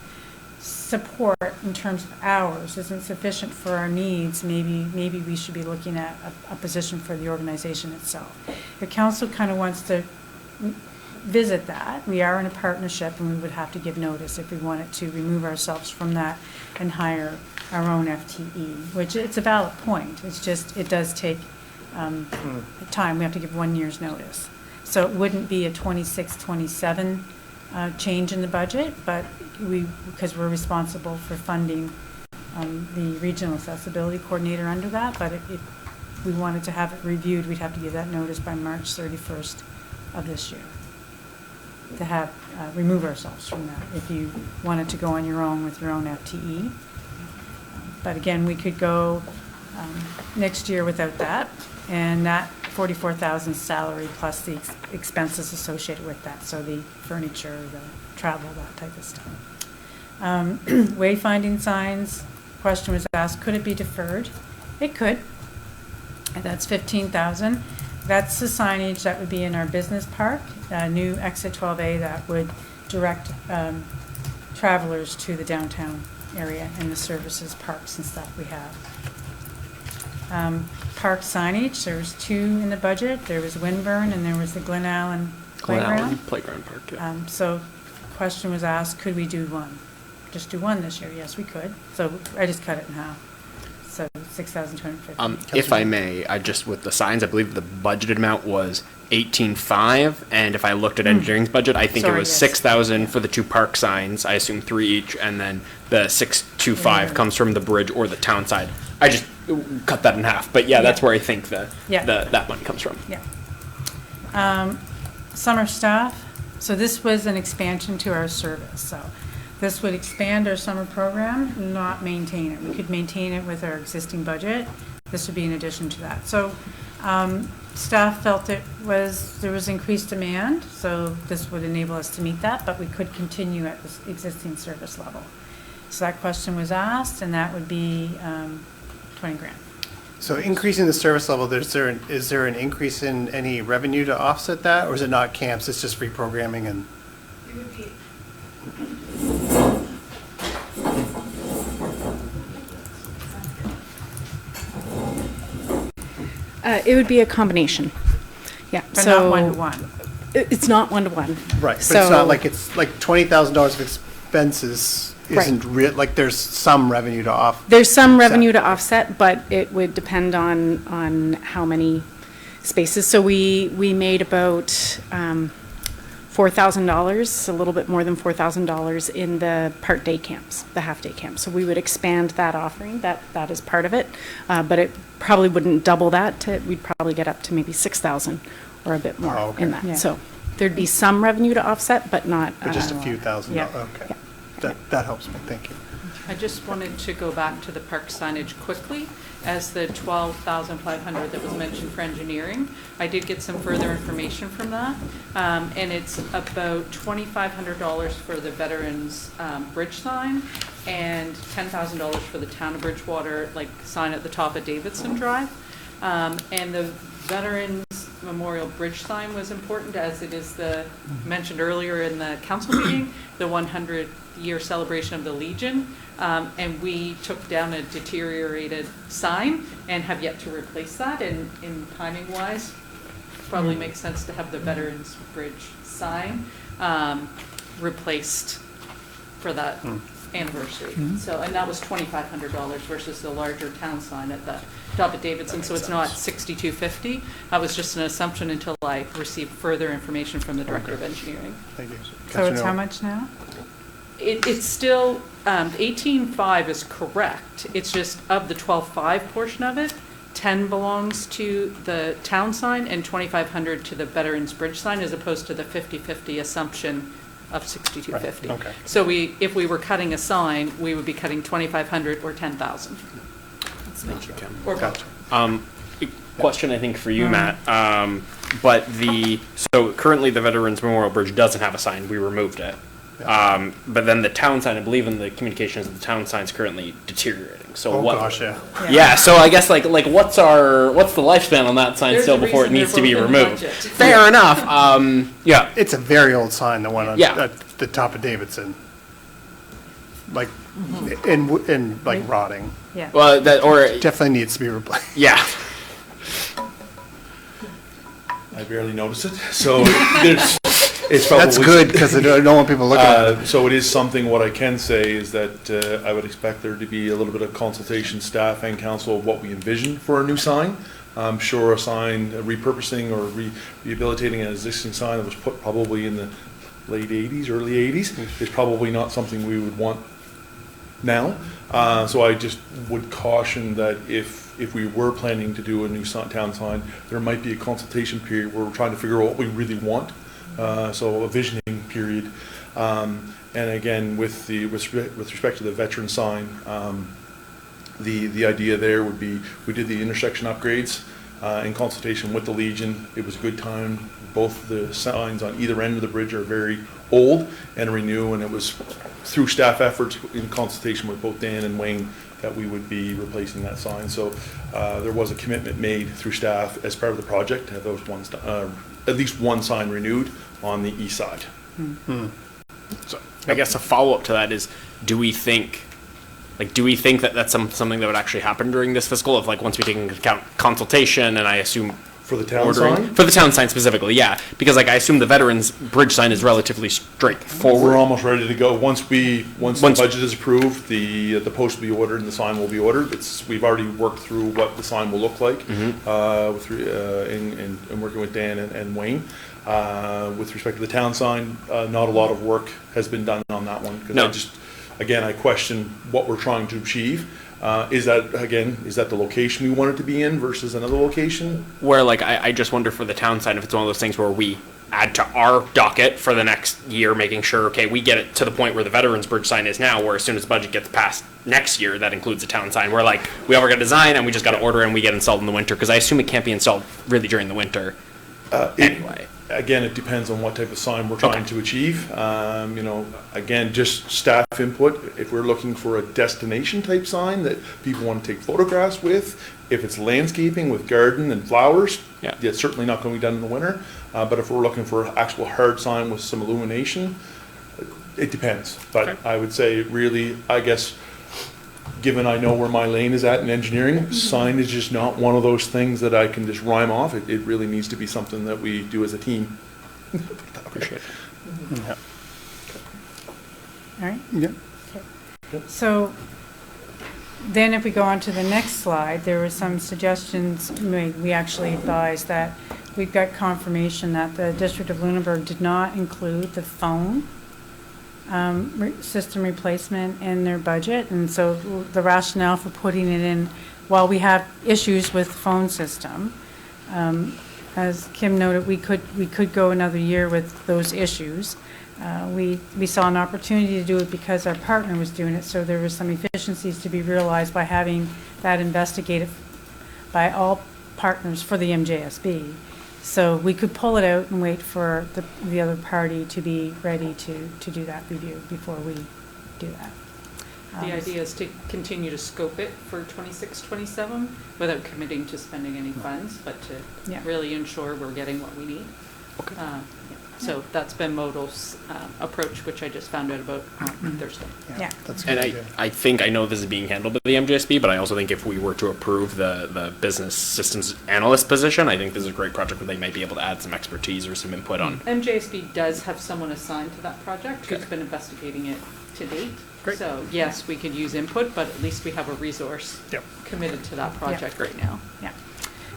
support in terms of hours isn't sufficient for our needs, maybe we should be looking at a position for the organization itself. The council kind of wants to visit that. We are in a partnership, and we would have to give notice if we wanted to remove ourselves from that and hire our own FTE, which it's a valid point. It's just, it does take time. We have to give 1 year's notice. So it wouldn't be a 26, 27 change in the budget, but because we're responsible for funding the regional accessibility coordinator under that, but if we wanted to have it reviewed, we'd have to give that notice by March 31st of this year to have remove ourselves from that if you wanted to go on your own with your own FTE. But again, we could go next year without that, and that 44,000 salary plus the expenses associated with that, so the furniture, the travel, that type of stuff. Wayfinding signs, question was asked, could it be deferred? It could. And that's 15,000. That's the signage that would be in our business park, new exit 12A that would direct travelers to the downtown area and the services, parks and stuff we have. Park signage, there was 2 in the budget. There was Windburn and there was the Glen Allen Playground. Playground Park, yeah. So the question was asked, could we do one? Just do one this year? Yes, we could. So I just cut it in half. so 6,250. If I may, I just, with the signs, I believe the budgeted amount was 18.5, and if I looked at engineering's budget, I think it Sorry, was yes. 6,000 for the 2 park signs, I assume 3 each, and then the 625 comes from the bridge or the town side. I just cut that in half, but yeah, that's where I think that money comes from. Yeah. Summer staff, so this was an expansion to our service, so this would expand our summer program, not maintain it. We could maintain it with our existing budget. This would be in addition to that. So, staff felt there was increased demand, so this would enable us to meet that, but we could continue at this existing service level. So that question was asked, and that would be 20 grand. So increasing the service level, is there an increase in any revenue to offset that, or is it not camps, it's just reprogramming and? It would be a combination. Yeah. But so not one-to-one. It's not one-to-one. Right, but it's not like it's like $20,000 of expenses isn't real, like there's some revenue to off. There's some revenue to offset, but it would depend on how many spaces. So we made about $4,000, a little bit more than $4,000 in the part day camps, the half day camps. So we would expand that offering. That is part of it, but it probably wouldn't double that. We'd probably get up to maybe 6,000 or a bit more in that. Yeah. So there'd be some revenue to offset, but not. But just a few thousand, yeah. okay. Yeah. That helps me, thank you. I just wanted to go back to the park signage quickly, as the 12,500 that was mentioned for engineering. I did get some further information from that, and it's about $2,500 for the Veterans Bridge sign, and $10,000 for the Town of Bridgewater, like, sign at the top of Davidson Drive. And the Veterans Memorial Bridge sign was important, as it is mentioned earlier in the council meeting, the 100-year celebration of the Legion. And we took down a deteriorated sign and have yet to replace that. And in timing-wise, probably makes sense to have the Veterans Bridge sign replaced for that anniversary. So, and that was $2,500 versus the larger town sign at the top of Davidson. So it's not $6,250. That was just an assumption until I received further information from the Director of Engineering. Thank you. So it's how much now? It's still, 18.5 is correct. It's just of the 12.5 portion of it, 10 belongs to the town sign and 2,500 to the Veterans Bridge sign, as opposed to the 50/50 assumption of 6,250. Right, okay. So if we were cutting a sign, we would be cutting 2,500 or 10,000. Thank you, Kim. Or both. Question, I think, for you, Matt. So currently the Veterans Memorial Bridge doesn't have a sign. We removed it. But then the town sign, I believe in the communications, the town sign's currly deteriorating. So gosh, yeah. Yeah, so I guess like what's the lifespan on that sign There's still a before it reason needs to they're be both in the removed? budget. Fair enough. Yeah. It's a very old sign, the one on Yeah. at the top of Davidson. Like, and like rotting. Yeah. Well, Definitely needs to be replaced. Yeah. I barely noticed it, so it's probably. That's good, because I don't want people looking at it. So it is something, what I can say is that I would expect there to be a little bit of consultation, staff and council, of what we envision for a new sign. I'm sure a sign, repurposing or rehabilitating an existing sign that was put probably in the late 80s, early 80s, is probably not something we would want now. So I just would caution that if we were planning to do a new town sign, there might be a consultation period where we're trying to figure out what we really want. So a visioning period. And again, with respect to the veteran sign, the idea there would be, we did the intersection upgrades in consultation with the Legion. It was a good time. Both the signs on either end of the bridge are very old and renew, and it was through staff efforts in consultation with both Dan and Wayne that we would be replacing that sign. So there was a commitment made through staff as part of the project to have those ones, at least one sign renewed on the east side. So I guess a follow-up to that is, do we think that that's something that would actually happen during this fiscal, of like once we take into account consultation, and I assume For the town ordering? sign? For the town sign specifically, yeah. Because like I assume the Veterans Bridge sign is relatively straightforward. We're almost ready to go. Once the budget is approved, the post will be ordered and the sign will be ordered. We've already worked through what the sign will look like, in working with Dan and Wayne. With respect to the town sign, not a lot of work has been done on that one. Because I question what we're trying to achieve. Is that the location we want it to be in versus another location? Where like I just wonder for the town sign if it's one of those things where we add to our docket for the next year, making sure, okay, we get it to the point where the Veterans Bridge sign is now, where as soon as budget gets passed next year, that includes a town sign. Where like we already got a design and we just got to order and we get installed in the winter, because I assume it can't be installed really during the winter. Anyway. Again, it depends on what type of sign we're trying to achieve. Again, just staff input. If we're looking for a destination type sign that people want to take photographs with, if it's landscaping with garden and flowers, it's certainly not going to be done in the winter. But if we're looking for an actual hard sign with some illumination, it depends. But I would say really, I guess, given I know where my lane is at in engineering, sign is just not one of those things that I can just rhyme off. It really needs to be something that we do as a team. Appreciate it. Yeah. All right? Yeah. Okay. So then if we go on to the next slide, there were some suggestions made. We actually advised that we've got confirmation that the District of Lunenburg did not include the phone system replacement in their budget, and so the rationale for putting it in, while we have issues with the phone system, as Kim noted, we could go another year with those issues. We saw an opportunity to do it because our partner was doing it, so there was some efficiencies to be realized by having that investigated by all partners for the MJSB. So we could pull it out and wait for the other party to be ready to do that review before we do that. The idea is to continue to scope it for 26, 27 without committing to spending any funds, but to really ensure we're getting what we need. Okay. So that's been Modal's approach, which I just found out about on Thursday. Yeah. That's And I think I know this is being handled by the MJSB, but I also think if we were to approve the business systems analyst position, I think this is a great project where they might be able to add some expertise or some input on. MJSB does have someone assigned to that project who's been investigating it to date. Great. So yes, we could use input, but at least we have a resource committed to that project right now. Yeah.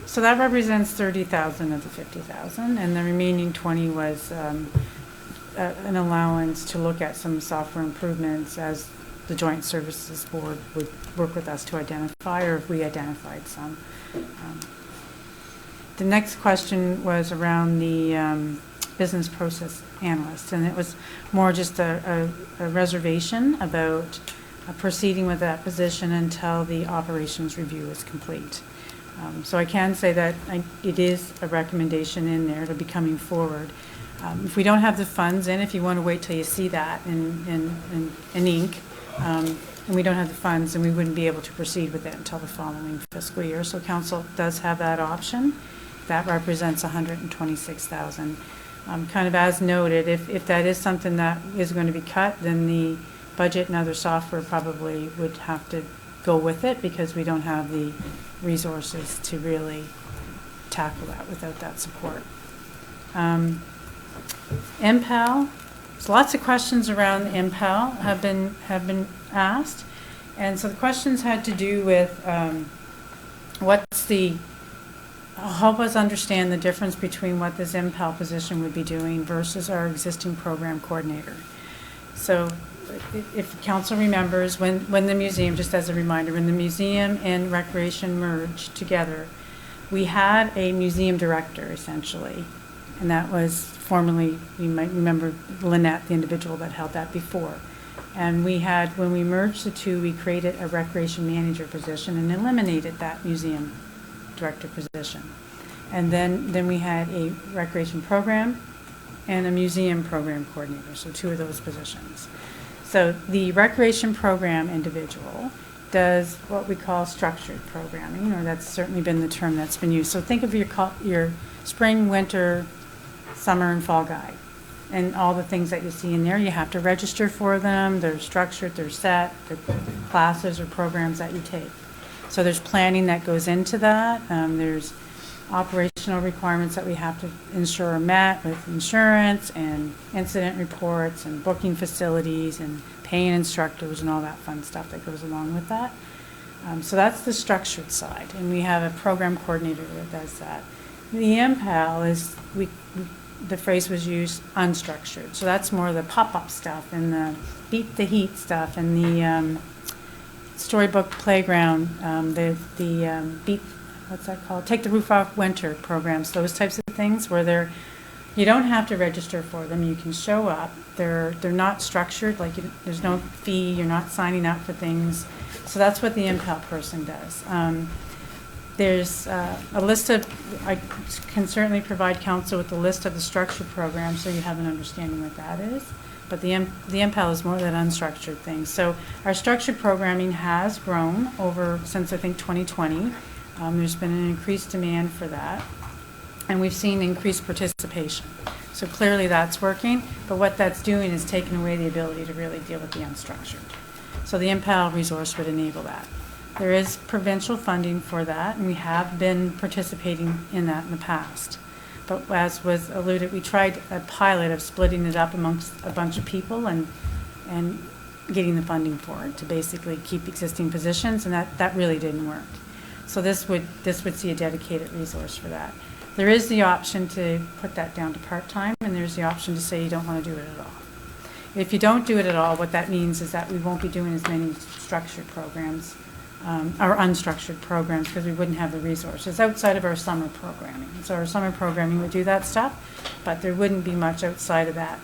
So that represents 30,000 of the 50,000, and the remaining 20 was an allowance to look at some software improvements as the Joint Services Board would work with us to identify, or if we identified some. The next question was around the business process analyst, and it was more just a reservation about proceeding with that position until the operations review is complete. So I can say that it is a recommendation in there to be coming forward. If we don't have the funds in, if you want to wait till you see that in ink, and we don't have the funds, then we wouldn't be able to proceed with it until the following fiscal year. So council does have that option. That represents 126,000. Kind of as noted, if that is something that is going to be cut, then the budget and other software probably would have to go with it, because we don't have the resources to really tackle that without that support. MPAL, so lots of questions around MPAL have been asked, and so the questions had to do with help us understand the difference between what this MPAL position would be doing versus our existing program coordinator. So if council remembers, when the museum, just as a reminder, when the museum and recreation merged together, we had a museum director essentially, and that was formerly, you might remember Lynette, the individual that held that before. And we had, when we merged the two, we created a recreation manager position and eliminated that museum director position. And then we had a recreation program and a museum program coordinator, so two of those positions. So the recreation program individual does what we call structured programming, or that's certainly been the term that's been used. So think of your spring, winter, summer, and fall guide, and all the things that you see in there. You have to register for them. They're structured, they're set, they're classes or programs that you take. So there's planning that goes into that. There's operational requirements that we have to ensure are met with insurance and incident reports and booking facilities and paying instructors and all that fun stuff that goes along with that. So that's the structured side, and we have a program coordinator that does that. The MPAL is, the phrase was used, unstructured. So that's more the pop-up stuff and the beat the heat stuff and the storybook playground, beat, what's that called? Take the Roof Off Winter programs, those types of things where you don't have to register for them. You can show up. They're not structured, like there's no fee. You're not signing up for things. So that's what the MPAL person does. There's a list of, I can certainly provide council with a list of the structured programs so you have an understanding what that is. But the MPAL is more that unstructured thing. So our structured programming has grown since I think 2020. There's been an increased demand for that. And we've seen increased participation. So clearly that's working. But what that's doing is taking away the ability to really deal with the unstructured. So the MPAL resource would enable that. There is provincial funding for that, and we have been participating in that in the past. But as was alluded, we tried a pilot of splitting it up amongst a bunch of people and getting the funding for it to basically keep existing positions, and that really didn't work. So this would see a dedicated resource for that. There is the option to put that down to part-time, and there's the option to say you don't want to do it at all. If you don't do it at all, what that means is that we won't be doing as many structured programs or unstructured programs because we wouldn't have the resources outside of our summer programming. So our summer programming would do that stuff, but there wouldn't be much outside of that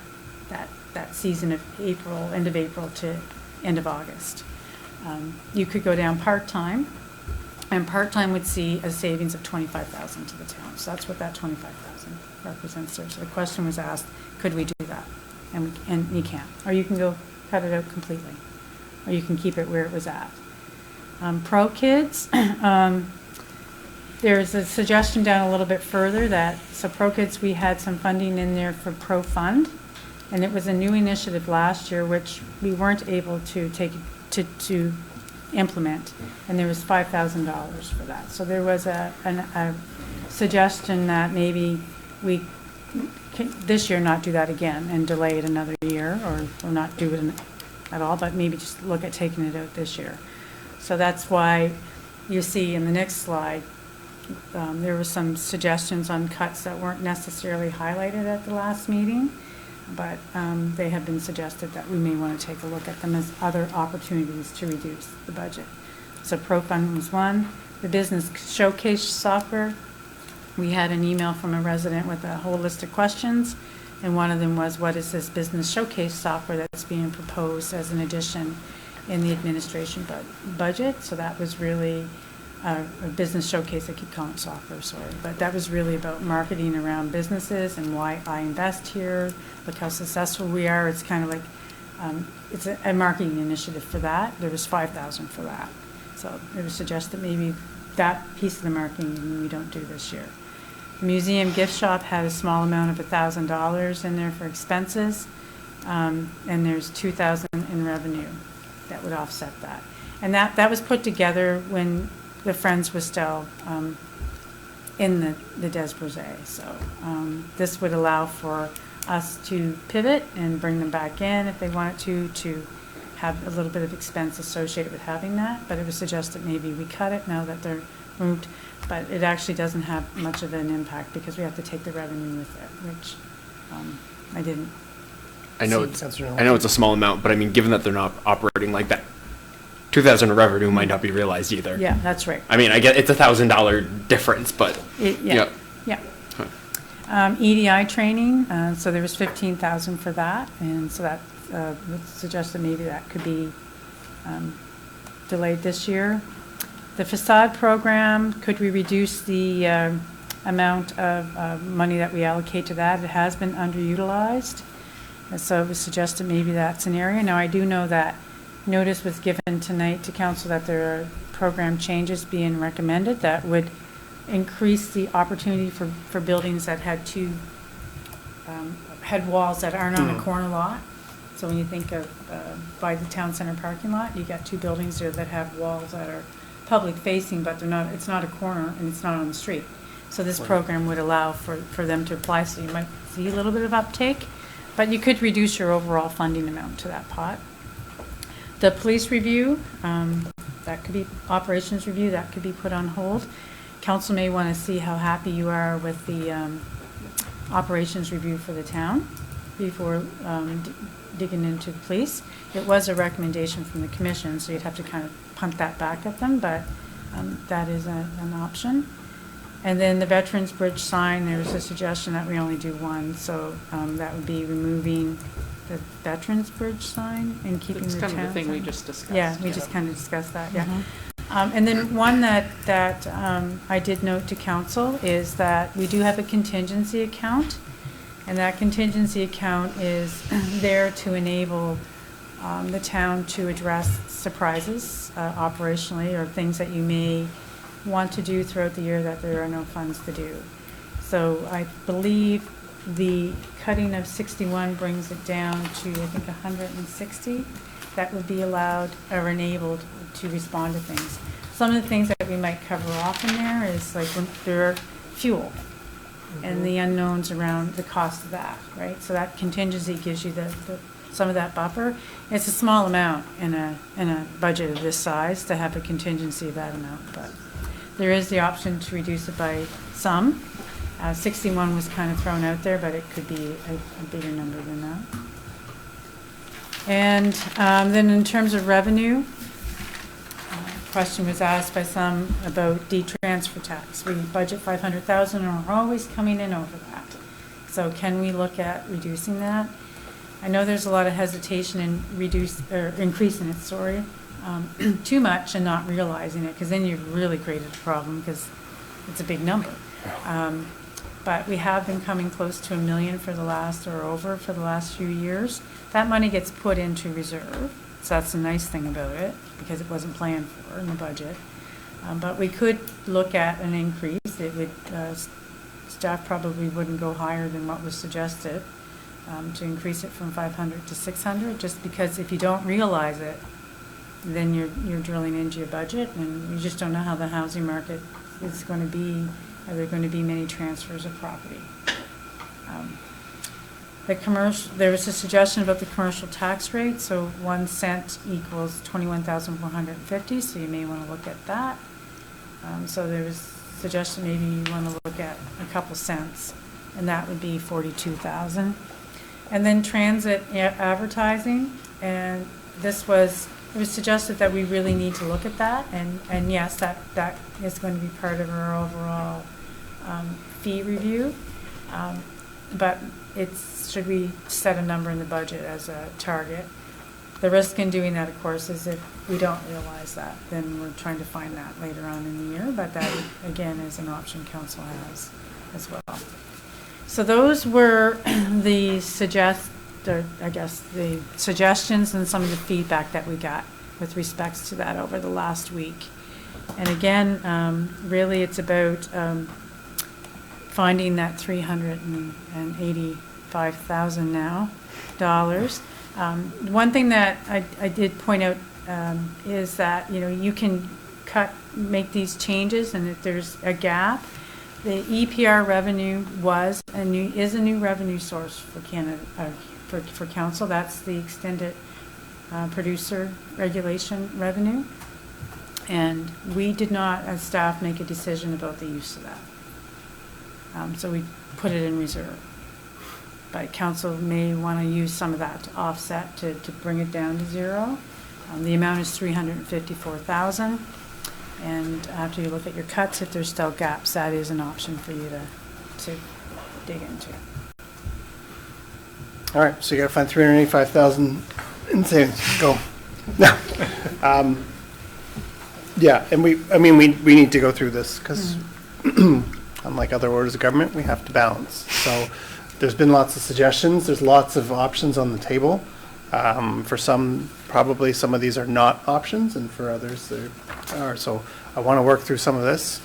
season of April, end of April to end of August. You could go down part-time, and part-time would see a savings of $25,000 to the town. So that's what that $25,000 represents there. So the question was asked, could we do that? And you can. Or you can go cut it out completely. Or you can keep it where it was at. Pro Kids, there's a suggestion down a little bit further so Pro Kids, we had some funding in there for Pro Fund, and it was a new initiative last year which we weren't able to to implement, and there was $5,000 for that. So there was a suggestion that maybe we can this year not do that again and delay it another year, or not do it at all, but maybe just look at taking it out this year. So that's why you see in the next slide, there were some suggestions on cuts that weren't necessarily highlighted at the last meeting, but they have been suggested that we may want to take a look at them as other opportunities to reduce the budget. So Pro Fund was one. The Business Showcase software, we had an email from a resident with a whole list of questions, and one of them was, what is this Business Showcase software that's being proposed as an addition in the administration budget? So that was really a Business Showcase, I keep calling it software, sorry, but that was really about marketing around businesses and why I invest here, look how successful we are. It's kind of like, it's a marketing initiative for that. There was $5,000 for that. So it was suggested maybe that piece of the marketing we don't do this year. The museum gift shop had a small amount of $1,000 in there for expenses, and there's $2,000 in revenue that would offset that. And that was put together when the Friends was still in the Des Brisés. So this would allow for us to pivot and bring them back in if they wanted to have a little bit of expense associated with having that. But it was suggested maybe we cut it now that they're moved. But it actually doesn't have much of an impact because we have to take the revenue with it, which I didn't. I know it's a small amount, but I mean, given that they're not operating like that, 2,000 in revenue might not be realized either. Yeah, that's right. I mean, I get it's $1,000 difference, but Yeah. EDI training, so there was $15,000 for that, and so that would suggest that maybe that could be delayed this year. The facade program, could we reduce the amount of money that we allocate to that? It has been underutilized, and so it was suggested maybe that's an area. Now, I do know that notice was given tonight to council that there are program changes being recommended that would increase the opportunity for buildings that had head walls that aren't on a corner lot. So when you think of by the town center parking lot, you got two buildings there that have walls that are public facing, but they're not. It's not a corner and it's not on the street. So this program would allow for them to apply, so you might see a little bit of uptake, but you could reduce your overall funding amount to that pot. The police review, that could be operations review, that could be put on hold. Council may want to see how happy you are with the operations review for the town before digging into the police. It was a recommendation from the commission, so you'd have to kind of punt that back at them, but that is an option. And then the Veterans Bridge sign, there's a suggestion that we only do one, so that would be removing the Veterans Bridge sign and keeping It's the kind of the town thing we sign. just discussed. Yeah, we just kind of discussed that, yeah. And then one that I did note to council is that we do have a contingency account, and that contingency account is there to enable the town to address surprises operationally, or things that you may want to do throughout the year that there are no funds to do. So I believe the cutting of 61 brings it down to, I think, 160 that would be allowed or enabled to respond to things. Some of the things that we might cover off in there is like when there are fuel and the unknowns around the cost of that, right? So that contingency gives you some of that buffer. It's a small amount in a budget of this size to have a contingency of that amount, but there is the option to reduce it by some. 61 was kind of thrown out there, but it could be a bigger number than that. And then in terms of revenue, question was asked by some about de-transfer tax. We budget 500,000 and we're always coming in over that. So can we look at reducing that? I know there's a lot of hesitation in increasing it, too much and not realizing it, because then you've really created a problem because it's a big number. But we have been coming close to $1 million for the last few years. That money gets put into reserve, so that's the nice thing about it, because it wasn't planned for in the budget. But we could look at an increase. It would, staff probably wouldn't go higher than what was suggested, to increase it from 500 to 600, just because if you don't realize it, then you're drilling into your budget, and you just don't know how the housing market is going to be. Are there going to be many transfers of property? There was a suggestion about the commercial tax rate, so 1 cent equals 21,450, so you may want to look at that. So there was a suggestion maybe you want to look at a couple cents, and that would be 42,000. And then transit advertising, and it was suggested that we really need to look at that, and yes, that is going to be part of our overall fee review. But should we set a number in the budget as a target? The risk in doing that, of course, is if we don't realize that, then we're trying to find that later on in the year, but that, again, is an option council has as well. So those were the suggestions and some of the feedback that we got with respects to that over the last week. And again, really it's about finding that $385,000 now. One thing that I did point out is that, you can make these changes, and if there's a gap, the EPR revenue is a new revenue source for Canada, for council. That's the extended producer regulation revenue. And we did not, as staff, make a decision about the use of that. So we put it in reserve. But council may want to use some of that to offset, to bring it down to zero. The amount is $354,000. And after you look at your cuts, if there's still gaps, that is an option for you to dig into. All right, so you got to find 385,000 in savings. Go. No. Yeah, and we need to go through this because, unlike other orders of government, we have to balance. So there's been lots of suggestions. There's lots of options on the table. For some, probably some of these are not options, and for others, they are. So I want to work through some of this.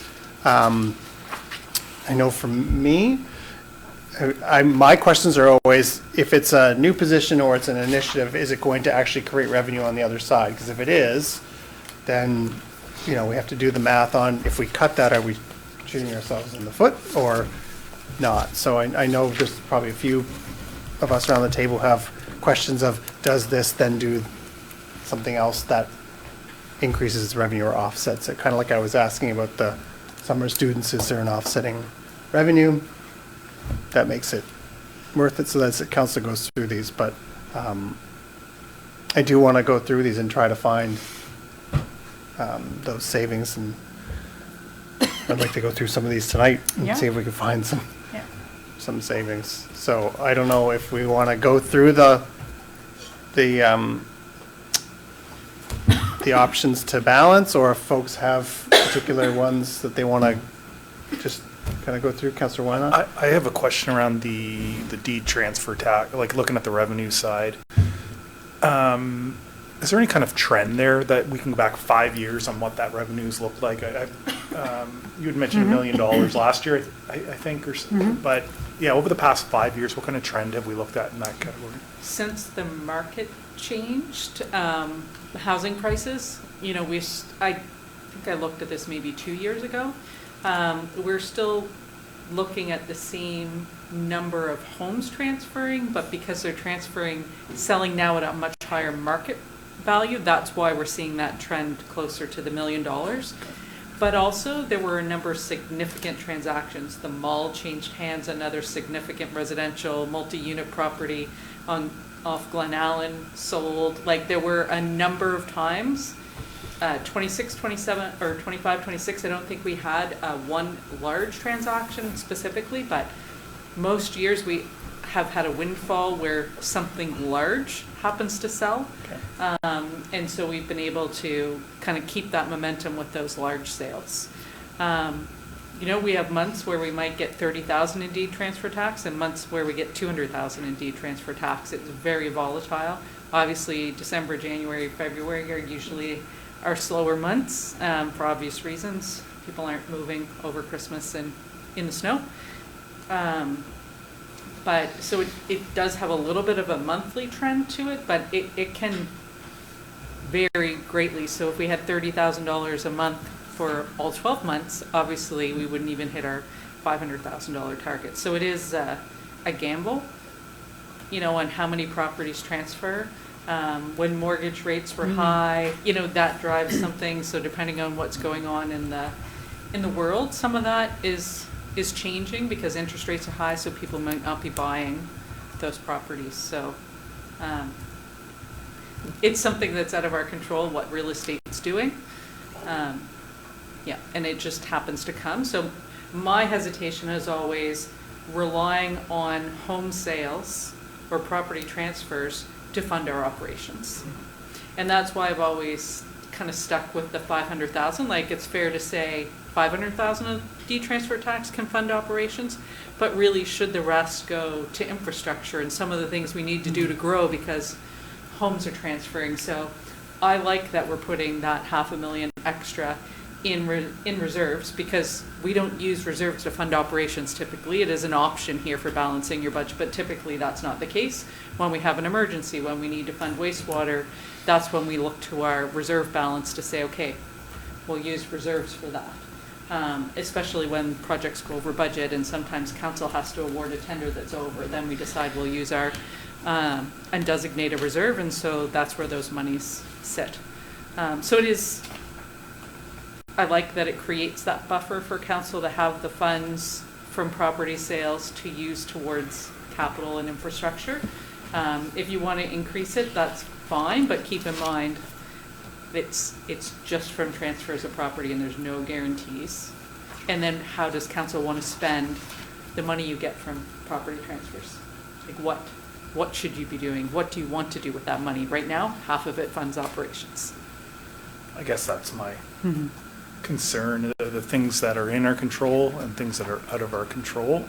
I know for me, my questions are always, if it's a new position or it's an initiative, is it going to actually create revenue on the other side? Because if it is, then, we have to do the math on, if we cut that, are we shooting ourselves in the foot or not? So I know there's probably a few of us around the table have questions of, does this then do something else that increases its revenue or offsets it? Kind of like I was asking about the summer students, is there an offsetting revenue that makes it worth it? So that's it, council goes through these, but I do want to go through these and try to find those savings, and I'd like to go through some of these tonight and Yeah. see if we can find some Yeah. some savings. So I don't know if we want to go through the options to balance, or if folks have particular ones that they want to just kind of go through. Councillor Wynot? I have a question around the deed transfer tax, like looking at the revenue side. Is there any kind of trend there that we can go back 5 years on what that revenues looked like? You had mentioned $1 million last year, I think, but yeah, over the past 5 years, what kind of trend have we looked at in that category? Since the market changed, the housing prices, you know, I think I looked at this maybe 2 years ago. We're still looking at the same number of homes transferring, but because they're selling now at a much higher market value, that's why we're seeing that trend closer to the $1 million. But also, there were a number of significant transactions. The mall changed hands, another significant residential multi-unit property off Glen Allen sold. Like, there were a number of times, 26, 27, or 25, 26, I don't think we had one large transaction specifically, but most years we have had a windfall where something large happens to sell. Okay. And so we've been able to kind of keep that momentum with those large sales. You know, we have months where we might get 30,000 in deed transfer tax and months where we get 200,000 in deed transfer tax. It's very volatile. Obviously, December, January, February are usually our slower months for obvious reasons. People aren't moving over Christmas and in the snow. But so it does have a little bit of a monthly trend to it, but it can vary greatly. So if we had $30,000 a month for all 12 months, obviously we wouldn't even hit our $500,000 target. So it is a gamble, you know, on how many properties transfer. When mortgage rates were high, you know, that drives something. So depending on what's going on in the world, some of that is changing because interest rates are high, so people might not be buying those properties. So it's something that's out of our control, what real estate's doing. Yeah, and it just happens to come. So my hesitation is always relying on home sales or property transfers to fund our operations. And that's why I've always kind of stuck with the 500,000. Like, it's fair to say 500,000 of deed transfer tax can fund operations, but really should the rest go to infrastructure and some of the things we need to do to grow because homes are transferring. So I like that we're putting that $500,000 extra in reserves, because we don't use reserves to fund operations typically. It is an option here for balancing your budget, but typically that's not the case. When we have an emergency, when we need to fund wastewater, that's when we look to our reserve balance to say, okay, we'll use reserves for that. Especially when projects go over budget and sometimes council has to award a tender that's over, then we decide we'll use our and designate a reserve, and so that's where those monies sit. So it is, I like that it creates that buffer for council to have the funds from property sales to use towards capital and infrastructure. If you want to increase it, that's fine, but keep in mind it's just from transfers of property and there's no guarantees. And then how does council want to spend the money you get from property transfers? Like what should you be doing? What do you want to do with that money? Right now, half of it funds operations. I guess that's my concern, the things that are in our control and things that are out of our control,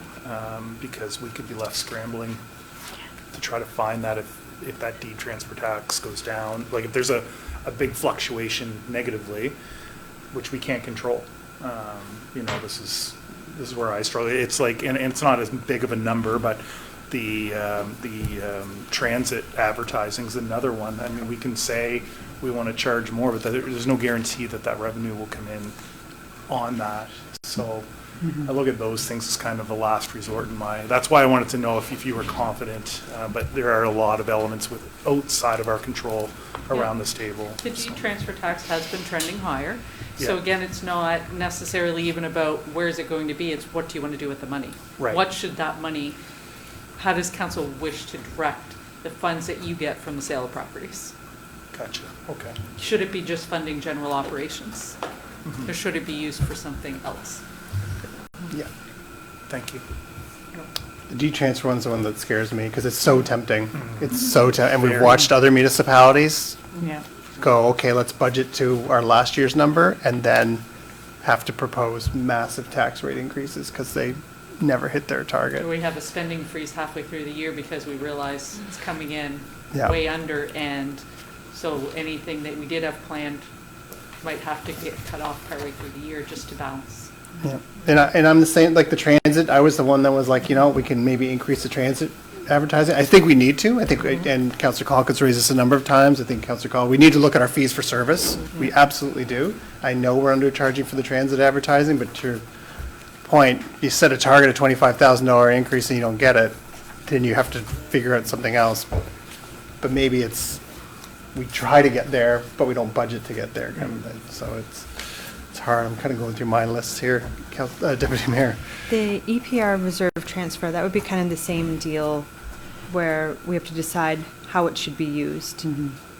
because we could be left scrambling to try to find that if that deed transfer tax goes down, like if there's a big fluctuation negatively, which we can't control. You know, this is where I struggle. It's like, and it's not as big of a number, but the transit advertising is another one. I mean, we can say we want to charge more, but there's no guarantee that that revenue will come in on that. So I look at those things as kind of a last resort in my, that's why I wanted to know if you were confident, but there are a lot of elements outside of our control around this table. The G-transfer tax has been trending higher. So Yeah. again, it's not necessarily even about where is it going to be, it's what do you want to do with the money? Right. What should that money, how does council wish to direct the funds that you get from the sale of properties? Gotcha, okay. Should it be just funding general operations? Or should it be used for something else? Yeah, thank you. The G-transfer one's the one that scares me because it's so tempting. It's so and we've Very. watched other municipalities Yeah. go, okay, let's budget to our last year's number and then have to propose massive tax rate increases because they never hit their target. Or we have a spending freeze halfway through the year because we realize it's coming in Yeah. way under, and so anything that we did have planned might have to get cut off partway through the year just to balance. Yeah, and I'm the same, like the transit, I was the one that was like, we can maybe increase the transit advertising. I think we need to, and Councillor Calkins raised this a number of times, I think Councillor Call, we need to look at our fees for service. We absolutely do. I know we're undercharging for the transit advertising, but to your point, you set a target of $25,000 increase and you don't get it, then you have to figure out something else. But maybe we try to get there, but we don't budget to get there kind of thing. So it's hard. I'm kind of going through my lists here, Deputy Mayor. The EPR reserve transfer, that would be kind of the same deal where we have to decide how it should be used.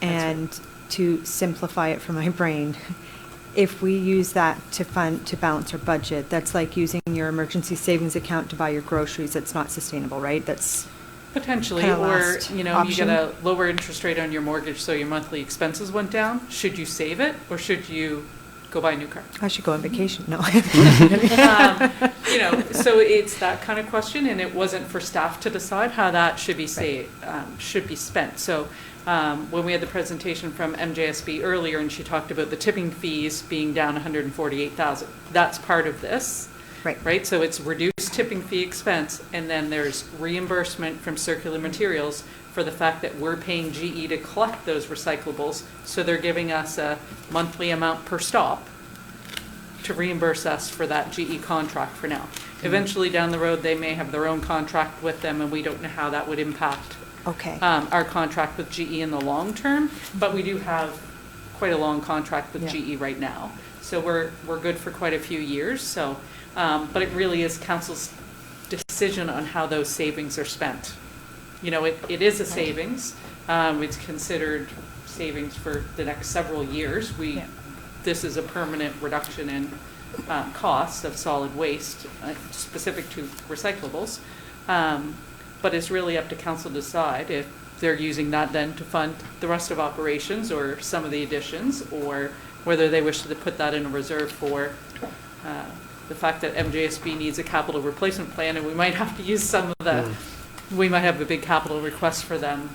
And to simplify it for my brain, if we use that to balance our budget, that's like using your emergency savings account to buy your groceries. That's not sustainable, right? That's Potentially, kinda or, last you option. get a lower interest rate on your mortgage, so your monthly expenses went down. Should you save it, or should you go buy a new car? I should go on vacation. No. So it's that kind of question, and it wasn't for staff to decide how that should be should be spent. So when we had the presentation from MJSB earlier, and she talked about the tipping fees being down 148,000, that's part of this. Right, so it's reduced tipping fee expense, and then there's reimbursement from Circular Materials for the fact that we're paying GE to collect those recyclables, so they're giving us a monthly amount per stop to reimburse us for that GE contract for now. Eventually, down the road, they may have their own contract with them, and we don't know how that would impact our contract with GE in the long term, but we do have quite a long contract with GE right now. So we're good for quite a few years, so, but it really is council's decision on how those savings are spent. It is a savings. It's considered savings for the next several years. This is a permanent reduction in cost of solid waste, specific to recyclables. But it's really up to council to decide if they're using that then to fund the rest of operations or some of the additions, or whether they wish to put that in a reserve for the fact that MJSB needs a capital replacement plan, and we might have to use some of the, we might have a big capital request for them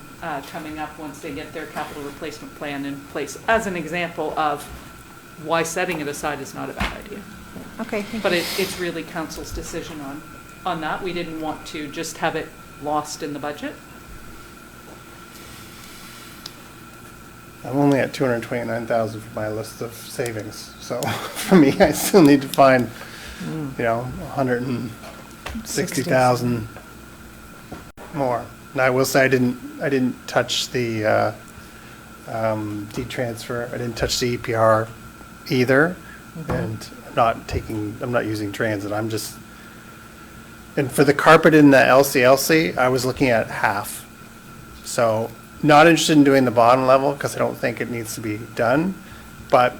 coming up once they get their capital replacement plan in place, as an example of why setting it aside is not a bad idea. Okay, thank But you. it's really council's decision on that. We didn't want to just have it lost in the budget. I'm only at 229,000 for my list of savings. So for me, I still need to find, 160,000 more. Now, I will say I didn't touch the D-transfer. I didn't touch the EPR either. And I'm not using transit. And for the carpet in the LCLC, I was looking at half. So not interested in doing the bottom level because I don't think it needs to be done. But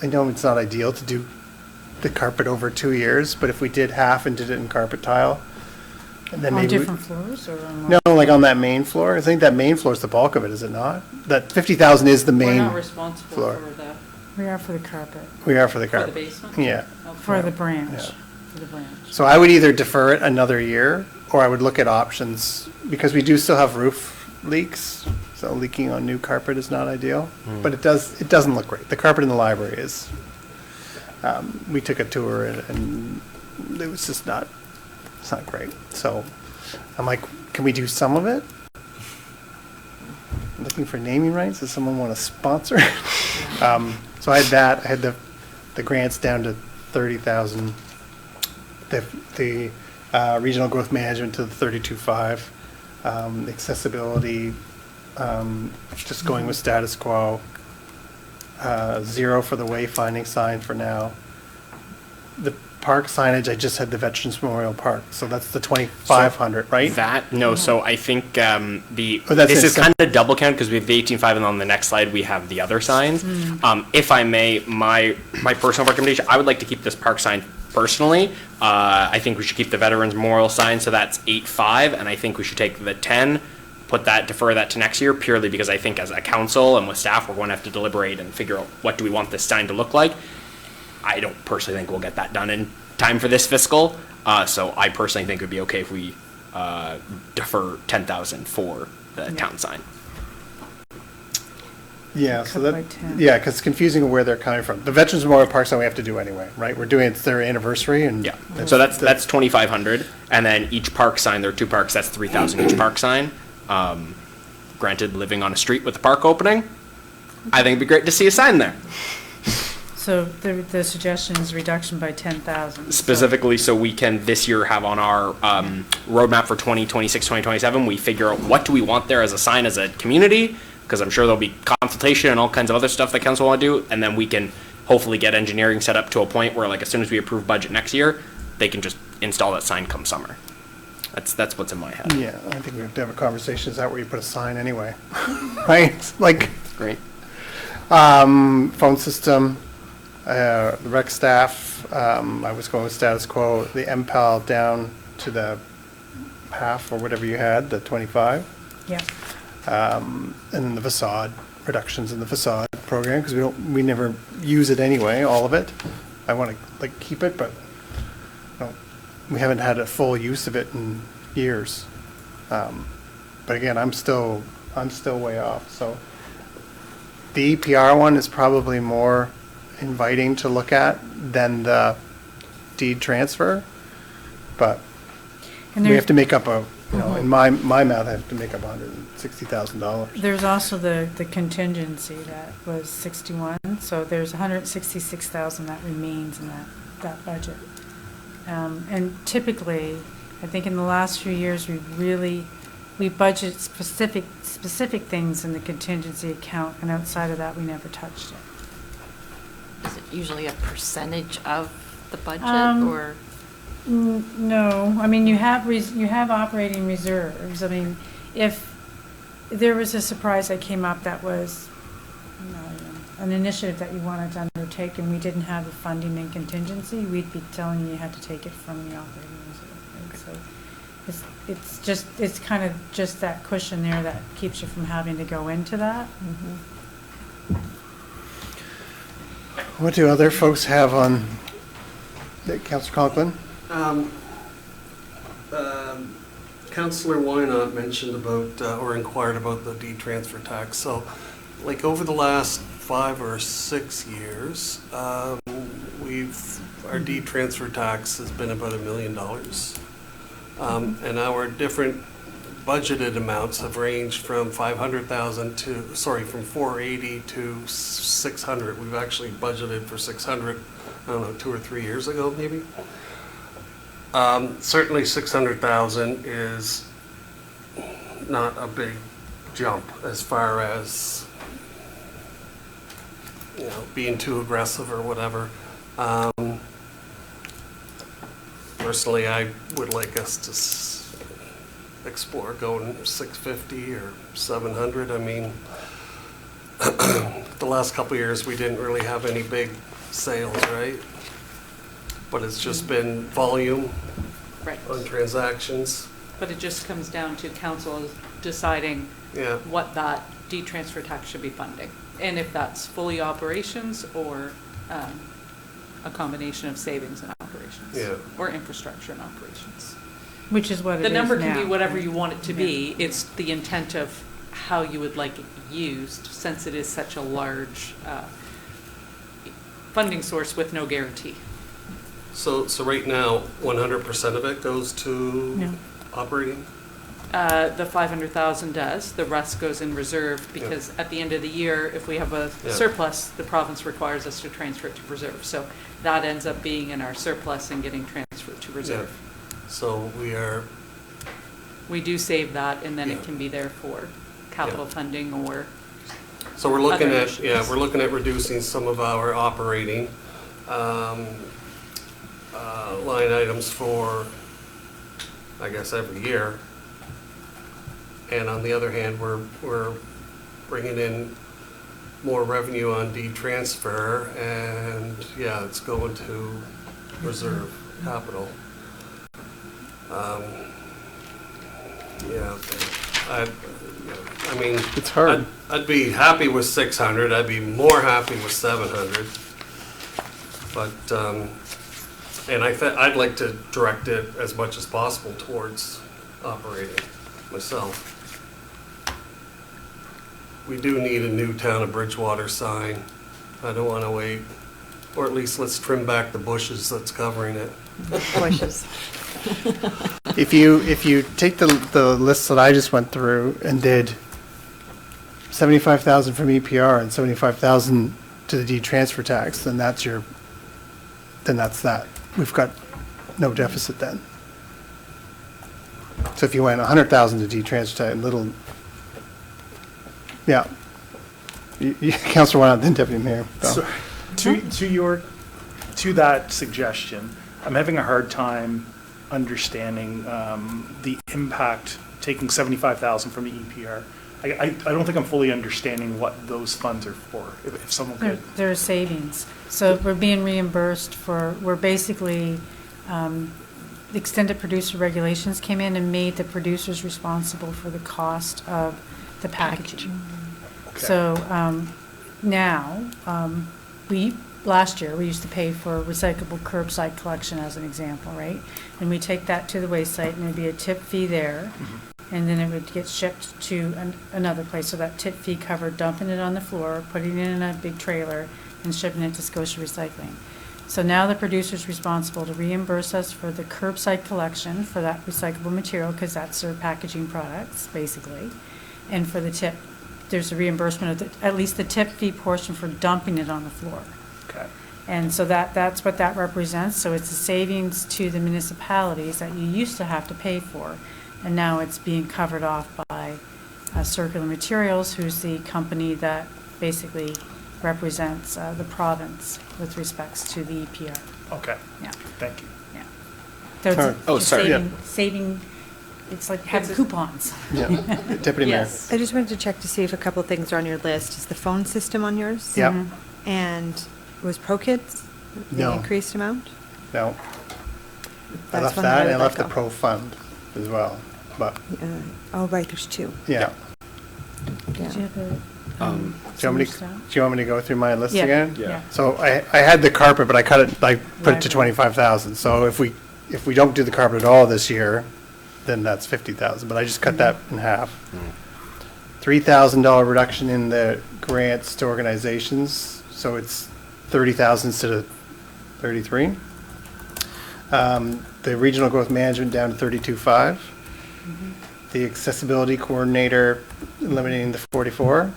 I know it's not ideal to do the carpet over 2 years, but if we did half and did it in carpet tile, and then On maybe different floors or on? no, like on that main floor. I think that main floor is the bulk of it, is it not? That 50,000 is the main We're not responsible floor. for the, We are for the carpet. We are for the for the carpet. basement? Yeah. For the branch. Yeah. For the branch. So I would either defer it another year, or I would look at options, because we do still have roof leaks, so leaking on new carpet is not ideal. But it doesn't look great. The carpet in the library is, we took a tour and it was just it's not great. So I'm like, can we do some of it? I'm looking for naming rights. Does someone want to sponsor? So I had that. I had the grants down to 30,000. the regional growth management to the 32.5, accessibility, just going with status quo, 0 for the wayfinding sign for now. The park signage, I just had the Veterans Memorial Park, so that's the 2,500, right? No, so I think Oh, that's this it. is kind of double count because we have the 18.5 and on the next slide we have the other signs. If I may, my personal recommendation, I would like to keep this park sign personally. I think we should keep the Veterans Memorial sign, so that's 8.5, and I think we should take the 10, defer that to next year, purely because I think as a council and with staff, we're going to have to deliberate and figure out what do we want this sign to look like. I don't personally think we'll get that done in time for this fiscal, so I personally think it would be okay if we defer 10,000 for the town sign. Yeah, so Cut by that, 10. yeah, because it's confusing where they're coming from. The Veterans Memorial Park sign we have to do anyway, right? We're doing, it's their anniversary and. Yeah, so that's 2,500, and then each park sign, there are 2 parks, that's 3,000 each park sign. Granted, living on a street with the park opening, I think it'd be great to see a sign there. So the suggestion is reduction by 10,000. Specifically, so we can this year have on our roadmap for 2026, 2027, we figure out what do we want there as a sign as a community, because I'm sure there'll be consultation and all kinds of other stuff that council want to do, and then we can hopefully get engineering set up to a point where, like, as soon as we approve budget next year, they can just install that sign come summer. That's what's in my head. Yeah, I think we have to have a conversation, is that where you put a sign anyway? Right? Like. Great. Phone system, the rec staff, I was going with status quo, the MPAL down to the half or whatever you had, the 25. Yeah. And then the facade, reductions in the facade program, because we never use it anyway, all of it. I want to keep it, but we haven't had a full use of it in years. But again, I'm still way off, so. The EPR one is probably more inviting to look at than the deed transfer, but And we there's- have to make up in my math, I have to make up $160,000. There's also the contingency that was 61, so there's 166,000 that remains in that budget. And typically, I think in the last few years, we budget specific things in the contingency account, and outside of that, we never touched it. Is it usually a percentage of the budget, or? No, I mean, you have operating reserves. I mean, if there was a surprise that came up that was an initiative that you wanted to undertake and we didn't have the funding and contingency, we'd be telling you had to take it from the operating reserve, right? So it's kind of just that cushion there that keeps you from having to go into that. What do other folks have on, Councillor Conklin? Councillor Wynot mentioned about, or inquired about the deed transfer tax. So, like, over the last 5 or 6 years, our deed transfer tax has been about $1 million. And our different budgeted amounts have ranged from 500,000 from 480 to 600. We've actually budgeted for 600, I don't know, 2 or 3 years ago, maybe. Certainly 600,000 is not a big jump as far as, being too aggressive or whatever. Personally, I would like us to explore going 650 or 700. I mean, the last couple of years, we didn't really have any big sales, right? But it's just been volume Right. on transactions. But it just comes down to council deciding Yeah. what that deed transfer tax should be funding. And if that's fully operations or a combination of savings and operations. Yeah. Or infrastructure and operations. Which is what it is The number can be now. whatever you want it to be. It's the intent of how you would like it used, since it is such a large funding source with no guarantee. So right now, 100% of it goes to No. operating? The 500,000 does, the rest goes in reserve, because at the end of the year, if we have a Yeah. surplus, the province requires us to transfer it to reserve. So that ends up being in our surplus and getting transferred to to reserve. So We do save that, and then it can be there for capital funding or so we're looking other at, initiatives. we're looking at reducing some of our operating line items for, I guess, every year. And on the other hand, we're bringing in more revenue on D-transfer, and it's going to reserve capital. I mean, It's hard. I'd be happy with 600. I'd be more happy with 700. But and I'd like to direct it as much as possible towards operating myself. We do need a new Town of Bridgewater sign. I don't want to wait, or at least let's trim back the bushes that's covering it. Bushes. If you take the list that I just went through and did 75,000 from EPR and 75,000 to the D-transfer tax, then that's that. We've got no deficit then. So if you went 100,000 to D-transfer tax, Councilor Wynand, then Deputy Mayor. So, to that suggestion, I'm having a hard time understanding the impact taking 75,000 from the EPR. I don't think I'm fully understanding what those funds are for, if someone could. There are savings. So we're being reimbursed we're basically, the extended producer regulations came in and made the producers responsible for the cost of the packaging. Okay. So now, last year, we used to pay for recyclable curbside collection as an example, right? And we take that to the waste site and there'd be a tip fee there. And then it would get shipped to another place. So that tip fee covered dumping it on the floor, putting it in a big trailer, and shipping it to Scotia Recycling. So now the producer's responsible to reimburse us for the curbside collection for that recyclable material, because that's their packaging products, basically. And for the tip, there's a reimbursement of at least the tip fee portion for dumping it on the floor. Okay. And so that's what that represents. So it's a savings to the municipalities that you used to have to pay for. And now it's being covered off by Circular Materials, who's the company that basically represents the province with respects to the EPR. Okay. Yeah. Thank you. Yeah. So it's Oh, sorry. saving, it's like having coupons. Yeah. Deputy Mayor. I just wanted to check to see if a couple of things are on your list. Is the phone system on yours? Yep. And was ProKids the No. increased amount? No. I That's left one that that I and I would left the let go. pro fund as well, but, Oh, right, there's two. yeah. Did you have a, Do you want me to go through my list Yeah, again? yeah. So I had the carpet, but I cut it, I put it to Right. 25,000. So if we don't do the carpet at all this year, then that's 50,000, but I just cut that in half. $3,000 reduction in the grants to organizations, so it's 30,000 instead of 33. The regional growth management down to 32.5. The accessibility coordinator eliminating the 44.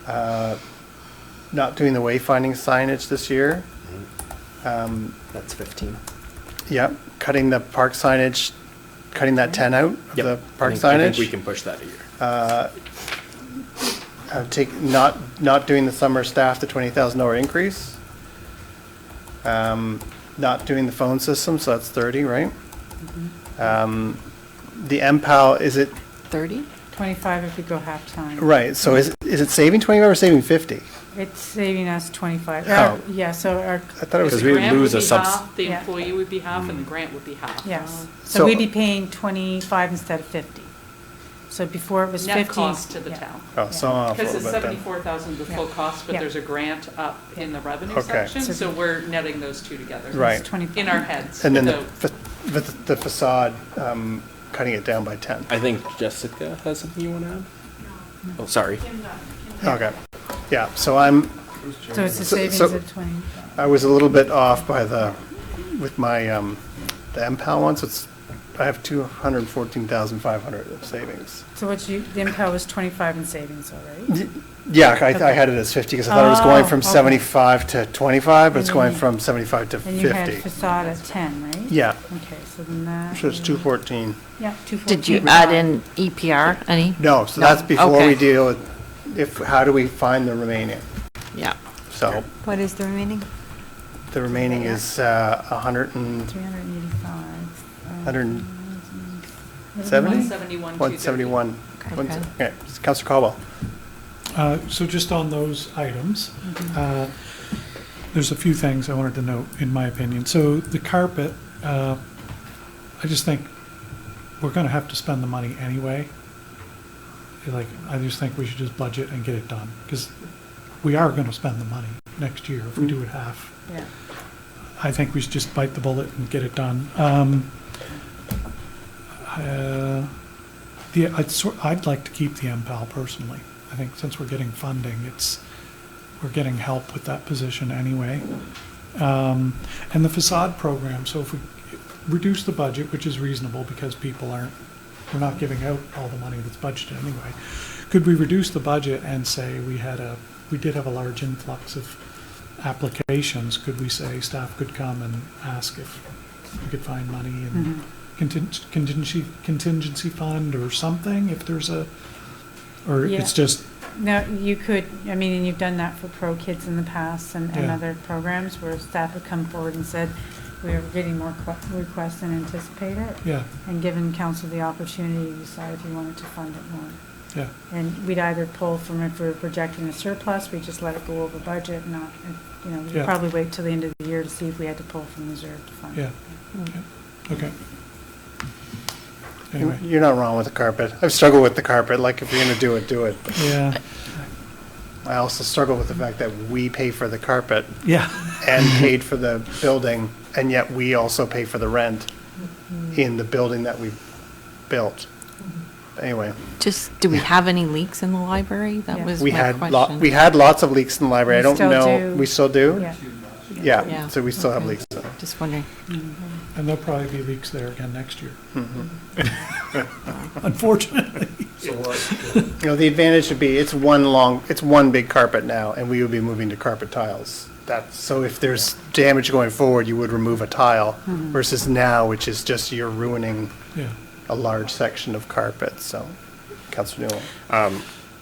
Not doing the wayfinding signage this year. That's 15. Yep, cutting the park signage, cutting that 10 out of Yep. the park I signage. think we can push that a year. Not doing the summer staff, the $20,000 increase. Not doing the phone system, so that's 30, right? The MPAL, is it, 30? 25 if we go half-time. right, so is it saving 25 or saving 50? It's saving us 25. Oh. Yeah, so our, I thought it was. Because we would lose a The Yeah. employee would be half, and the grant would be half. yes. So- So we'd be paying 25 instead of 50. So before it was 50. Net cost to the yeah. town. Oh, so I'm off a Because little it's bit then. 74,000 the full Yeah. cost, but Yeah. there's a grant up in the revenue Okay. section, so we're netting those two together. Right. It's 25. In our heads. And then without- the facade, cutting it down by 10. I think Jessica has something you want to add? Oh, sorry. Okay, yeah, so I'm, So it's a So- savings so- of 20. I was a little bit off with my, the MPAL one, so I have 214,500 of savings. So the impact was 25 in savings, all right? Yeah, I had it as 50, because I thought it was going from Oh, okay. 75 to 25, but it's And going you- from 75 to And you had 50. facade at 10, right? Yeah. Okay, so then that. So it's 214. Yeah, 214. Did you add in EPR, any? No, so that's before we Okay. deal with, how do we find the remaining? Yeah. So What is the remaining? the remaining is 385. 170? 171, 171. Okay. Okay, Councillor Caldwell. So just on those items, there's a few things I wanted to note, in my opinion. So the carpet, I just think we're going to have to spend the money anyway. Like, I just think we should just budget and get it done, because we are going to spend the money next year if we do it half. Yeah. I think we should just bite the bullet and get it done. I'd like to keep the MPAL personally. I think since we're getting funding, we're getting help with that position anyway. And the facade program, so if we reduce the budget, which is reasonable because we're not giving out all the money that's budgeted anyway. Could we reduce the budget and say we did have a large influx of applications? Could we say staff could come and ask if we could find money in contingency fund or something, if there's or Yeah. it's just, No, you could, I mean, and you've done that for Pro Kids in the past and Yeah. other programs where staff have come forward and said, we are getting more requests than anticipated. Yeah. And given council the opportunity to decide if you wanted to fund it more. Yeah. And we'd either pull from, if we're projecting a surplus, we just let it go over budget, not, we'd Yeah. probably wait till the end of the year to see if we had to pull from reserve to fund it. yeah. Okay. Anyway. You're not wrong with the carpet. I've struggled with the carpet, like if you're gonna do it, do it. But Yeah. I also struggle with the fact that we pay for the carpet. Yeah. And paid for the building, and yet we also pay for the rent in the building that we built. Anyway. Do we have any leaks in the library? That was We my had question. we had lots of leaks in the library. I We don't still know. do. We still do? Yeah. Yeah, Yeah. so we still have leaks. So. Just wondering. And there'll probably be leaks there again next year. Mhm. Unfortunately. The advantage would be it's one big carpet now, and we would be moving to carpet tiles. So if there's damage going forward, you would remove a tile versus now, which is just you're ruining Yeah. a large section of carpet. So, Councillor Newell.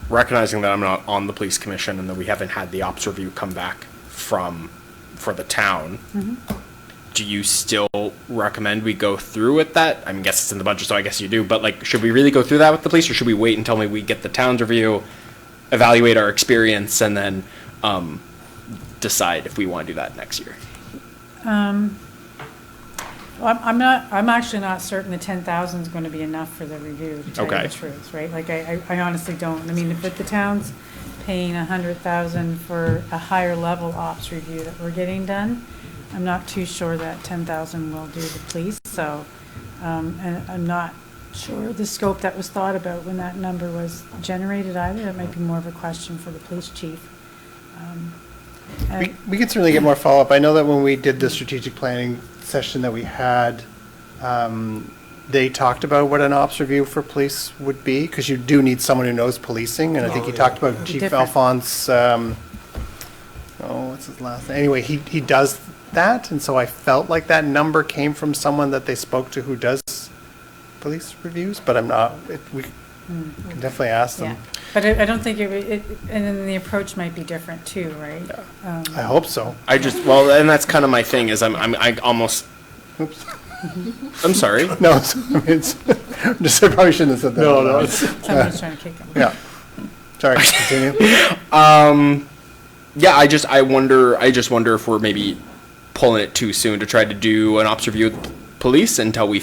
Recognizing that I'm not on the police commission and that we haven't had the ops review come back for the town, do you still recommend we go through with that? I mean, I guess it's in the budget, so I guess you do, but like, should we really go through that with the police, or should we wait until maybe we get the town's review, evaluate our experience, and then decide if we want to do that next year? I'm actually not certain the 10,000 is going to be enough for the review, to tell you Okay. the truth, right? Like, I honestly don't. I mean, if the town's paying 100,000 for a higher level ops review that we're getting done, I'm not too sure that 10,000 will do the police, so, and I'm not sure the scope that was thought about when that number was generated either. That might be more of a question for the police chief. We could certainly get more follow-up. I know that when we did the strategic planning session that we had, they talked about what an ops review for police would be, because you do need someone who knows policing, and I think he talked about Chief Different. Alphonse, what's his last name? Anyway, he does that, and so I felt like that number came from someone that they spoke to who does police reviews, but I'm not, we can definitely ask them. Yeah, but I don't think and then the approach might be different too, right? I hope so. And that's kind of my thing, is I almost, Oops. I'm sorry. No, I probably shouldn't have said that. No, no, Somebody's trying to kick him. Yeah. Sorry, continue. Yeah, I just wonder if we're maybe pulling it too soon to try to do an ops review with police until we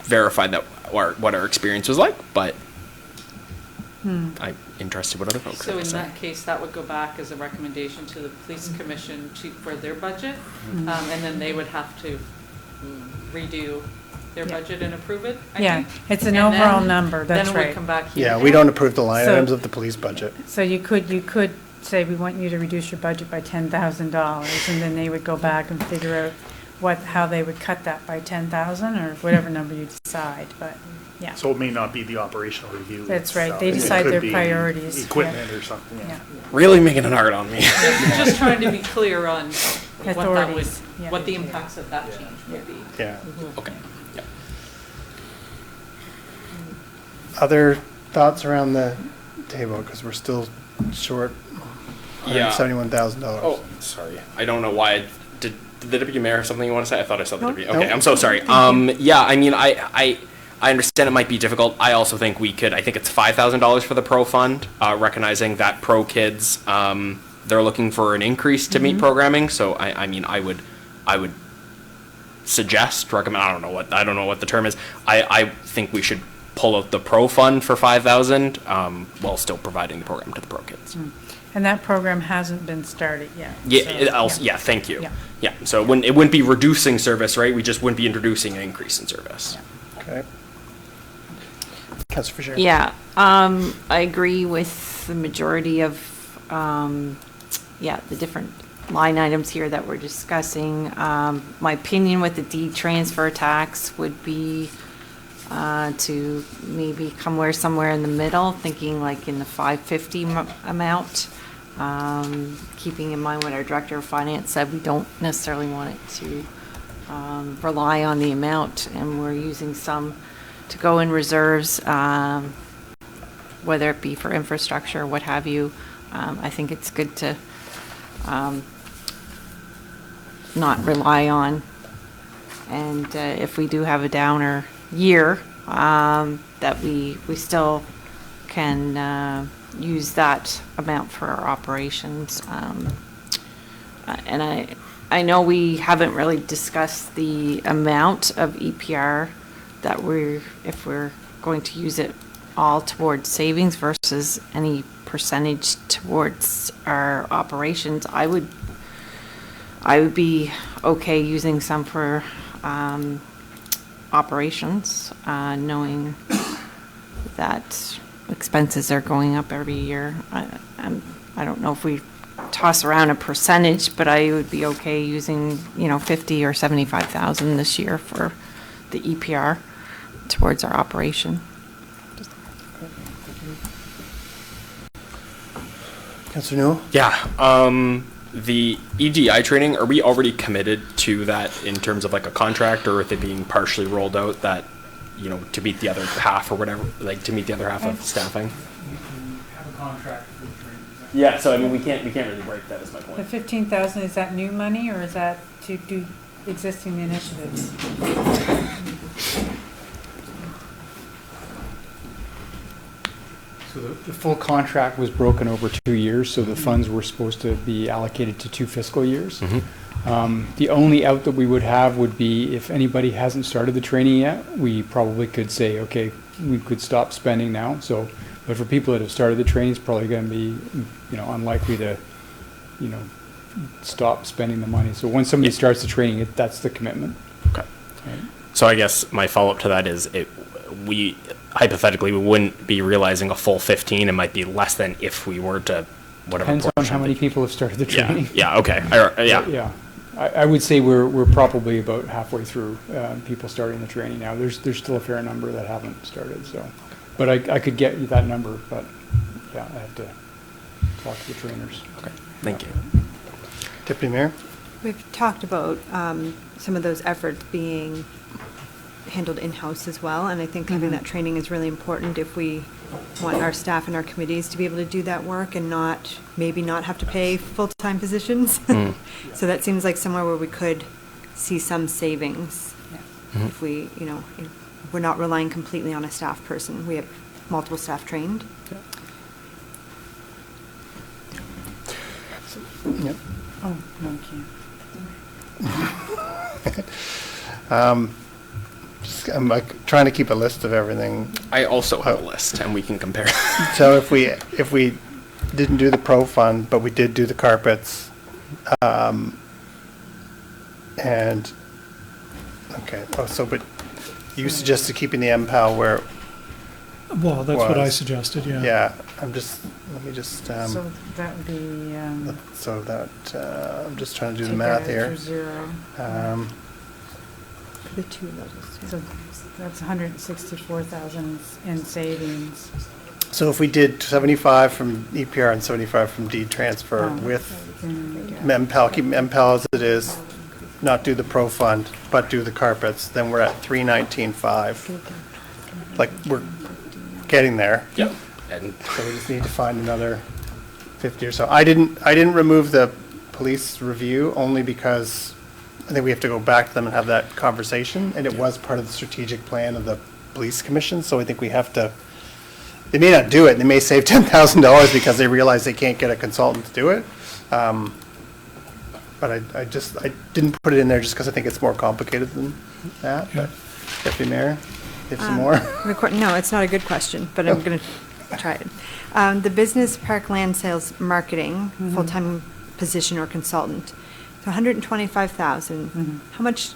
verify that what our experience was like, but I'm interested what other folks So have in to say. that case, that would go back as a recommendation to the police commission for their budget, and then they would have to redo their budget and approve it, I Yeah, think? it's an And then- overall number, that's Then it would right. come back here. Yeah, we don't approve the line So- items of the police budget. So you could say, we want you to reduce your budget by $10,000, and then they would go back and figure out how they would cut that by 10,000, or whatever number you decide, but, yeah. So it may not be the operational review. That's right. itself. They It decide could their be priorities, Equipment yeah. or something, Yeah. Really making it hard on me. Just trying to be clear on what that would, Authorities, yeah. what the impacts of that change would be. Yeah. Okay. Yeah. Other thoughts around the table, because we're still short Yeah. $171,000. Oh, sorry. I don't know why. Did the deputy mayor have something you want to say? I thought I saw the deputy. Okay, Nope. I'm so sorry. Yeah, I mean, I understand it might be difficult. I also think we could. I think it's $5,000 for the pro fund, recognizing that pro kids, they're looking for an increase to meet programming. So I mean, I would suggest, recommend. I don't know what the term is. I think we should pull out the pro fund for $5,000 while still providing the program to the pro kids. And that program hasn't been started yet. Yeah, so, yeah, thank you. Yeah. Yeah, so it wouldn't be reducing service, right? We just wouldn't be introducing an increase in service. Okay. Councillor Fisher. Yeah, I agree with the majority of, the different line items here that we're discussing. My opinion with the D-transfer tax would be to maybe somewhere in the middle, thinking like in the 550 amount. Keeping in mind what our director of finance said, we don't necessarily want it to rely on the amount, and we're using some to go in reserves, whether it be for infrastructure or what have you. I think it's good to not rely on, and if we do have a downer year, that we still can use that amount for our operations. And I know we haven't really discussed the amount of EPR that if we're going to use it all towards savings versus any percentage towards our operations. I would be okay using some for operations, knowing that expenses are going up every year. I don't know if we toss around a percentage, but I would be okay using, 50 or 75,000 this year for the EPR towards our operation. Councillor Newell? Yeah, the EGI training, are we already committed to that in terms of like a contract, or with it being partially rolled out that, to meet the other half or whatever, like to meet the other half of staffing? Have a contract for the training. Yeah, so I mean, we can't really break that, is my point. The 15,000, is that new money or is that to do existing initiatives? So the full contract was broken over 2 years, so the funds were supposed to be allocated to 2 fiscal years. The only out that we would have would be if anybody hasn't started the training yet, we probably could say, okay, we could stop spending now. So, but for people that have started the training, it's probably going to be, unlikely to, stop spending the money. So when somebody starts the training, that's the commitment. Okay. So I guess my follow-up to that is, we hypothetically wouldn't be realizing a full 15. It might be less than if we were to whatever. Depends on how many people have started the training. Yeah. Okay. Yeah. Yeah. I would say we're probably about halfway through people starting the training now. There's still a fair number that haven't started. So, but I could get you that number. But yeah, I have to talk to the trainers. Okay. Thank you. Deputy Mayor? We've talked about some of those efforts being handled in-house as well, and I think having that training is really important if we want our staff and our committees to be able to do that work and maybe not have to pay full-time positions. So that seems like somewhere where we could see some savings if we, if we're not relying completely on a staff person. We have multiple staff trained. Yep. Oh, no, I can't. I'm like trying to keep a list of everything. I also have a list, and we can compare. So if we didn't do the pro fund, but we did do the carpets, and okay. Oh, so but you suggested keeping the MPAL where. Well, that's what I was. suggested, yeah. Yeah, let me just. So that would be. So that I'm just trying to do the take math that here. after zero. The two levels. So that's 164,000 in savings. So if we did 75 from EPR and 75 from D transfer Oh, with MPAL, keep MPAL as it is, not do the pro fund, but do the carpets, then we're at 319.5. Like, we're getting there. Yep. And So we just need to find another 50 or so. I didn't remove the police review only because I think we have to go back to them and have that conversation, and it was part of the strategic plan of the police commission, so I think we have to, they may not do it, they may save $10,000 because they realize they can't get a consultant to do it. But I didn't put it in there just because I think it's more complicated than that, but Deputy Mayor, you have some more? No, it's not a good question, but I'm going to try it. The business park land sales marketing, full-time position or consultant, so 125,000. How much,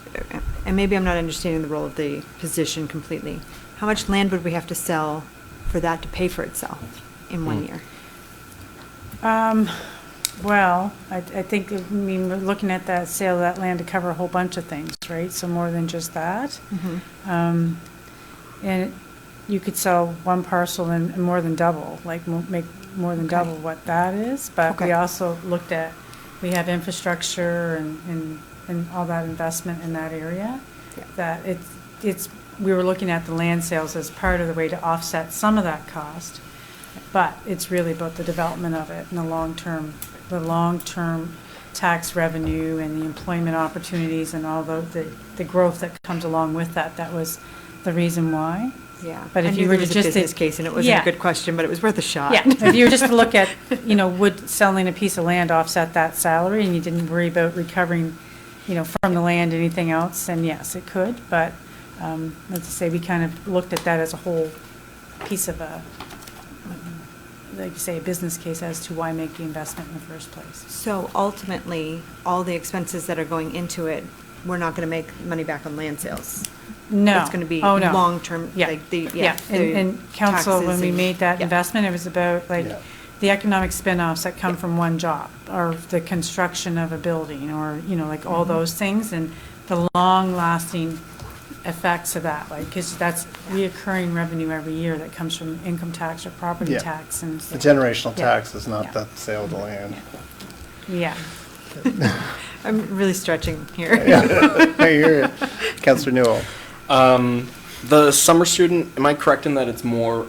and maybe I'm not understanding the role of the position completely, how much land would we have to sell for that to pay for itself in 1 year? Well, I think, I mean, we're looking at that sale of that land to cover a whole bunch of things, right? So more than just that. And you could sell one parcel and more than double, like make more than double what that is. But we also looked at, we have infrastructure and all that investment in that area. That we were looking at the land sales as part of the way to offset some of that cost. But it's really about the development of it and the long-term tax revenue and the employment opportunities and all the growth that comes along with that. That was the reason why. Yeah. But I if knew you there were was to a just business case and it wasn't a good question, but it was worth a shot. Yeah. If you were just to look at, would selling a piece of land offset that salary and you didn't worry about recovering, from the land anything else, then yes, it could. But let's say we kind of looked at that as a whole piece of like you say, a business case as to why make the investment in the first place. So ultimately, all the expenses that are going into it, we're not going to make money back on land sales. No. It's going to be Oh, no. long-term, Yeah. like the, And council, when we made that yeah. investment, it was about the economic spin-offs that come from one job, or the construction of a building, or, like all those things, and the long-lasting effects of that, because that's reoccurring revenue every year that comes from income tax or property Yeah. tax. And The generational tax is not the sale of the land. Yeah. I'm really stretching here. I hear it. Councillor Newell. The summer student, am I correct in that it's more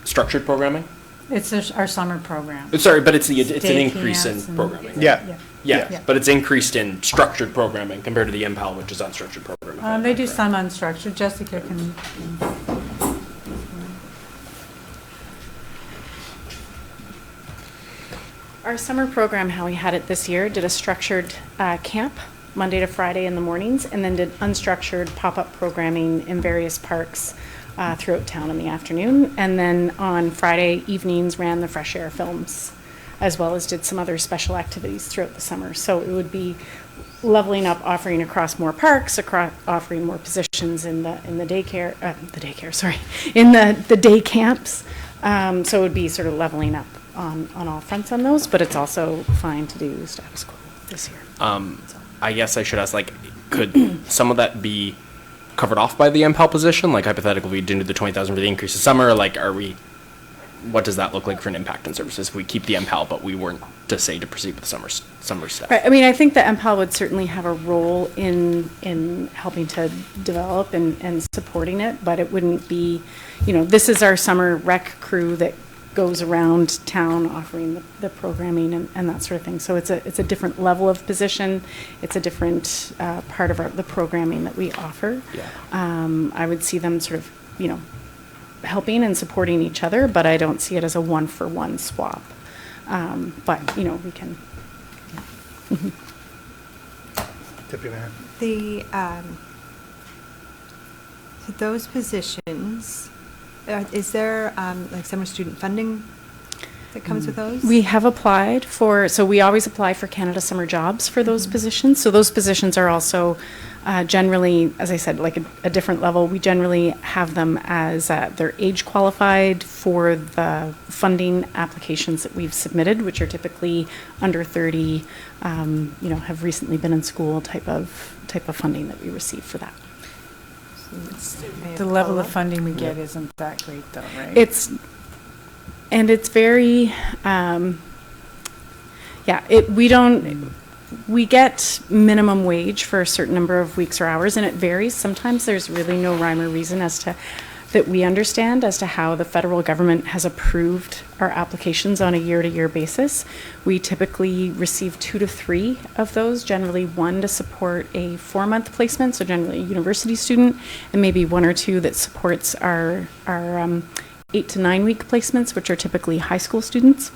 structured programming? It's our summer program. Sorry, but it's an Day increase in camps and- programming. Yeah. Yeah, but it's increased in structured programming compared to the MPAL, which is unstructured programming. They do some unstructured. Jessica can. Our summer program, how we had it this year, did a structured camp, Monday to Friday in the mornings, and then did unstructured pop-up programming in various parks throughout town in the afternoon. And then on Friday evenings ran the fresh air films, as well as did some other special activities throughout the summer. So it would be leveling up, offering across more parks, offering more positions in the daycare, in the day camps. So it would be sort of leveling up on all fronts on those, but it's also fine to do status quo this year. I guess I should ask, could some of that be covered off by the MPAL position? Like, hypothetically, we didn't do the 20,000 for the increase of summer, what does that look like for an impact on services if we keep the MPAL, but we weren't to proceed with summer staff? Right. I mean, I think the MPAL would certainly have a role in helping to develop and supporting it, but it wouldn't be, this is our summer rec crew that goes around town offering the programming and that sort of thing. So it's a different level of position. It's a different part of the programming that we offer. Yeah. I would see them sort of, helping and supporting each other, but I don't see it as a one-for-one swap. But, we can. Deputy Mayor. So those positions, is there summer student funding that comes with those? We have applied so we always apply for Canada Summer Jobs for those positions. So those positions are also generally, as I said, like a different level. We generally have them as they're age qualified for the funding applications that we've submitted, which are typically under 30, have recently been in school type of funding that we receive for that. The level of funding we get isn't that great, though, right? It's very, Yeah, we get minimum wage for a certain number of weeks or hours, and it varies. Sometimes there's really no rhyme or reason that we understand as to how the federal government has approved our applications on a year-to-year basis. We typically receive 2 to 3 of those, generally 1 to support a 4-month placement, so generally a university student, and maybe 1 or 2 that supports our 8 to 9 week placements, which are typically high school students.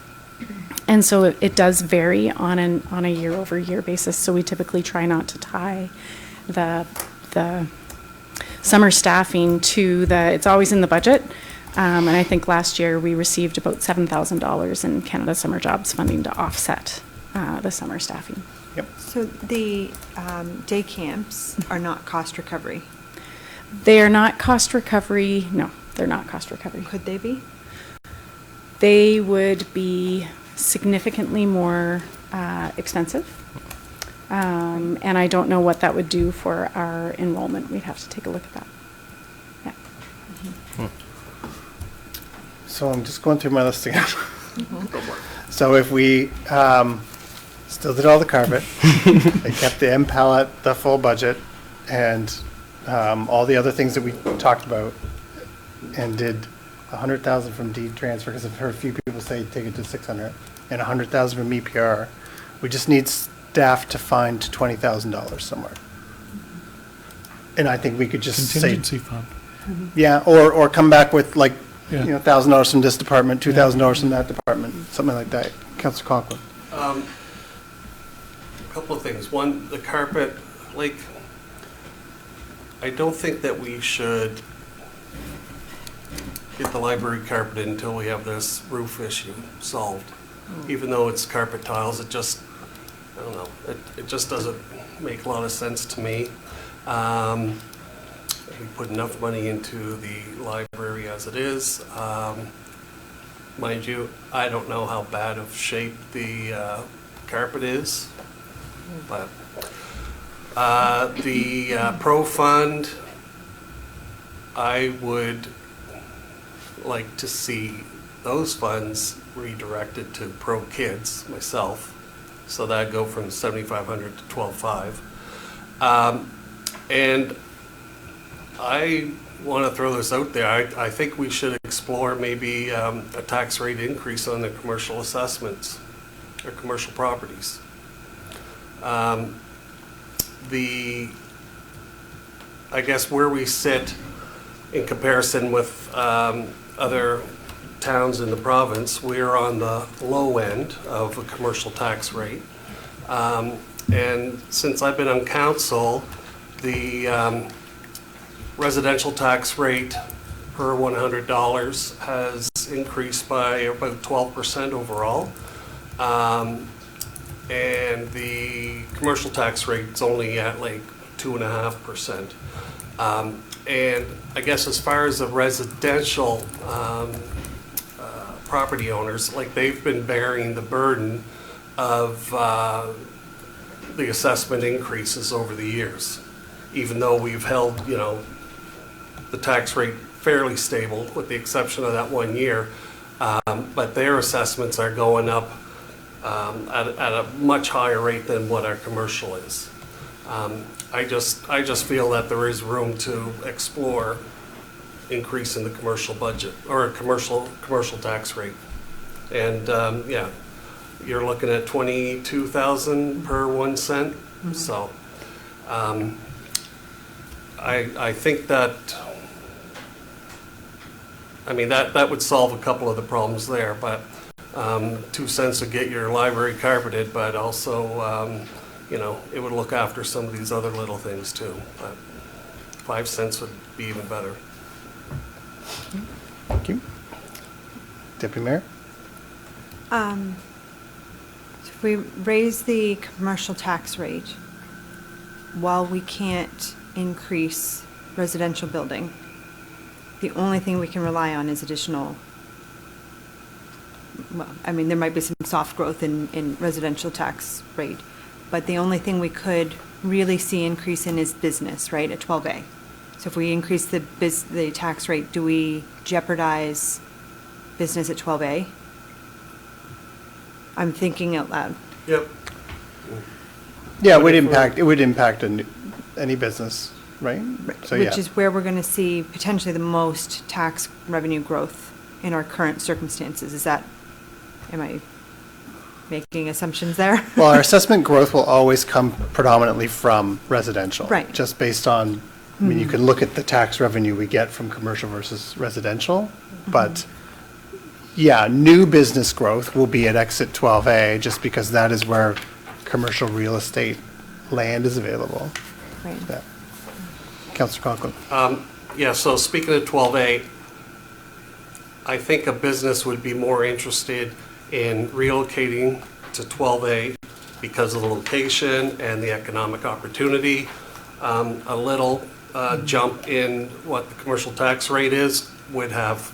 And so it does vary on a year-over-year basis. So we typically try not to tie the summer staffing to it's always in the budget. And I think last year we received about $7,000 in Canada Summer Jobs funding to offset the summer staffing. Yep. So the day camps are not cost recovery? They are not cost recovery. No, they're not cost recovery. Could they be? They would be significantly more expensive. And I don't know what that would do for our enrollment. We'd have to take a look at that. Yeah. So I'm just going through my list again. So if we still did all the carpet, they kept the MPAL at the full budget, and all the other things that we talked about, and did 100,000 from deed transfer, because I've heard a few people say take it to 600, and 100,000 from EPR. We just need staff to find $20,000 somewhere. And I think we could just say, Contingency fund. yeah, or come back with like, Yeah. $1,000 from this department, $2,000 from that department, something like that. Councillor Conklin. A couple of things. One, the carpet, like, I don't think that we should get the library carpeted until we have this roof issue solved. Even though it's carpet tiles, it just, I don't know, it just doesn't make a lot of sense to me. We put enough money into the library as it is. Mind you, I don't know how bad of shape the carpet is, but the pro fund, I would like to see those funds redirected to pro kids myself, so that'd go from 7,500 to 12,500. And I want to throw this out there. I think we should explore maybe a tax rate increase on the commercial assessments or commercial properties. I guess where we sit in comparison with other towns in the province, we're on the low end of a commercial tax rate. And since I've been on council, the residential tax rate per $100 has increased by about 12% overall. And the commercial tax rate is only at like 2.5%. And I guess as far as the residential property owners, like they've been bearing the burden of the assessment increases over the years, even though we've held, the tax rate fairly stable with the exception of that 1 year. But their assessments are going up at a much higher rate than what our commercial is. I just feel that there is room to explore increasing the commercial budget or a commercial tax rate. And yeah, you're looking at 22,000 per 1 cent. Mm-hmm. So I think that, that would solve a couple of the problems there, but 2 cents would get your library carpeted, but also it would look after some of these other little things too. But 5 cents would be even better. Thank you. Deputy Mayor? If we raise the commercial tax rate, while we can't increase residential building, the only thing we can rely on is additional, there might be some soft growth in residential tax rate, but the only thing we could really see increase in is business, right, at 12A. So if we increase the tax rate, do we jeopardize business at 12A? I'm thinking out loud. Yep. Yeah, it would impact any business, right? So, yeah. Which is where we're going to see potentially the most tax revenue growth in our current circumstances. Am I making assumptions there? Well, our assessment growth will always come predominantly from residential. Right. Just based on, I mean, you can look at the tax revenue we get from commercial versus residential, but yeah, new business growth will be at exit 12A just because that is where commercial real estate land is available. Right. Yeah. Councillor Conklin. Yeah, so speaking of 12A, I think a business would be more interested in relocating to 12A because of the location and the economic opportunity. A little jump in what the commercial tax rate is would have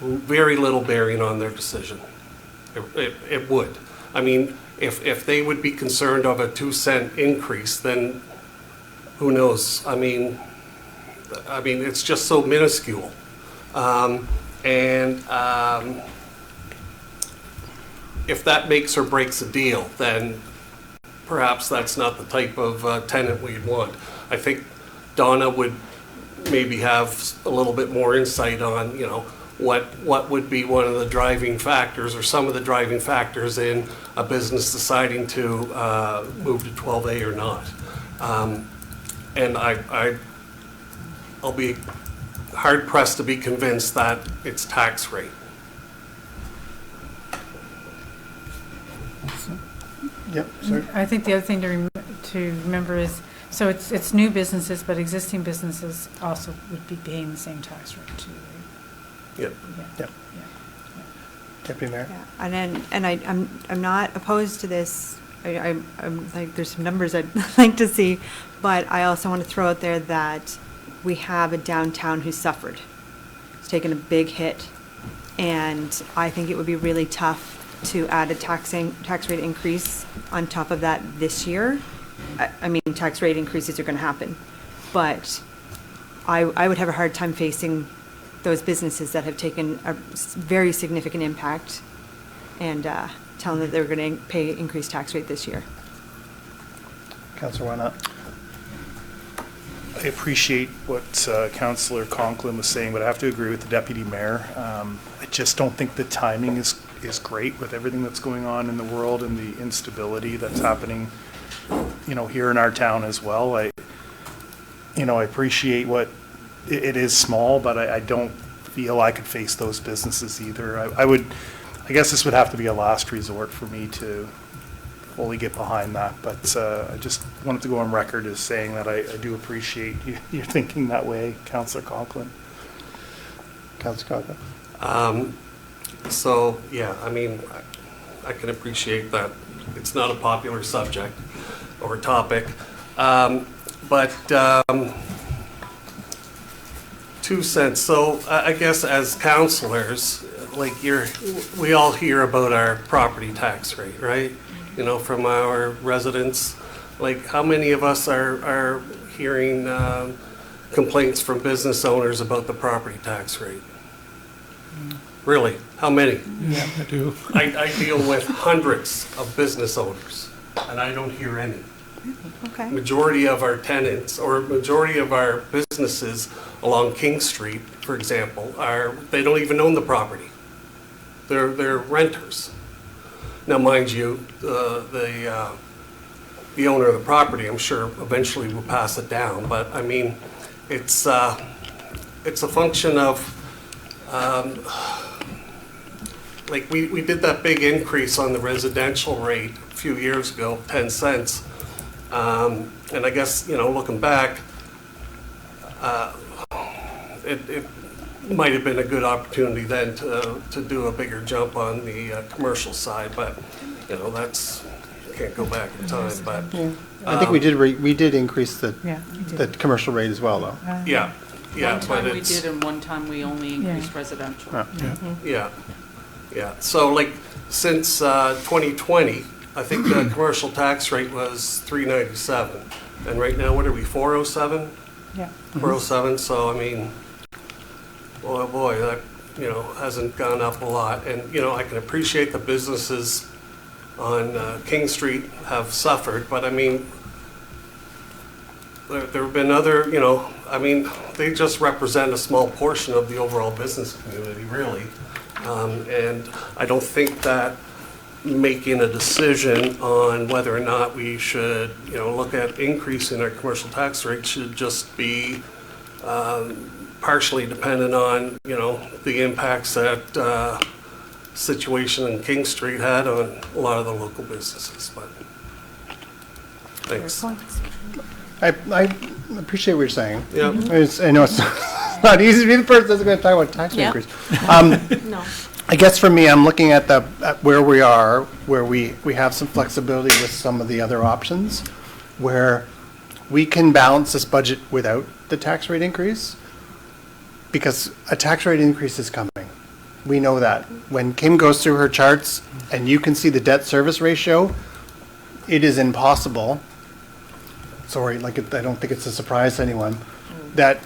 very little bearing on their decision. It would. I mean, if they would be concerned of a 2-cent increase, then who knows? I mean, it's just so minuscule. If that makes or breaks a deal, then perhaps that's not the type of tenant we'd want. I think Donna would maybe have a little bit more insight on, what would be one of the driving factors or some of the driving factors in a business deciding to move to 12A or not. And I'll be hard pressed to be convinced that it's tax rate. Yep, sorry. I think the other thing to remember is, so it's new businesses, but existing businesses also would be paying the same tax rate too, right? Yep. Yep. Deputy Mayor? Yeah, I'm not opposed to this. I'm like, there's some numbers I'd like to see, but I also want to throw out there that we have a downtown who's suffered. It's taken a big hit, and I think it would be really tough to add a tax rate increase on top of that this year. I mean, tax rate increases are going to happen, but I would have a hard time facing those businesses that have taken a very significant impact and telling them that they're going to pay increased tax rate this year. Councillor, why not? I appreciate what Councillor Conklin was saying, but I have to agree with the Deputy Mayor. I just don't think the timing is great with everything that's going on in the world and the instability that's happening, here in our town as well. I appreciate what it is small, but I don't feel I could face those businesses either. I guess this would have to be a last resort for me to fully get behind that, but I just wanted to go on record as saying that I do appreciate you thinking that way, Councillor Conklin. Councillor Conklin. So, yeah, I mean, I can appreciate that it's not a popular subject or topic, but 2 cents. So I guess as councillors, like we all hear about our property tax rate, right? From our residents. Like, how many of us are hearing complaints from business owners about the property tax rate? Really? How many? Yeah, I do. I deal with hundreds of business owners, and I don't hear any. Okay. Majority of our tenants, or majority of our businesses along King Street, for example, they don't even own the property. They're renters. Now, mind you, the owner of the property, I'm sure, eventually will pass it down. But I mean, it's a function of like we did that big increase on the residential rate a few years ago, 10 cents, and I guess looking back, it might have been a good opportunity then to do a bigger jump on the commercial side, but that's, can't go back in time. But I think we did increase the commercial rate as well, though. Yeah. One time we did, and one time we only increased residential. Yeah. So like since 2020, I think the commercial tax rate was $397, and right now what are we, $407? Yeah. 407. So I mean, boy, that hasn't gone up a lot, and I can appreciate the businesses on King Street have suffered, but I mean, there have been other, you know, I mean, they just represent a small portion of the overall business community, really. And I don't think that making a decision on whether or not we should, you know, look at increasing our commercial tax rate should just be partially dependent on, you know, the impacts that situation in King Street had on a lot of the local businesses, but thanks. I appreciate what you're saying. Yeah. I know it's not easy to be the person that's going to talk about tax Yeah. increase. No. I guess for me, I'm looking at where we are, where we have some flexibility with some of the other options, where we can balance this budget without the tax rate increase, because a tax rate increase is coming. We know that. When Kim goes through her charts and you can see the debt service ratio, it is impossible. Sorry, I don't think it's a surprise to anyone, that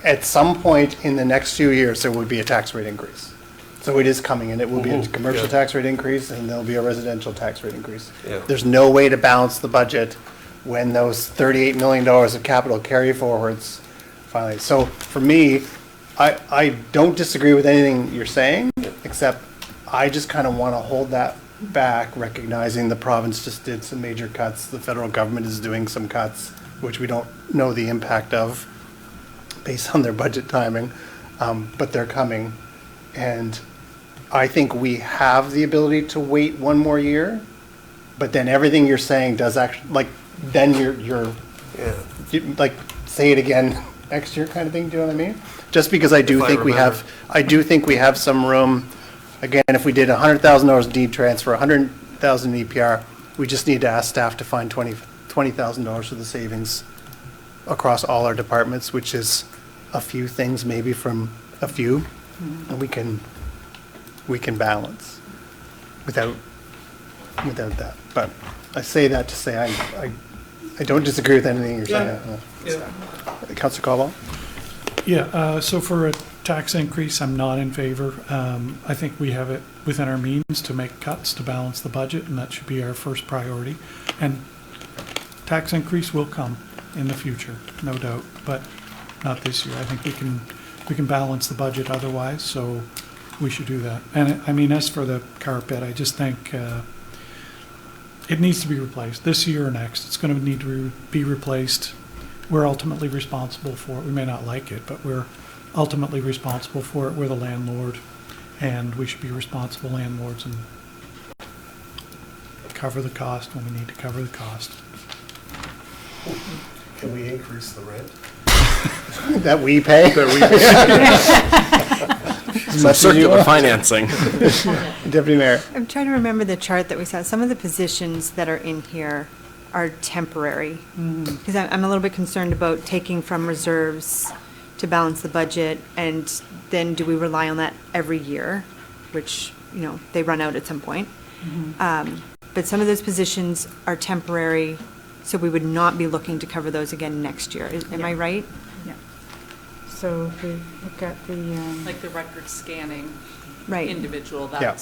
at some point in the next few years, there would be a tax rate increase. So it is coming, and it will be a commercial tax rate increase, and there'll be a residential tax rate increase. Yeah. There's no way to balance the budget when those $38 million of capital carry forwards finally. So for me, I don't disagree with anything you're saying, except I just kind of want to hold that back, recognizing the province just did some major cuts. The federal government is doing some cuts, which we don't know the impact of based on their budget timing, but they're coming. And I think we have the ability to wait one more year, but then everything you're saying does actually, then you're say it again next year kind of thing, do you know what I mean? Just because I do think we have some room. Again, if we did $100,000 deed transfer, $100,000 EPR, we just need to ask staff to find $20,000 for the savings across all our departments, which is a few things maybe from a few, and we can balance without that. But I say that to say I don't disagree with anything you're saying. Councillor Caldwell? Yeah, so for a tax increase, I'm not in favor. I think we have it within our means to make cuts to balance the budget, and that should be our first priority. And tax increase will come in the future, no doubt, but not this year. I think we can balance the budget otherwise, so we should do that. And I mean, as for the carpet, I just think it needs to be replaced this year or next. It's going to need to be replaced. We're ultimately responsible for it. We may not like it, but we're ultimately responsible for it. We're the landlord, and we should be responsible landlords and cover the cost when we need to cover the cost. Can we increase the rent? That we pay? Some circular financing. Deputy Mayor. I'm trying to remember the chart that we saw. Some of the positions that are in here are temporary. Because I'm a little bit concerned about taking from reserves to balance the budget, and then do we rely on that every year, which, you know, they run out at some point. But some of those positions are temporary, so we would not be looking to cover those again next year. Am I right? Yeah. So if we look at the, Like the record scanning Right. individual, Yeah.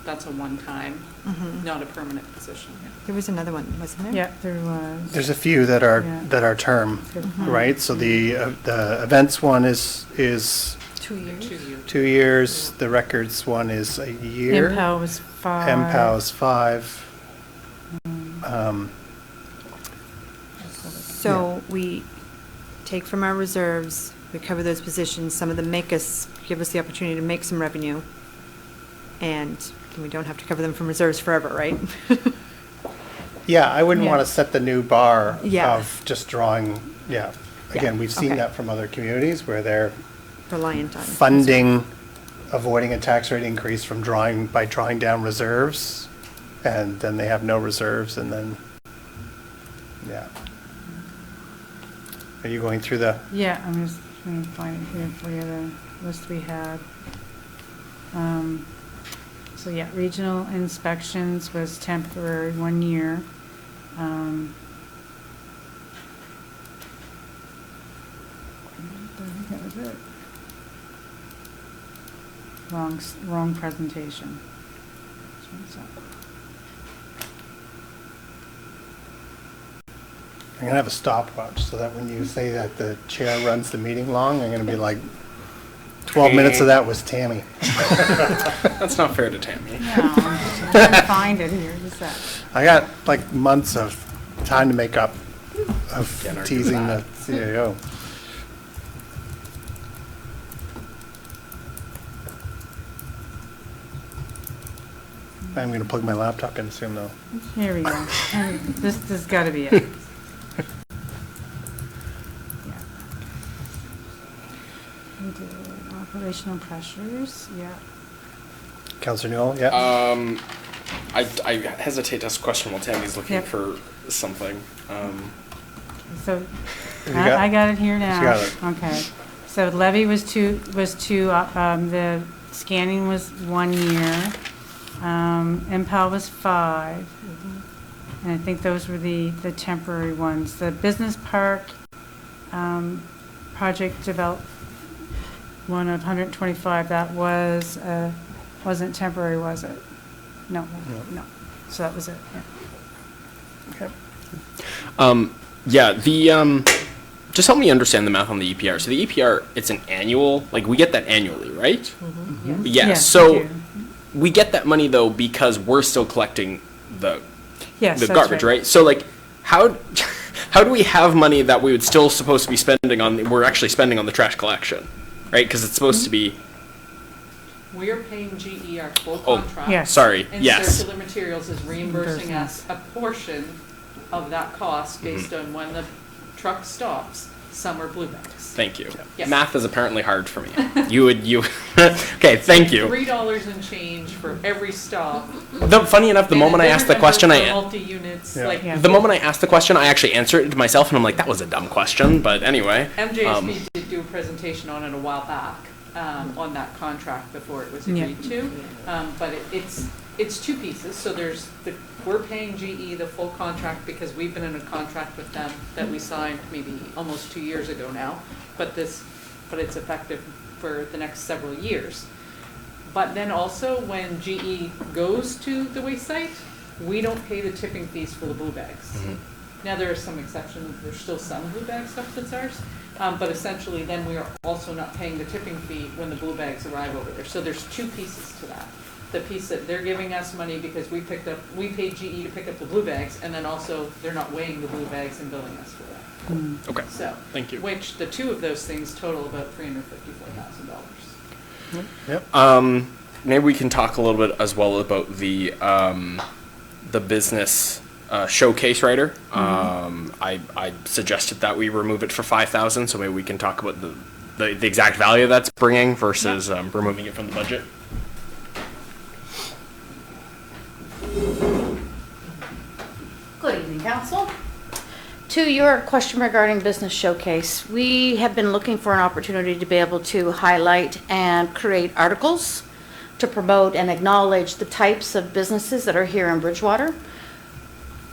that's a one-time, not a permanent position. There was another one, wasn't there? yeah, there was. There's a few that are Yeah. term, right? So the events one is 2 years. 2 years. 2 years. The records one is a year. MPOW was 5. MPOW's 5. So we take from our reserves, we cover those positions, some of them give us the opportunity to make some revenue, and we don't have to cover them from reserves forever, right? Yeah, I wouldn't Yeah. want to set the new bar Yeah. of just drawing, Again, we've seen okay. that from other communities where they're Reliant on. funding, avoiding a tax rate increase by drawing down reserves, and then they have no reserves, and then, Are you going through the? Yeah, I'm just trying to find it here for you, the list we had. So yeah, regional inspections was temporary, 1 year. I think that was it. Wrong presentation. Which one's that? I'm gonna have a stopwatch so that when you say that the chair runs the meeting long, I'm gonna be like, 12 minutes of that was Tammy. That's not fair to Tammy. No, I'm trying to find it here, just that. I got like months of time to make up of Can't argue with teasing the that. CAO. I'm gonna plug my laptop in soon though. Here we go. And this has got to be it. Yeah. We did operational pressures, yeah. Councillor Newell, yeah? I hesitate to ask a question while Tammy's looking Yep. for something. So, you got? I got it here now. got it. Okay. So levy was two, the scanning was 1 year. MPAL was 5. And I think those were the temporary ones. The business park, project develop, one of 125, that was, wasn't temporary, was it? No. So that was it, yeah. Okay. Yeah, the just help me understand the math on the EPR. So the EPR, it's an annual, like we get that annually, right? Mm-hmm. Yeah. Yes, So we do. we get that money though because we're still collecting the Yes, the that's garbage, right? So like how do we have money that we would still supposed to be spending on? We're actually spending on the trash collection, right? Because it's supposed to be. We are paying GE our full Oh, contract. Yes. Sorry. And Yes. Circular Materials is reimbursing us a portion of that cost based Mm-hmm. on when the truck stops. Some are blue bags. Thank you. Yes. Math is apparently hard for me. You. Okay. Thank you. $3 and change for every stop. Funny enough, the And moment a I asked the different question, number I for multi-units, Yeah. like Yeah. the moment I asked the question, I actually answered it to myself, and I'm like, that was a dumb question. But anyway. MJSB did do a presentation on it a while back, on that contract before it was agreed to. But it's two pieces, so we're paying GE the full contract because we've been in a contract with them that we signed maybe almost 2 years ago now, but it's effective for the next several years. But then also, when GE goes to the waste site, we don't pay the tipping fees for the blue bags. Now, there are some exceptions, there's still some blue bag stuff that's ours, but essentially then we are also not paying the tipping fee when the blue bags arrive over there. So there's two pieces to that. The piece that they're giving us money because we paid GE to pick up the blue bags, and then also they're not weighing the blue bags and billing us for that. Okay. So. Thank you. Which, the two of those things total about $354,000. Yep. Maybe we can talk a little bit as well about the business showcase writer. I suggested that we remove it for $5,000, so maybe we can talk about the exact value that's bringing versus removing it from the budget. Good evening, Council. To your question regarding Business Showcase, we have been looking for an opportunity to be able to highlight and create articles to promote and acknowledge the types of businesses that are here in Bridgewater.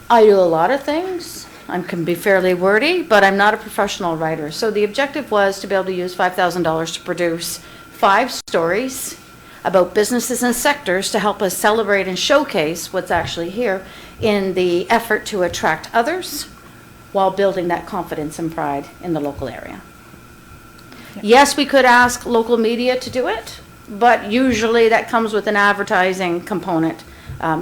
I do a lot of things. I can be fairly wordy, but I'm not a professional writer. So the objective was to be able to use $5,000 to produce 5 stories about businesses and sectors to help us celebrate and showcase what's actually here in the effort to attract others while building that confidence and pride in the local area. Yes, we could ask local media to do it, but usually that comes with an advertising component.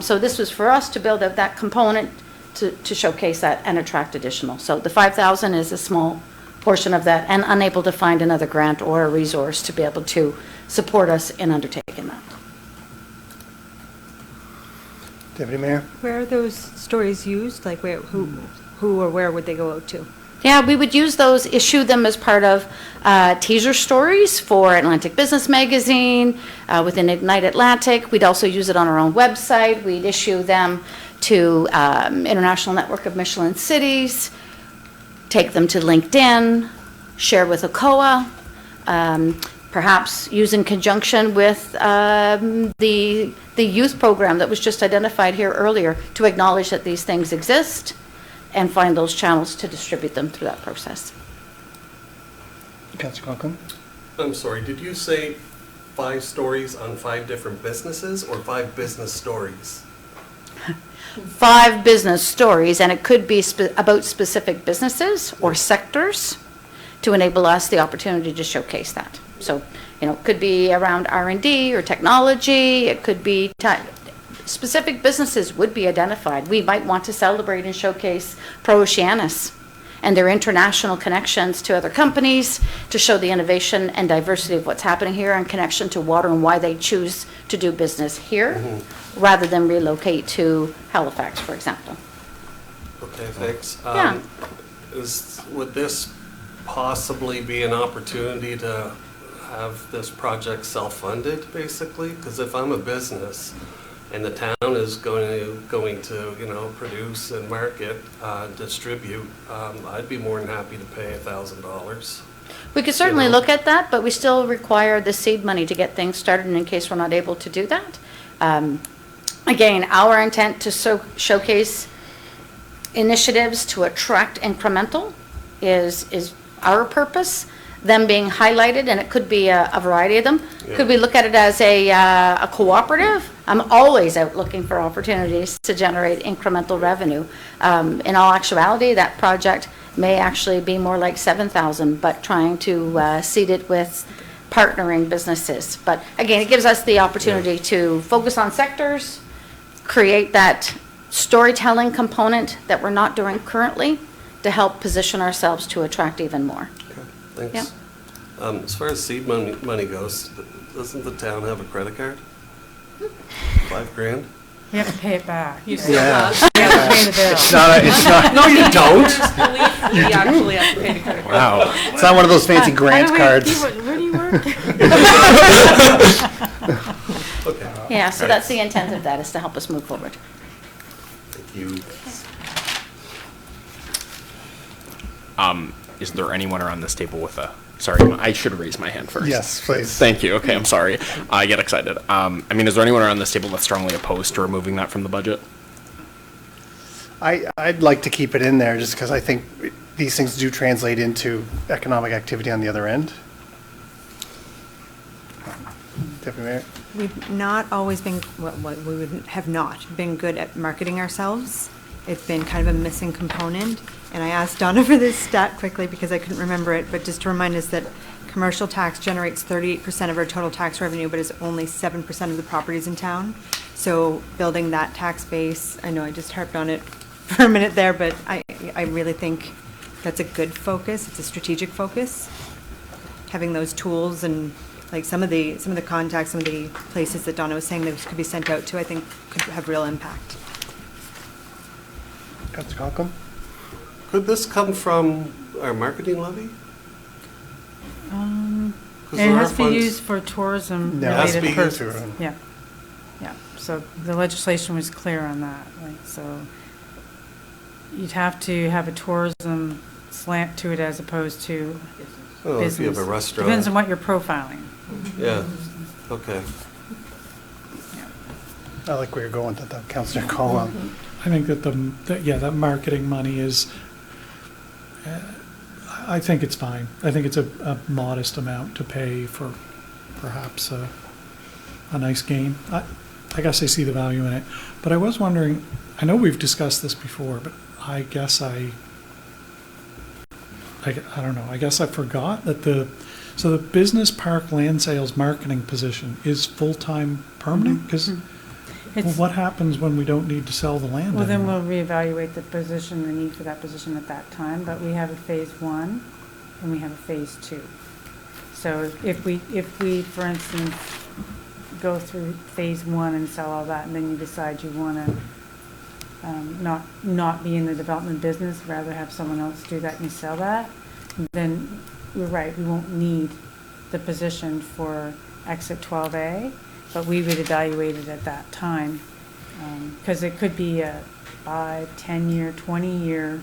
So this was for us to build out that component to showcase that and attract additional. So the 5,000 is a small portion of that, and unable to find another grant or a resource to be able to support us in undertaking that. Deputy Mayor? Where are those stories used? Like where, who or where would they go out to? Yeah, we would use those, issue them as part of teaser stories for Atlantic Business Magazine, within Ignite Atlantic. We'd also use it on our own website. We'd issue them to International Network of Michelin Cities, take them to LinkedIn, share with ACOA, perhaps use in conjunction with the youth program that was just identified here earlier to acknowledge that these things exist and find those channels to distribute them through that process. Councillor Conklin? I'm sorry, did you say 5 stories on 5 different businesses or 5 business stories? 5 business stories, and it could be about specific businesses or sectors to enable us the opportunity to showcase that. So, you know, it could be around R&D or technology, it could be specific businesses would be identified. We might want to celebrate and showcase Pro-Oceanus and their international connections to other companies to show the innovation and diversity of what's happening here in connection to water and why they choose to do business here rather than relocate to Halifax, for example. Okay, thanks. Yeah. Would this possibly be an opportunity to have this project self-funded, basically? Because if I'm a business and the town is going to, you know, produce and market, distribute, I'd be more than happy to pay $1,000. We could certainly look at that, but we still require the seed money to get things started in case we're not able to do that. Again, our intent to showcase initiatives to attract incremental is our purpose. Them being highlighted, and it could be a variety of them. Yeah. Could we look at it as a cooperative? I'm always out looking for opportunities to generate incremental revenue. In all actuality, that project may actually be more like 7,000, but trying to seed it with partnering businesses. But again, it gives us the opportunity to focus on sectors, create that storytelling component that we're not doing currently to help position ourselves to attract even more. Thanks. Yeah. As far as seed money goes, doesn't the town have a credit card? $5,000? You have to pay it back. Yeah. You have to pay the bill. It's not. No, you don't. We actually have to pay the credit card. Wow. It's not one of those fancy grant cards. Where do you work? Okay. Yeah, so that's the intent of that, is to help us move forward. Thank you. Is there anyone around this table with a, sorry, I should raise my hand first. Yes, please. Thank you. Okay, I'm sorry. I get excited. I mean, is there anyone around this table that's strongly opposed to removing that from the budget? I'd like to keep it in there just because I think these things do translate into economic activity on the other end. Deputy Mayor? We've not always been, well, we would have not been good at marketing ourselves. It's been kind of a missing component. And I asked Donna for this stat quickly because I couldn't remember it, but just to remind us that commercial tax generates 38% of our total tax revenue, but is only 7% of the properties in town. So building that tax base, I know I just harped on it for a minute there, but I really think that's a good focus. It's a strategic focus. Having those tools and like some of the contacts, some of the places that Donna was saying that could be sent out to, I think could have real impact. Councilor Conklin? Could this come from our marketing levy? It has to be used for tourism No, it has to related be used purposes. for- Yeah, yeah. So the legislation was clear on that, right? So you'd have to have a tourism slant to it as opposed to Oh, business. if you have a restaurant. Depends on what you're profiling. Yeah, okay. I like where you're going with that, Councilor Colwell. I think that that marketing money is, I think it's fine. I think it's a modest amount to pay for perhaps a nice game. I guess I see the value in it. But I was wondering, I know we've discussed this before, but I guess I don't know, I guess I forgot that the business park land sales marketing position is full-time permanent? Because what happens when we don't need to sell the land Well, then anymore? we'll reevaluate the position, the need for that position at that time, but we have a phase 1 and we have a phase 2. So if we, for instance, go through phase 1 and sell all that, and then you decide you want to not be in the development business, rather have someone else do that and you sell that, then you're right, we won't need the position for exit 12A, but we would evaluate it at that time. Because it could be a 5, 10-year, 20-year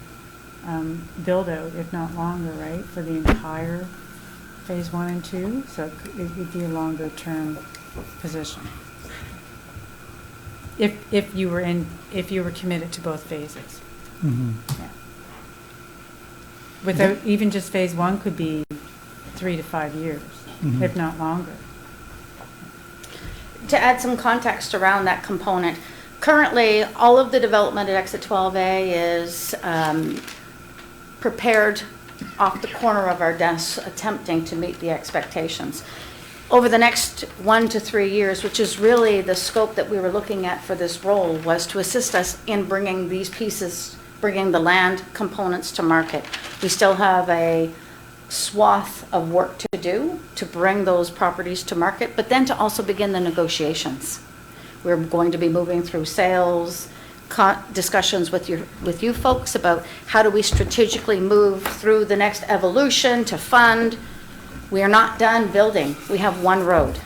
build-out, if not longer, right, for the entire phase 1 and 2. So it would be a longer-term position. If you were committed to both phases. Mhm. Yeah. Without, even just phase 1 could be 3 to 5 years, if not longer. To add some context around that component, Currently, all of the development at Exit 12A is prepared off the corner of our desks, attempting to meet the expectations. Over the next 1 to 3 years, which is really the scope that we were looking at for this role, was to assist us in bringing these pieces, bringing the land components to market. We still have a swath of work to do to bring those properties to market, but then to also begin the negotiations. We're going to be moving through sales, discussions with you folks about how do we strategically move through the next evolution to fund. We are not done building. We have one road.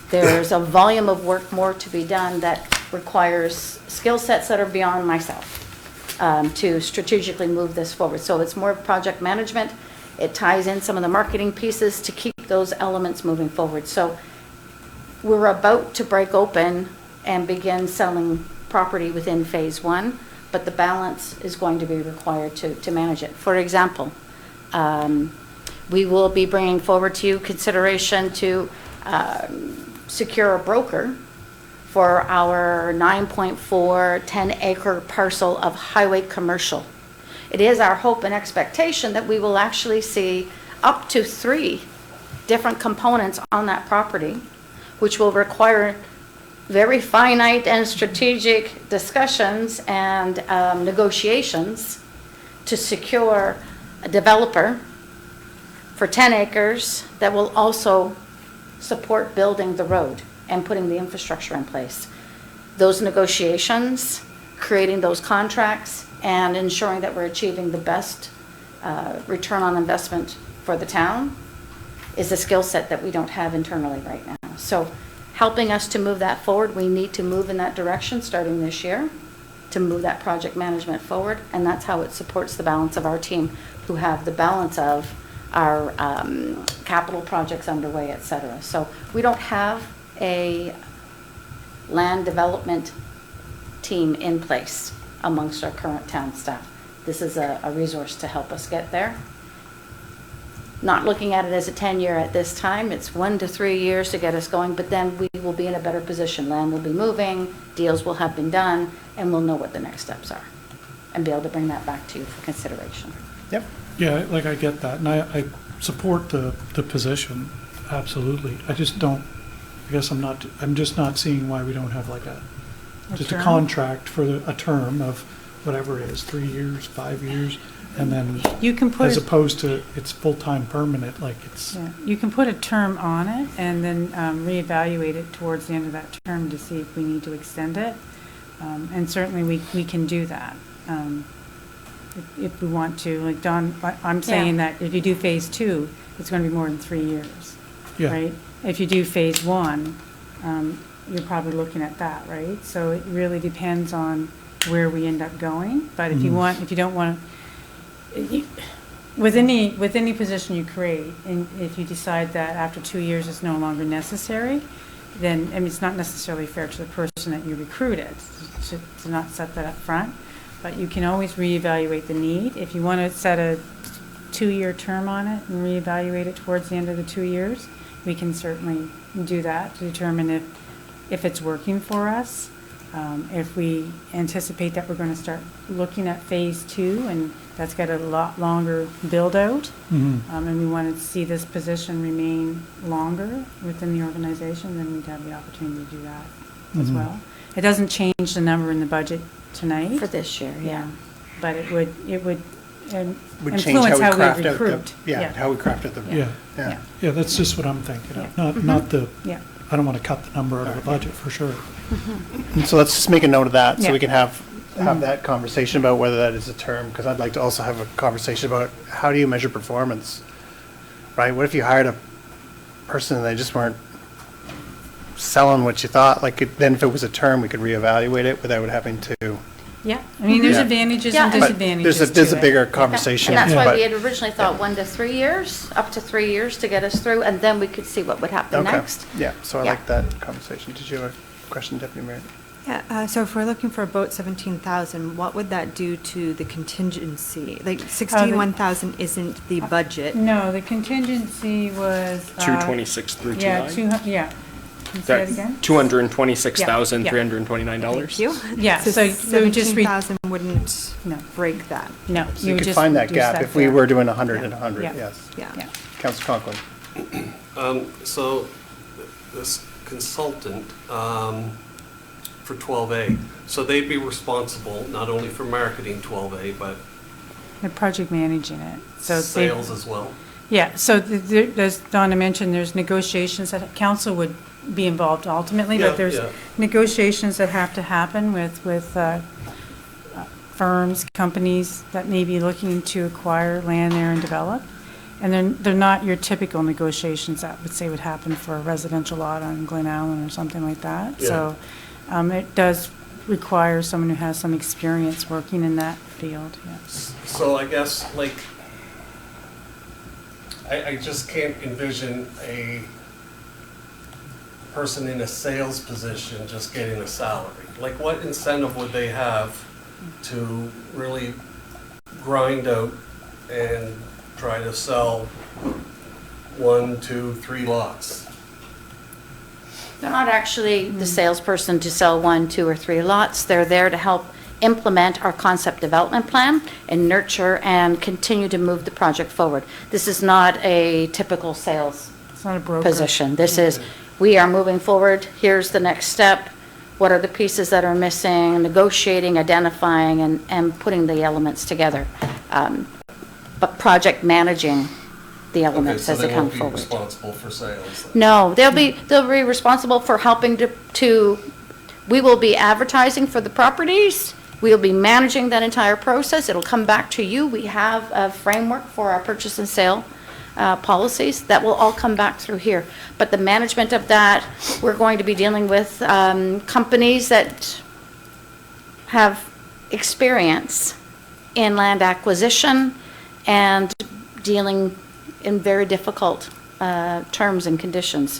There's a volume of work more to be done that requires skill sets that are beyond myself to strategically move this forward. So it's more project management. It ties in some of the marketing pieces to keep those elements moving forward. So we're about to break open and begin selling property within phase 1, but the balance is going to be required to manage it. For example, we will be bringing forward to you consideration to secure a broker for our 9.4 10-acre parcel of highway commercial. It is our hope and expectation that we will actually see up to 3 different components on that property, which will require very finite and strategic discussions and negotiations to secure a developer for 10 acres that will also support building the road and putting the infrastructure in place. Those negotiations, creating those contracts, and ensuring that we're achieving the best return on investment for the town is a skill set that we don't have internally right now. So helping us to move that forward, we need to move in that direction starting this year to move that project management forward, and that's how it supports the balance of our team who have the balance of our capital projects underway, et cetera. So we don't have a land development team in place amongst our current town staff. This is a resource to help us get there. Not looking at it as a 10-year at this time, it's 1 to 3 years to get us going, but then we will be in a better position. Land will be moving, deals will have been done, and we'll know what the next steps are and be able to bring that back to you for consideration. Yep. Yeah, like I get that, and I support the position, absolutely. I just don't, I guess I'm just not seeing why we don't have like just a term? contract for a term of whatever it is, 3 years, 5 years, and then You can put as it- opposed to it's full-time permanent, like it's, Yeah, you can put a term on it and then reevaluate it towards the end of that term to see if we need to extend it. And certainly we can do that if we want to. Like Don, I'm saying that if you do phase 2, it's going to be more than 3 years, Yeah. right? If you do phase 1, you're probably looking at that, right? So it really depends on where we end up going. But if you don't want to, with any position you create, and if you decide that after 2 years it's no longer necessary, then, I mean, it's not necessarily fair to the person that you recruited to not set that up front. But you can always reevaluate the need. If you want to set a 2-year term on it and reevaluate it towards the end of the 2 years, we can certainly do that to determine if it's working for us. If we anticipate that we're going to start looking at phase 2, and that's got a lot longer build out, and we want to see this position remain longer within the organization, then we'd have the opportunity to do that as well. It doesn't change the number in the budget tonight. For this year, yeah. But it would Would change influence how we craft out recruit. how we crafted them. yeah. Yeah, that's just what I'm thinking of, not the, I don't want to cut the number out of the budget, for sure. And so let's just make a note of that, so Yeah. we can have that conversation about whether that is a term, because I'd like to also have a conversation about how do you measure performance, right? What if you hired a person and they just weren't selling what you thought? Then if it was a term, we could reevaluate it without having to. Yeah, I mean, there's Yeah. advantages Yeah, and and- disadvantages There's to a it. bigger conversation. And that's why but- we had originally thought 1 to 3 years, up to 3 years to get us through, and then we could see what would happen Okay. next. Yeah, so I Yeah. like that conversation. Did you have a question, Deputy Mayor? Yeah, so if we're looking for about 17,000, what would that do to the contingency? Like 61,000 isn't the budget. No, the contingency was. 226,329? Yeah, Can you say it again? $226,329. Thank you. Yeah, so we would just 17,000 wouldn't break that. No. So you could find that gap if we were doing 100 and 100, Yeah. yes. Yeah. Councillor Conklin. So this consultant for 12A, so they'd be responsible not only for marketing 12A, but They're project managing it. So sales as well? Yeah, so as Donna mentioned, there's negotiations that council would be involved ultimately, Yeah, but there's yeah. negotiations that have to happen with firms, companies that may be looking to acquire land there and develop. And they're not your typical negotiations that would say would happen for a residential lot on Glen Allen or something like that. Yeah. So it does require someone who has some experience working in that field, yes. So I guess, like, I just can't envision a person in a sales position just getting a salary. Like, what incentive would they have to really grind out and try to sell 1, 2, 3 lots? They're not actually the salesperson to sell 1, 2, or 3 lots. They're there to help implement our concept development plan and nurture and continue to move the project forward. This is not a typical sales It's not a broker. position. This is, we are moving forward, here's the next step, what are the pieces that are missing, negotiating, identifying, and putting the elements together. But project managing the elements as they come Okay, so they forward. won't be responsible for sales? No, they'll be responsible for helping we will be advertising for the properties. We'll be managing that entire process. It'll come back to you. We have a framework for our purchase and sale policies that will all come back through here. But the management of that, we're going to be dealing with companies that have experience in land acquisition and dealing in very difficult terms and conditions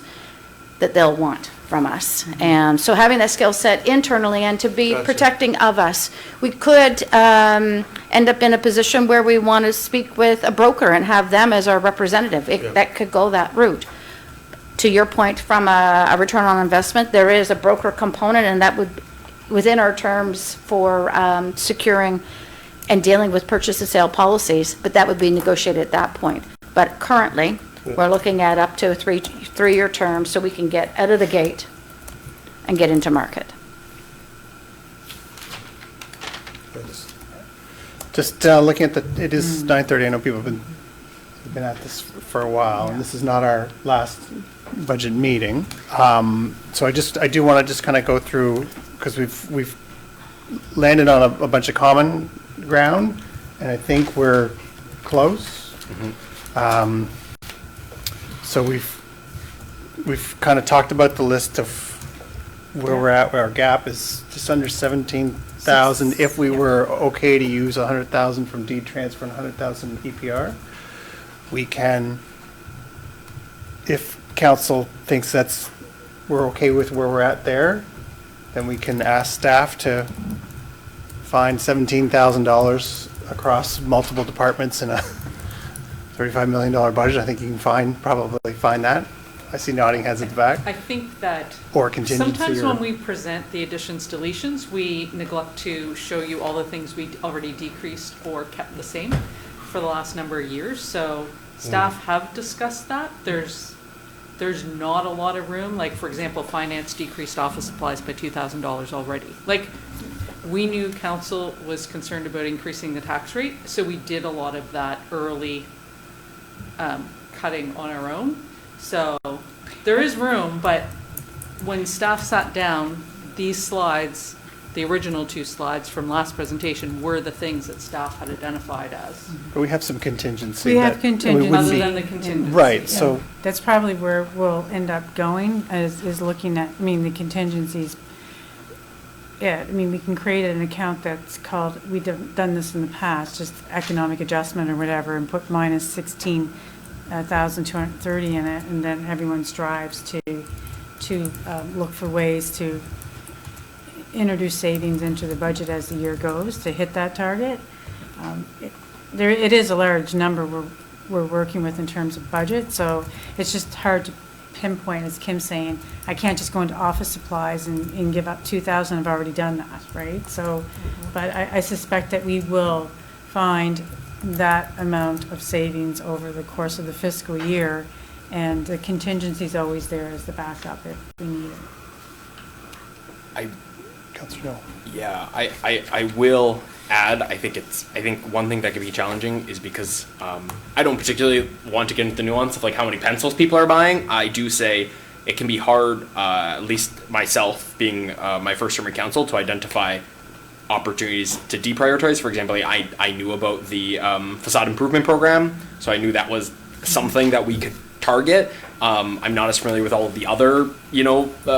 that they'll want from us. And so having that skill set internally and to be Gotcha. protecting of us, we could end up in a position where we want to speak with a broker and have them as our representative. That could go that route. To your point, from a return on investment, there is a broker component, and that would, within our terms for securing and dealing with purchase and sale policies, but that would be negotiated at that point. But currently, we're looking at up to a three-year term so we can get out of the gate and get into market. Just looking at it is 9:30. I know people have been at this for a while, and this is not our last budget meeting. So I do want to just kind of go through, because we've landed on a bunch of common ground, and I think we're close. So we've kind of talked about the list of where we're at, where our gap is just under 17,000. If we were okay to use 100,000 from deed transfer and 100,000 EPR, we can, if council thinks we're okay with where we're at there, then we can ask staff to find $17,000 across multiple departments in a $35 million budget. I think you can probably find that. I see nodding heads at the back. I think that Or contingency. sometimes or- when we present the additions, deletions, we neglect to show you all the things we already decreased or kept the same for the last number of years. So staff have discussed that. There's not a lot of room. Like, for example, finance decreased office supplies by $2,000 already. Like, we knew council was concerned about increasing the tax rate, so we did a lot of that early cutting on our own. So there is room, but when staff sat down, these slides, the original 2 slides from last presentation, were the things that staff had identified as. But we have some contingency. We have that- and we contingency. wouldn't Other be- than the contingency. Right, so, That's probably where we'll end up going, is looking at, the contingencies. Yeah, we can create an account that's called, we've done this in the past, just economic adjustment or whatever, and put minus 16,230 in it, and then everyone strives to look for ways to introduce savings into the budget as the year goes to hit that target. It is a large number we're working with in terms of budget, so it's just hard to pinpoint, as Kim's saying, I can't just go into office supplies and give up 2,000, I've already done that, right? So, but I suspect that we will find that amount of savings over the course of the fiscal year, and the contingency is always there as the backup if we need it. Councillor Noel. Yeah, I will add, I think one thing that could be challenging is because I don't particularly want to get into the nuance of like how many pencils people are buying. I do say it can be hard, at least myself being my first term in council, to identify opportunities to deprioritize. For example, I knew about the facade improvement program, so I knew that was something that we could target. I'm not as familiar with all of the other,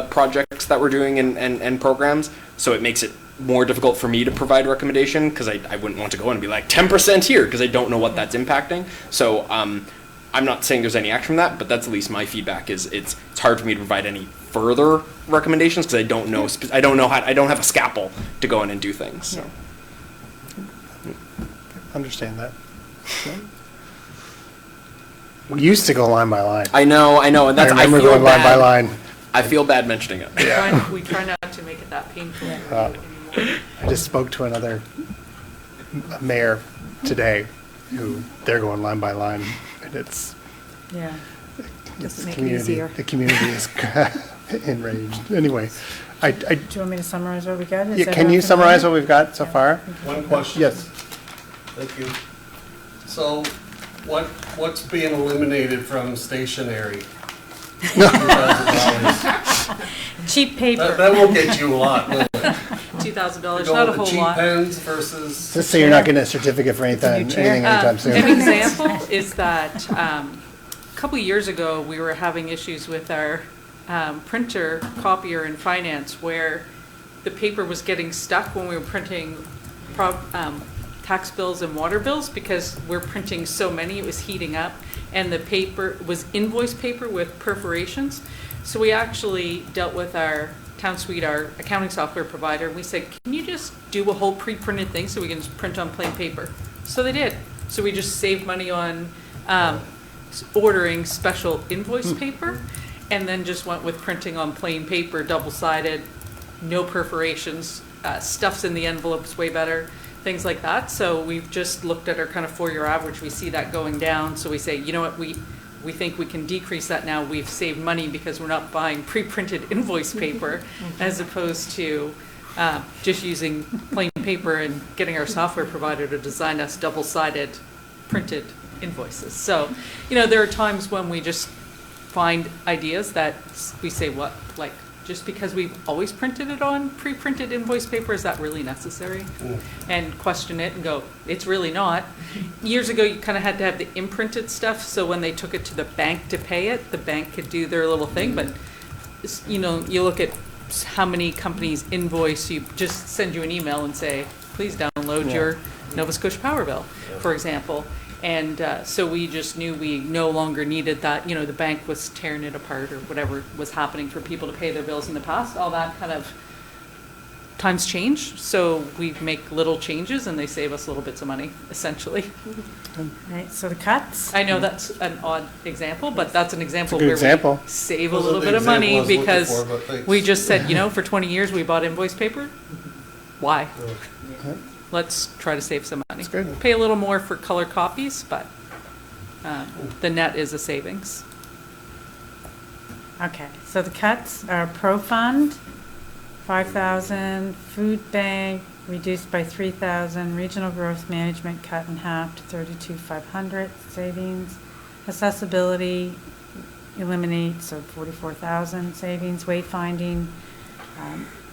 projects that we're doing and programs, so it makes it more difficult for me to provide recommendation because I wouldn't want to go and be like 10% here because I don't know what that's impacting. So I'm not saying there's any action from that, but that's at least my feedback is it's hard for me to provide any further recommendations because I don't know I don't have a scalpel to go in and do things. So. Understand that. We used to go line by line. I know, and that's I remember feel going line by bad. line. I feel bad mentioning it. We try not to make it that painful anymore. I just spoke to another mayor today who they're going line by line, and it's Yeah. Doesn't make it community. easier. The community is enraged. Anyway, Do you want me to summarize what we got? Is yeah, that can you enough? summarize what we've got so far? One question. Yes. Thank you. So what's being eliminated from stationery? $2,000. Cheap paper. That won't get you a lot, will it? $2,000, You're not going a with whole cheap lot. pens versus. Just so you're not getting a certificate for anything anytime soon. An example is that a couple of years ago, we were having issues with our printer, copier, and finance, where the paper was getting stuck when we were printing tax bills and water bills because we're printing so many, it was heating up, and the paper was invoice paper with perforations. So we actually dealt with our TownSuite, our accounting software provider, and we said, can you just do a whole pre-printed thing so we can just print on plain paper? So they did. So we just saved money on ordering special invoice paper, and then just went with printing on plain paper, double-sided, no perforations, stuffs in the envelopes way better, things like that. So we've just looked at our kind of 4-year average. We see that going down. So we say, you know what, we think we can decrease that now. We've saved money because we're not buying pre-printed invoice paper as opposed to just using plain paper and getting our software provider to design us double-sided printed invoices. So, there are times when we just find ideas that we say, what, like, just because we've always printed it on pre-printed invoice paper, is that really necessary? And question it and go, it's really not. Years ago, you kind of had to have the imprinted stuff, so when they took it to the bank to pay it, the bank could do their little thing, but, you look at how many companies invoice, you just send you an email and say, please download your Nova Scotia Power bill, for example. And so we just knew we no longer needed that. The bank was tearing it apart or whatever was happening for people to pay their bills in the past. All that kind of times change. So we make little changes and they save us little bits of money, essentially. Right, so the cuts? I know that's an odd example, but that's an example good where example. we save a Wasn't little the bit of example I money was looking because for, but thanks. we just said, for 20 years we bought invoice paper. Why? Let's try to save some money. Pay a little more for color copies, but the net is a savings. Okay, so the cuts are Pro Fund, 5,000, Food Bank, reduced by 3,000, Regional Growth Management cut in half to 32,500 savings, Accessibility eliminate, so 44,000 savings, Wayfinding,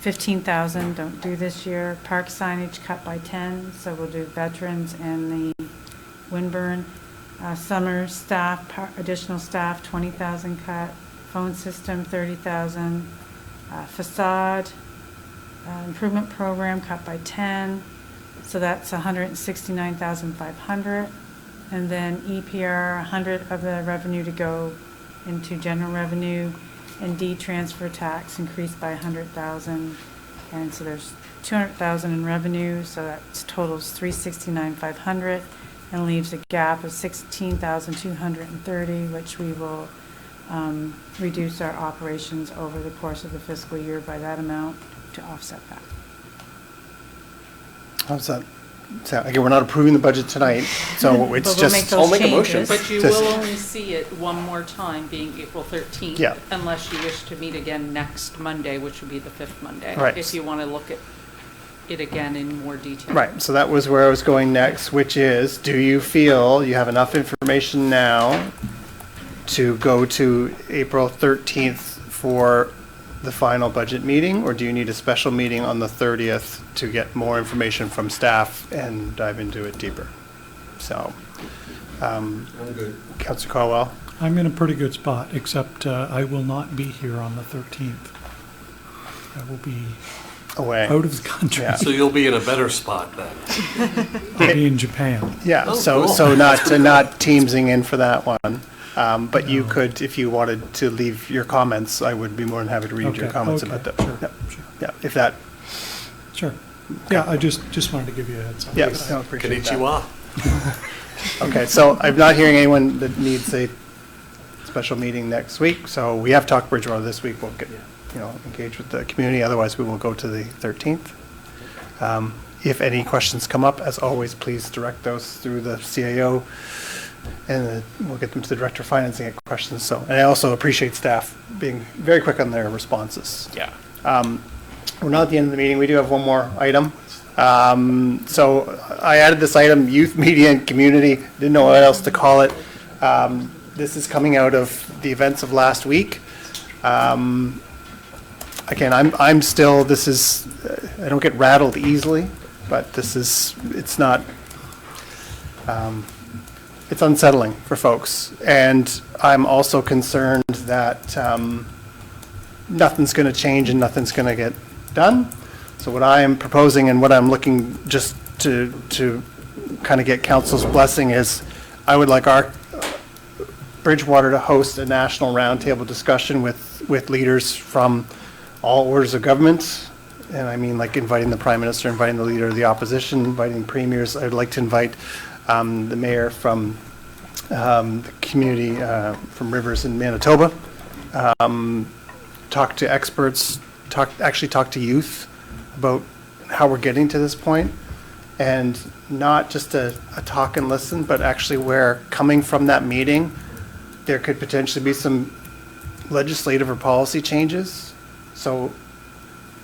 15,000, don't do this year. Park signage cut by 10, so we'll do veterans and the Winburn. Summer staff, additional staff, 20,000 cut. Phone system, 30,000. Facade improvement program cut by 10, so that's 169,500. And then EPR, 100 of the revenue to go into general revenue. And D transfer tax increased by 100,000, and so there's 200,000 in revenue, so that totals 369,500, and leaves a gap of 16,230, which we will reduce our operations over the course of the fiscal year by that amount to offset that. How's that? So, again, we're not approving the budget tonight, so it's But we'll just. make those changes. But you Just- will only see it one more time, being April 13th. Yeah. Unless you wish to meet again next Monday, which would be the 5th Monday. Right. If you want to look at it again in more detail. Right, so that was where I was going next, which is, do you feel you have enough information now to go to April 13th for the final budget meeting, or do you need a special meeting on the 30th to get more information from staff and dive into it deeper? So, I'm good. Councillor Caldwell? I'm in a pretty good spot, except I will not be here on the 13th. I will be away out of the country. So you'll be in a better spot then. I'll be in Japan. Yeah, Oh, so, cool. so not teamsing in for that one. But you could, if you wanted to leave your comments, I would be more than happy to read your Okay, comments okay, about that. sure, Yep, Yeah, if that, Sure. Yeah, I just wanted to give you a heads up. yes, I appreciate that. Konnichiwa. Okay, so I'm not hearing anyone that needs a special meeting next week, so we have talked Bridgewater this week, we'll get, engage with the community, otherwise we will go to the 13th. If any questions come up, as always, please direct those through the CAO, and we'll get them to the Director of Finance and get questions, so, and I also appreciate staff being very quick on their responses. Yeah. We're not at the end of the meeting, we do have one more item. So I added this item, youth, media, and community, didn't know what else to call it. This is coming out of the events of last week. Again, I'm still, this is, I don't get rattled easily, but this is, it's not, it's unsettling for folks. And I'm also concerned that nothing's going to change and nothing's going to get done. So what I am proposing and what I'm looking just to kind of get council's blessing is, I would like our Bridgewater to host a national roundtable discussion with leaders from all orders of government. And I mean, like inviting the Prime Minister, inviting the Leader of the Opposition, inviting premiers. I'd like to invite the mayor from the community from Rivers in Manitoba. Talk to experts, actually talk to youth about how we're getting to this point, and not just a talk and listen, but actually where, coming from that meeting, there could potentially be some legislative or policy changes. So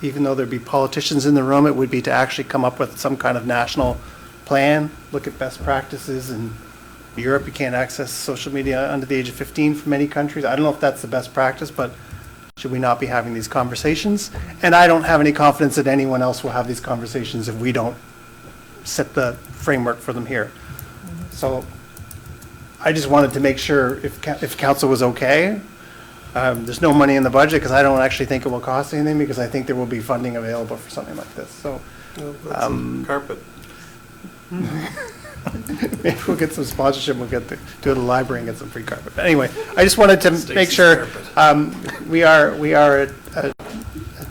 even though there'd be politicians in the room, it would be to actually come up with some kind of national plan, look at best practices. In Europe, you can't access social media under the age of 15 from many countries. I don't know if that's the best practice, but should we not be having these conversations? And I don't have any confidence that anyone else will have these conversations if we don't set the framework for them here. So I just wanted to make sure if council was okay. There's no money in the budget because I don't actually think it will cost anything, because I think there will be funding available for something like this. So Carpet. maybe we'll get some sponsorship. We'll do it at the library and get some free carpet. But anyway, I just wanted to make sure we are a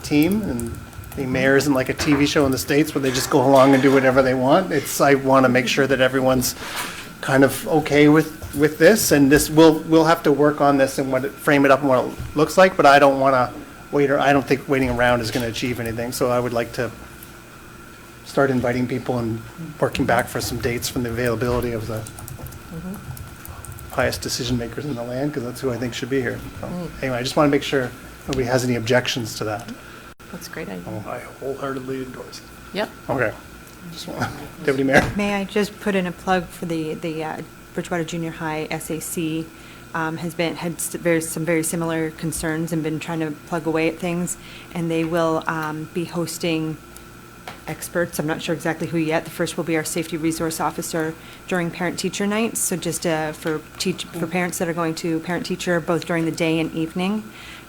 team, and the mayor isn't like a TV show in the States where they just go along and do whatever they want. I want to make sure that everyone's kind of okay with this, and we'll have to work on this and frame it up and what it looks like. But I don't want to wait, or I don't think waiting around is going to achieve anything. So I would like to start inviting people and working back for some dates from the availability of the highest decision makers in the land, because that's who I think should be here. So, anyway, I just want to make sure nobody has any objections to that. That's a great idea. I wholeheartedly endorse it. Yep. Okay. Deputy Mayor. May I just put in a plug for the Bridgewater Junior High SAC had some very similar concerns and been trying to plug away at things, and they will be hosting experts. I'm not sure exactly who yet. The first will be our safety resource officer during parent-teacher nights. So just for parents that are going to parent-teacher, both during the day and evening.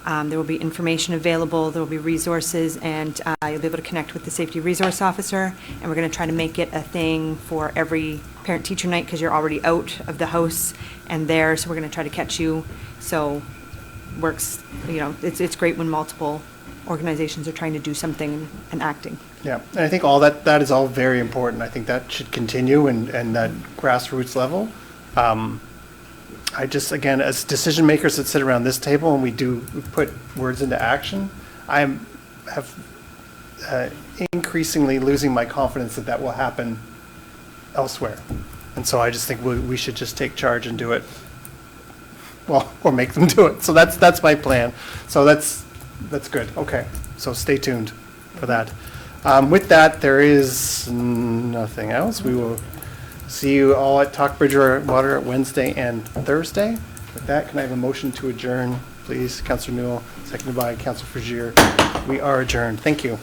There will be information available, there will be resources, and you'll be able to connect with the safety resource officer. And we're going to try to make it a thing for every parent-teacher night, because you're already out of the house and there, so we're going to try to catch you. So works, it's great when multiple organizations are trying to do something and acting. Yeah, and I think all that is all very important. I think that should continue, and that grassroots level. I just, again, as decision makers that sit around this table and we put words into action, have increasingly losing my confidence that that will happen elsewhere. And so I just think we should just take charge and do it. Well, or make them do it. So that's my plan. So that's good. Okay. So stay tuned for that. With that, there is nothing else. We will see you all at Talk Bridgewater Wednesday and Thursday. With that, can I have a motion to adjourn, please? Councillor Newell, seconded by Councillor Frazier. We are adjourned. Thank you.